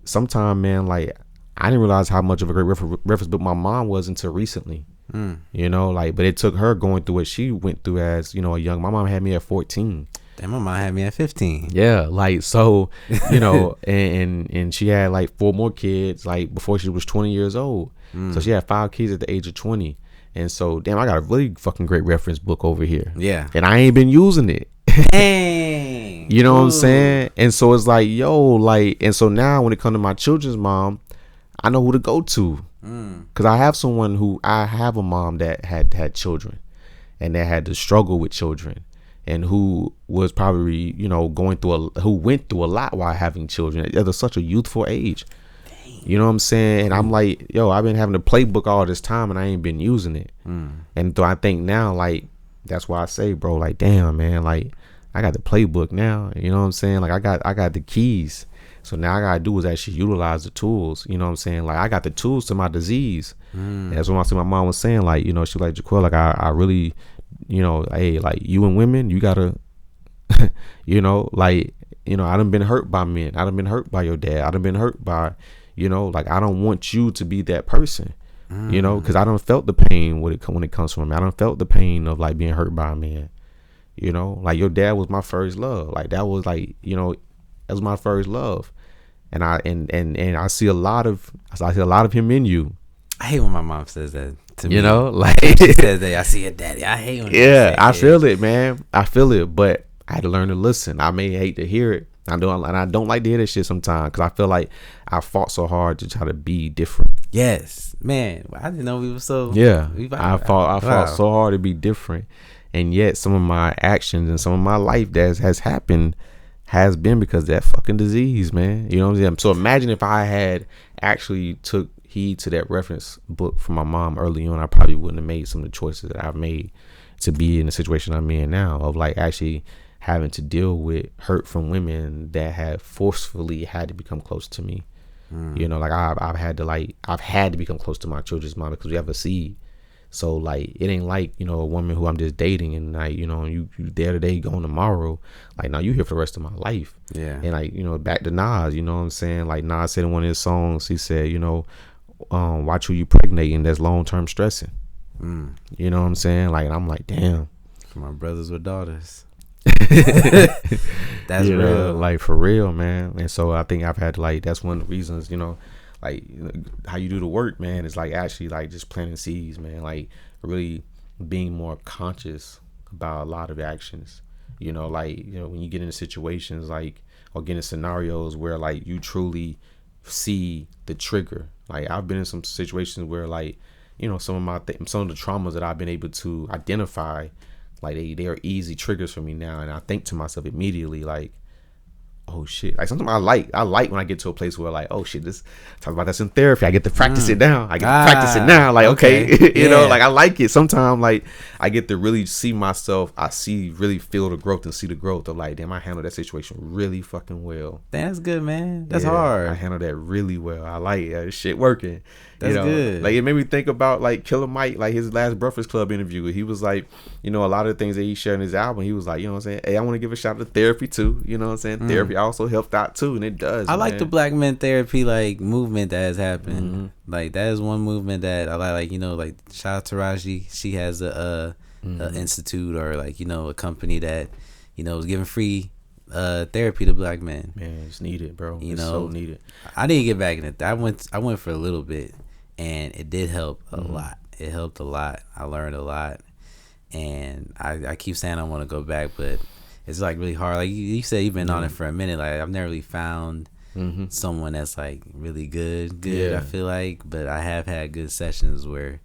sometime, man, like I didn't realize how much of a great reference book my mom was until recently. Like, but it took her going through what she went through as, a young, my mom had me at 14. Damn, my mom had me at 15. Yeah. Like, so, and she had like 4 more kids, like before she was 20 years old. So she had 5 kids at the age of 20. And so, damn, I got a really fucking great reference book over here. Yeah. And I ain't been using it. Dang. You know what I'm saying? And so it's like, yo, like, and so now when it comes to my children's mom, I know who to go to. Because I have a mom that had children and that had to struggle with children, and who was probably, who went through a lot while having children at such a youthful age. Dang. You know what I'm saying? And I'm like, yo, I've been having a playbook all this time and I ain't been using it. And so I think now, like, that's why I say, bro, like, damn, man, like, I got the playbook now. You know what I'm saying? Like, I got the keys. So now I gotta do is actually utilize the tools. You know what I'm saying? Like I got the tools to my disease. And that's what my mom was saying. Like, she like, Jaquial, like I really, hey, like you and women, you gotta, like, I done been hurt by men. I done been hurt by your dad. I done been hurt by, like I don't want you to be that person. Because I done felt the pain when it comes from me. I done felt the pain of like being hurt by a man. Like your dad was my first love. Like that was like, that was my first love, and I see a lot of him in you. I hate when my mom says that to me. Like she says that I see your daddy. I hate when I feel it, man. I feel it, but I had to learn to listen. I may hate to hear it. I don't like to hear that shit sometimes, because I feel like I fought so hard to try to be different. Yes, man. I didn't know we were so. Yeah, I fought so hard to be different, and yet some of my actions and some of my life that has happened has been because of that fucking disease, man. You know what I'm saying? So imagine if I had actually took heed to that reference book from my mom early on, I probably wouldn't have made some of the choices that I've made to be in the situation I'm in now, of like actually having to deal with hurt from women that have forcefully had to become close to me. Like I've had to become close to my children's mom because we have a seed. So like it ain't like, a woman who I'm just dating and like, you there today, gone tomorrow. Like now you here for the rest of my life. Yeah. And like, back to Nas, you know what I'm saying? Like Nas said in one of his songs, he said, watch who you pregnating, that's long-term stressing. You know what I'm saying? Like, and I'm like, damn. For my brothers with daughters. That's real. Like for real, man. And so I think I've had to like, that's one of the reasons, like how you do the work, man, is like actually like just planting seeds, man, like really being more conscious about a lot of actions, like when you get into situations like, or get in scenarios where like you truly see the trigger. Like I've been in some situations where like, some of the traumas that I've been able to identify, like they are easy triggers for me now, and I think to myself immediately like, oh shit. Like sometimes I like when I get to a place where like, oh shit, this talk about this in therapy. I get to practice it now. I get to practice it now. Like, okay. Like I like it. Sometimes like I get to really see myself. Really feel the growth and see the growth of like, damn, I handled that situation really fucking well. That's good, man. That's hard. I handled that really well. I like it. This shit working. That's good. Like it made me think about like Killer Mike, like his last Breakfast Club interview. He was like, a lot of the things that he shared in his album, he was like, what I'm saying? Hey, I want to give a shout out to therapy too. You know what I'm saying? Therapy also helped out too, and it does. I like the black men therapy like movement that has happened. Like that is one movement that I like. Like shout out to Raji. She has a institute or like a company that is giving free therapy to black men. Man, it's needed, bro. It's so needed. I didn't get back in it. I went for a little bit, and it did help a lot. It helped a lot. I learned a lot, and I keep saying I want to go back, but it's like really hard. Like you said, you've been on it for a minute. Like I've never really found someone that's like really good. Yeah. I feel like, but I have had good sessions where,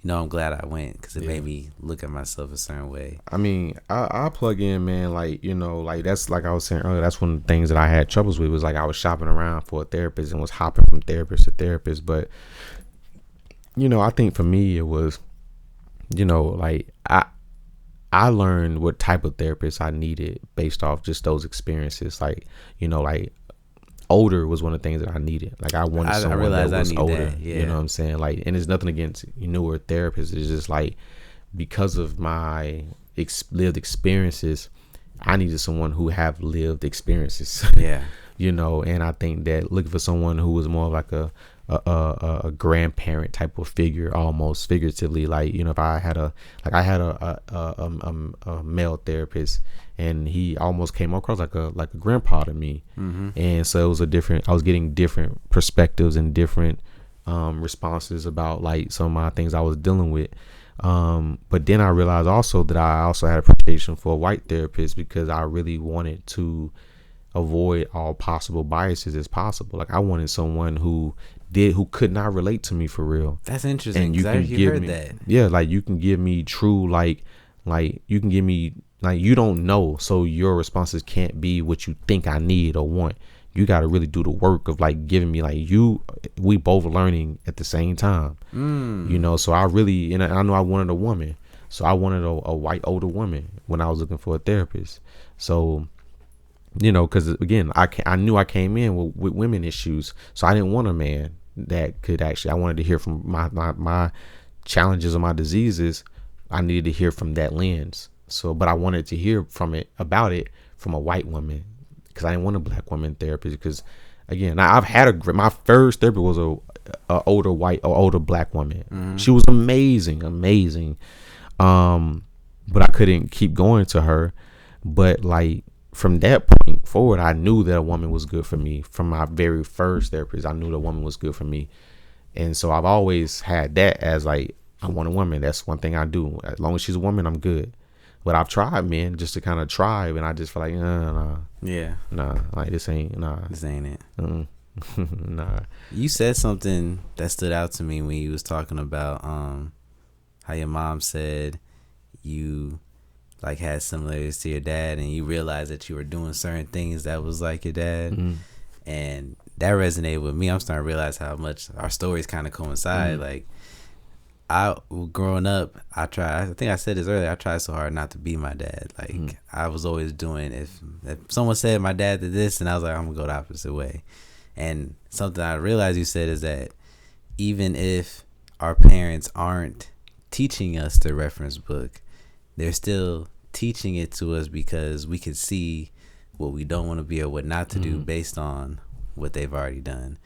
I'm glad I went because it made me look at myself a certain way. I mean, I plug in, man. Like, like that's like I was saying earlier. That's one of the things that I had troubles with was like I was shopping around for a therapist and was hopping from therapist to therapist. But I think for me it was, like I learned what type of therapist I needed based off just those experiences. Like, like older was one of the things that I needed. Like I wanted someone that was older. That, yeah. You know what I'm saying? Like, and there's nothing against newer therapists. It's just like because of my lived experiences, I needed someone who have lived experiences. Yeah. And I think that looking for someone who was more like a grandparent type of figure, almost figuratively, like if I had a male therapist and he almost came across like a grandpa to me. And so it was I was getting different perspectives and different responses about like some of my things I was dealing with. But then I realized also that I also had appreciation for a white therapist because I really wanted to avoid all possible biases as possible. Like I wanted someone who could not relate to me for real. That's interesting. And you can give me that. Yeah, like you can give me true like you can give me like you don't know, so your responses can't be what you think I need or want. You got to really do the work of like giving me like we both learning at the same time. So I really I know I wanted a woman, so I wanted a white older woman when I was looking for a therapist. So because again, I knew I came in with women issues, so I didn't want a man that could actually. I wanted to hear from my challenges or my diseases. I needed to hear from that lens. So, but I wanted to hear about it from a white woman because I didn't want a black woman therapist. Because again, I've had my first therapist was a older black woman. She was amazing. But I couldn't keep going to her. But like. From that point forward, I knew that a woman was good for me. From my very first therapist, I knew that a woman was good for me. And so I've always had that as like, I want a woman. That's one thing I do. As long as she's a woman, I'm good. But I've tried men just to kind of try. And I just feel like, nah. Yeah. Nah, like this ain't it. Nah. You said something that stood out to me when you was talking about how your mom said you like had similarities to your dad and you realized that you were doing certain things that was like your dad. And that resonated with me. I'm starting to realize how much our stories kind of coincide. Like growing up, I think I said this earlier, I tried so hard not to be my dad. Like I was always doing, if someone said my dad did this, and I was like, I'm gonna go the opposite way. And something I realized you said is that even if our parents aren't teaching us the reference book, they're still teaching it to us because we can see what we don't want to be or what not to do based on what they've already done.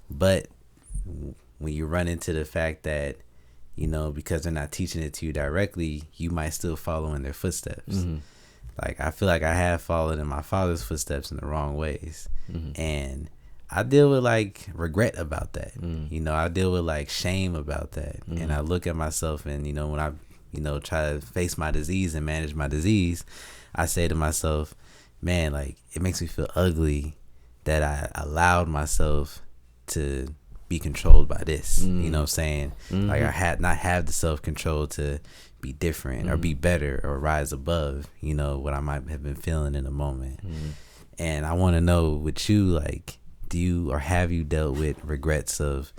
But when you run into the fact that, because they're not teaching it to you directly, you might still follow in their footsteps. Like, I feel like I have followed in my father's footsteps in the wrong ways. And I deal with like regret about that. I deal with like shame about that. And I look at myself and, when I try to face my disease and manage my disease, I say to myself, man, like it makes me feel ugly that I allowed myself to be controlled by this. You know what I'm saying? Like I had not have the self-control to be different or be better or rise above, what I might have been feeling in the moment. And I want to know with you, like, do you or have you dealt with regrets of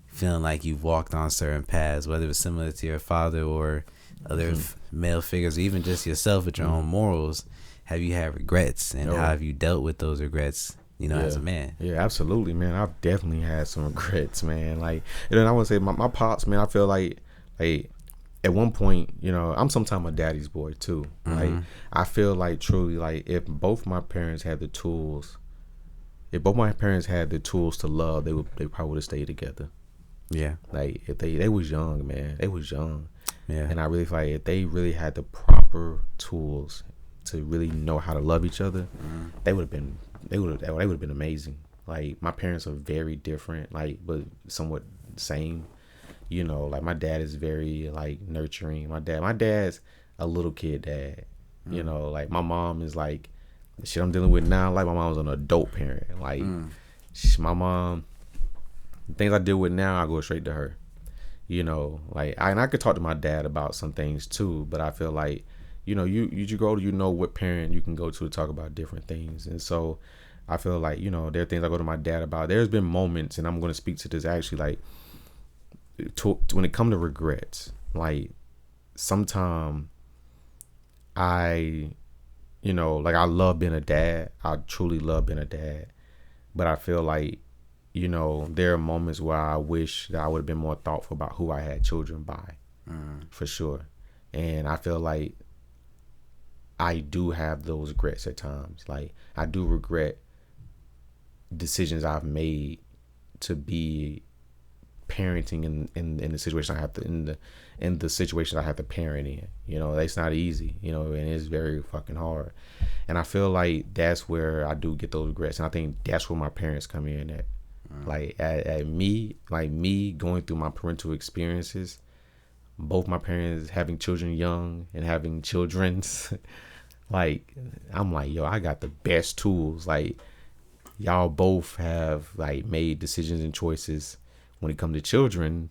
feeling like you've walked on certain paths, whether it was similar to your father or other male figures, or even just yourself with your own morals? Have you had regrets, and how have you dealt with those regrets, as a man? Yeah, absolutely, man. I've definitely had some regrets, man. Like, and then I want to say my pops, man, I feel like at one point, I'm sometimes a daddy's boy too. Like, I feel like truly, like if both my parents had the tools to love, they probably would have stayed together. Yeah. Like if they was young, man. They was young. Yeah. And I really feel like if they really had the proper tools to really know how to love each other, they would have been amazing. Like my parents are very different, like but somewhat the same. Like my dad is very like nurturing. My dad's a little kid dad. You know, like my mom is like the shit I'm dealing with now. Like my mom was an adult parent. Like my mom, the things I deal with now, I go straight to her. You know, like I could talk to my dad about some things too, but I feel like, you know, you go to, you know, what parent you can go to talk about different things. And so I feel like, you know, there are things I go to my dad about. There's been moments, and I'm going to speak to this actually, like when it comes to regrets, like sometimes I, you know, like I love being a dad. I truly love being a dad, but I feel like, you know, there are moments where I wish that I would have been more thoughtful about who I had children by, for sure. And I feel like I do have those regrets at times. Like I do regret decisions I've made to be parenting in the situation I have to in the situation I have to parent in. You know, it's not easy. You know, and it's very fucking hard. And I feel like that's where I do get those regrets. And I think that's where my parents come in at. Like at me, like me going through my parental experiences, both my parents having children young and having children's, like I'm like, yo, I got the best tools. Like y'all both have like made decisions and choices when it comes to children.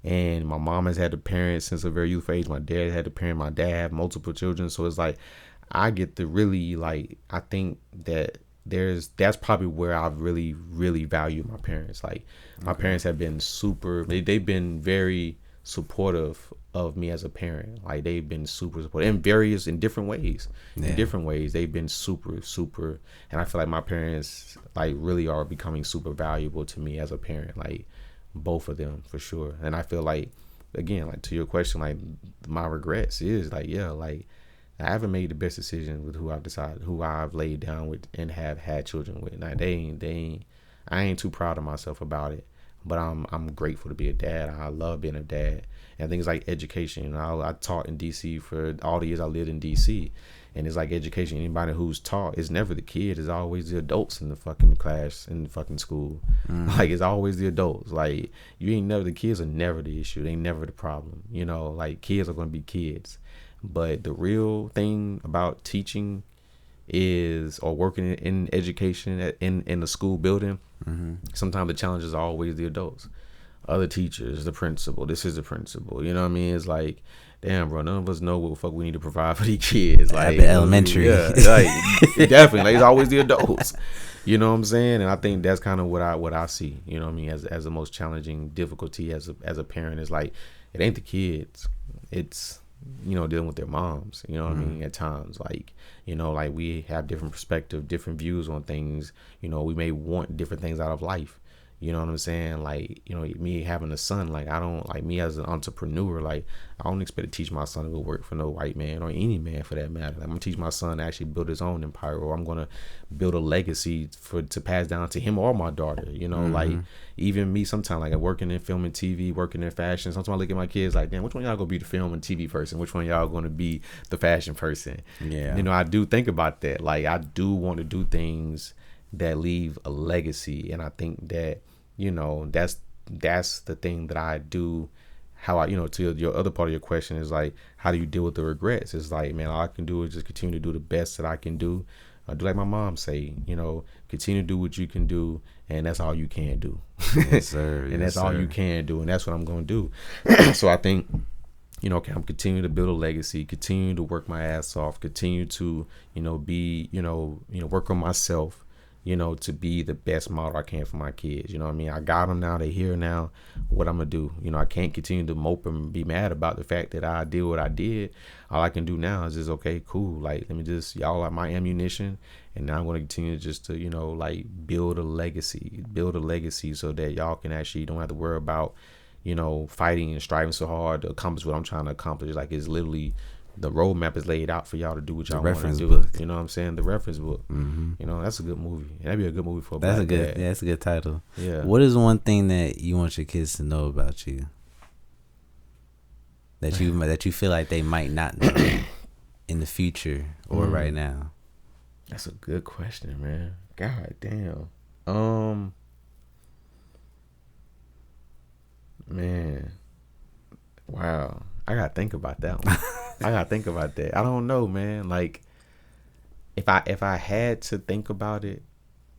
And my mom has had to parent since a very youthful age. My dad had to parent. My dad had multiple children. So it's like I get to really, like, I think that that's probably where I really, really value my parents. Like my parents have been they've been very supportive of me as a parent. Like they've been super supportive in different ways. Yeah. In different ways, they've been super, and I feel like my parents like really are becoming super valuable to me as a parent. Like both of them for sure. And I feel like, again, like to your question, like my regrets is like, yeah, like I haven't made the best decision with who I've laid down with and have had children with. Now I ain't too proud of myself about it, but I'm grateful to be a dad. I love being a dad. And things like education. You know, I taught in DC for all the years I lived in DC, and it's like education. Anybody who's taught, it's never the kid. It's always the adults in the fucking class, in the fucking school. Like it's always the adults. Like the kids are never the issue. They never the problem. You know, like kids are gonna be kids. But the real thing about teaching or working in education in the school building, sometimes the challenges are always the adults, other teachers, the principal. This is the principal. You know what I mean? It's like, damn, bro, none of us know what the fuck we need to provide for these kids. Like elementary, yeah, like definitely, like it's always the adults. You know what I'm saying? And I think that's kind of what I see. You know what I mean? As the most challenging difficulty as a parent is like, it ain't the kids, it's, you know, dealing with their moms. You know what I mean? At times, like, you know, like we have different perspective, different views on things. You know, we may want different things out of life. You know what I'm saying? Like, you know, me having a son, like I don't, like me as an entrepreneur, like I don't expect to teach my son to go work for no white man or any man for that matter. Like, I'm gonna teach my son to actually build his own empire, or I'm gonna build a legacy to pass down to him or my daughter. You know, like even me sometimes, like I'm working in film and TV, working in fashion. Sometimes I look at my kids like, damn, which one of y'all gonna be the film and TV person? Which one of y'all gonna be the fashion person? Yeah. You know, I do think about that. Like I do want to do things that leave a legacy, and I think that, you know, that's the thing that I do. How I, you know, to your other part of your question is like, how do you deal with the regrets? It's like, man, all I can do is just continue to do the best that I can do. Do like my mom say, you know, continue to do what you can do, and that's all you can do. Yes, sir. And that's all you can do, and that's what I'm going to do. So I think, you know, okay, I'm continuing to build a legacy, continue to work my ass off, continue to, you know, be, you know, work on myself, you know, to be the best model I can for my kids. You know what I mean? I got them now. They're here now. What I'm going to do? You know, I can't continue to mope and be mad about the fact that I did what I did. All I can do now is just, okay, cool. Like, let me just, y'all are my ammunition. And now I'm going to continue just to, you know, like build a legacy so that y'all can actually don't have to worry about, you know, fighting and striving so hard to accomplish what I'm trying to accomplish. Like, it's literally, the roadmap is laid out for y'all to do what y'all want to do. Book. You know what I'm saying? The reference book. You know, that's a good movie. That'd be a good movie for a black dad. Yeah, that's a good title. Yeah. What is one thing that you want your kids to know about you? That you feel like they might not know in the future or right now? That's a good question, man. God damn. Man. Wow. I gotta think about that one. I gotta think about that. I don't know, man. Like, if I had to think about it,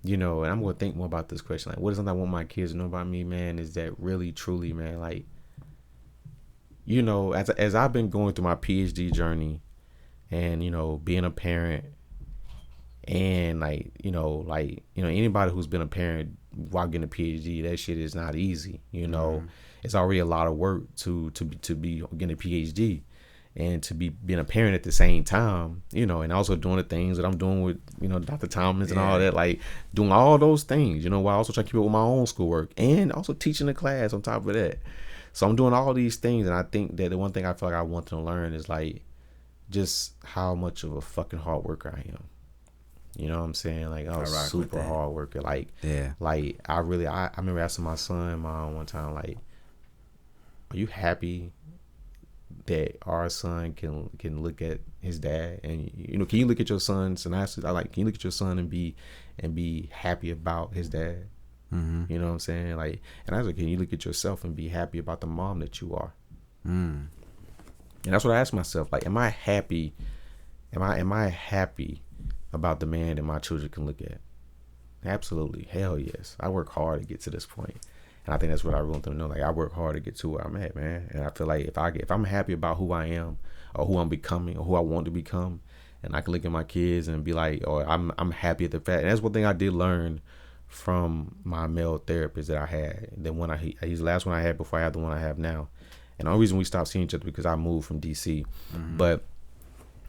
and I'm gonna think more about this question. Like, what is something I want my kids to know about me, man? Is that really, truly, man? Like, as I've been going through my PhD journey, and being a parent, and anybody who's been a parent while getting a PhD, that shit is not easy. It's already a lot of work to be getting a PhD, and to be being a parent at the same time, and also doing the things that I'm doing with Dr. Thomas and all that, like doing all those things, while also trying to keep up with my own schoolwork and also teaching the class on top of that. So I'm doing all these things, and I think that the one thing I feel like I want them to learn is like just how much of a fucking hard worker I am. You know what I'm saying? Like, I was super hard worker. Like, yeah. Like, I remember asking my son, mom, one time, like, are you happy that our son can look at his dad? And, can you look at your son? And can you look at your son and be happy about his dad? Mm-hmm. You know what I'm saying? Like, and I was like, can you look at yourself and be happy about the mom that you are? And that's what I asked myself. Like, am I happy? Am I happy about the man that my children can look at? Absolutely. Hell yes. I work hard to get to this point. And I think that's what I want them to know. Like, I work hard to get to where I'm at, man. And I feel like if I'm happy about who I am, or who I'm becoming, or who I want to become, and I can look at my kids and be like, I'm happy at the fact. And that's one thing I did learn from my male therapist that I had. He's the last one I had before I had the one I have now. And the only reason we stopped seeing each other because I moved from DC. Mm-hmm. But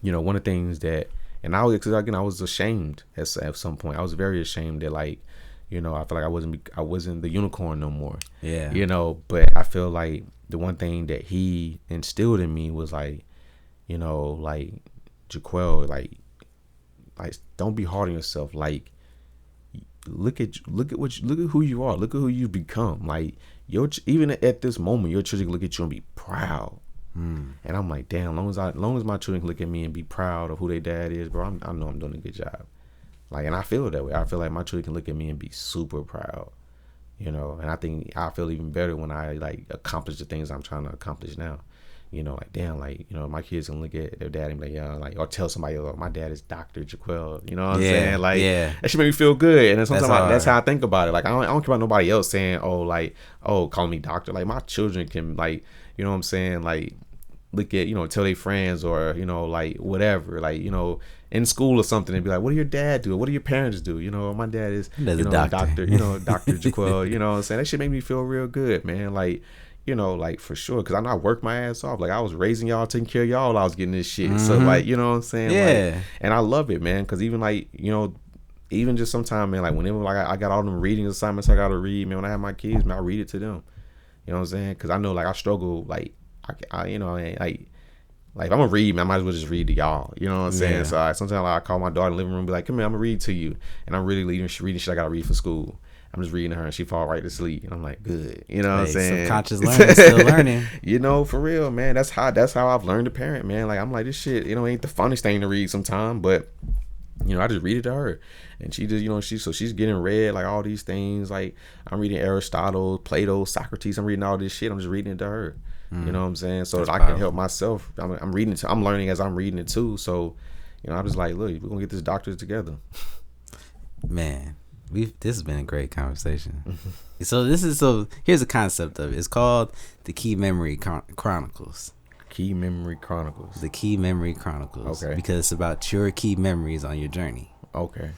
one of the things that, and I was ashamed at some point. I was very ashamed that, like, I feel like I wasn't the unicorn no more. Yeah. But I feel like the one thing that he instilled in me was like, like, Jaquiel, like don't be hard on yourself. Like, look at who you are. Look at who you've become. Like, even at this moment, your children can look at you and be proud. And I'm like, damn, long as my children can look at me and be proud of who their dad is, bro, I know I'm doing a good job. Like, and I feel that way. I feel like my children can look at me and be super proud, and I think I feel even better when I, like, accomplish the things I'm trying to accomplish now. Like, damn, like, my kids can look at their dad and be like, yeah, like, or tell somebody, oh, my dad is Dr. Jaquiel. You know what I'm saying? Like, that should make me feel good. And then sometimes that's how I think about it. Like, I don't care about nobody else saying, calling me doctor. Like, my children can, like, you know what I'm saying? Like, look at, tell their friends, or, like, whatever, like, in school or something, and be like, what do your dad do? What do your parents do? My dad is, doctor, Dr. Jaquiel, you know what I'm saying? That shit make me feel real good, man. Like, like, for sure. Cause I know I worked my ass off. Like, I was raising y'all, taking care of y'all while I was getting this shit. Mm-hmm. So, like, you know what I'm saying? Yeah. Like, and I love it, man. Cause even, like, even just sometimes, man, like, whenever, like, I got all them reading assignments I got to read, man, when I have my kids, man, I read it to them. You know what I'm saying? Cause I know, like, I struggle, like, I like, if I'm gonna read, man, I might as well just read to y'all. You know what I'm saying? Yeah. So sometimes I call my daughter in the living room and be like, come here, I'm gonna read to you. And I'm really reading shit I gotta read for school. I'm just reading to her and she fall right to sleep. And I'm like, good. You know what I'm saying? Subconscious learning, still learning. For real, man. That's how I've learned to parent, man. Like, I'm like, this shit, ain't the funnest thing to read sometime, but I just read it to her. And she just, she's getting read, like, all these things. Like, I'm reading Aristotle, Plato, Socrates. I'm reading all this shit. I'm just reading it to her. You know what I'm saying? So that I can help myself. I'm reading it. I'm learning as I'm reading it too. So, I'm just like, look, we're gonna get this doctorate together. Man, this has been a great conversation. So here's the concept of it. It's called the Key Memory Chronicles. Key Memory Chronicles. The Key Memory Chronicles. Okay. Because it's about your key memories on your journey. Okay.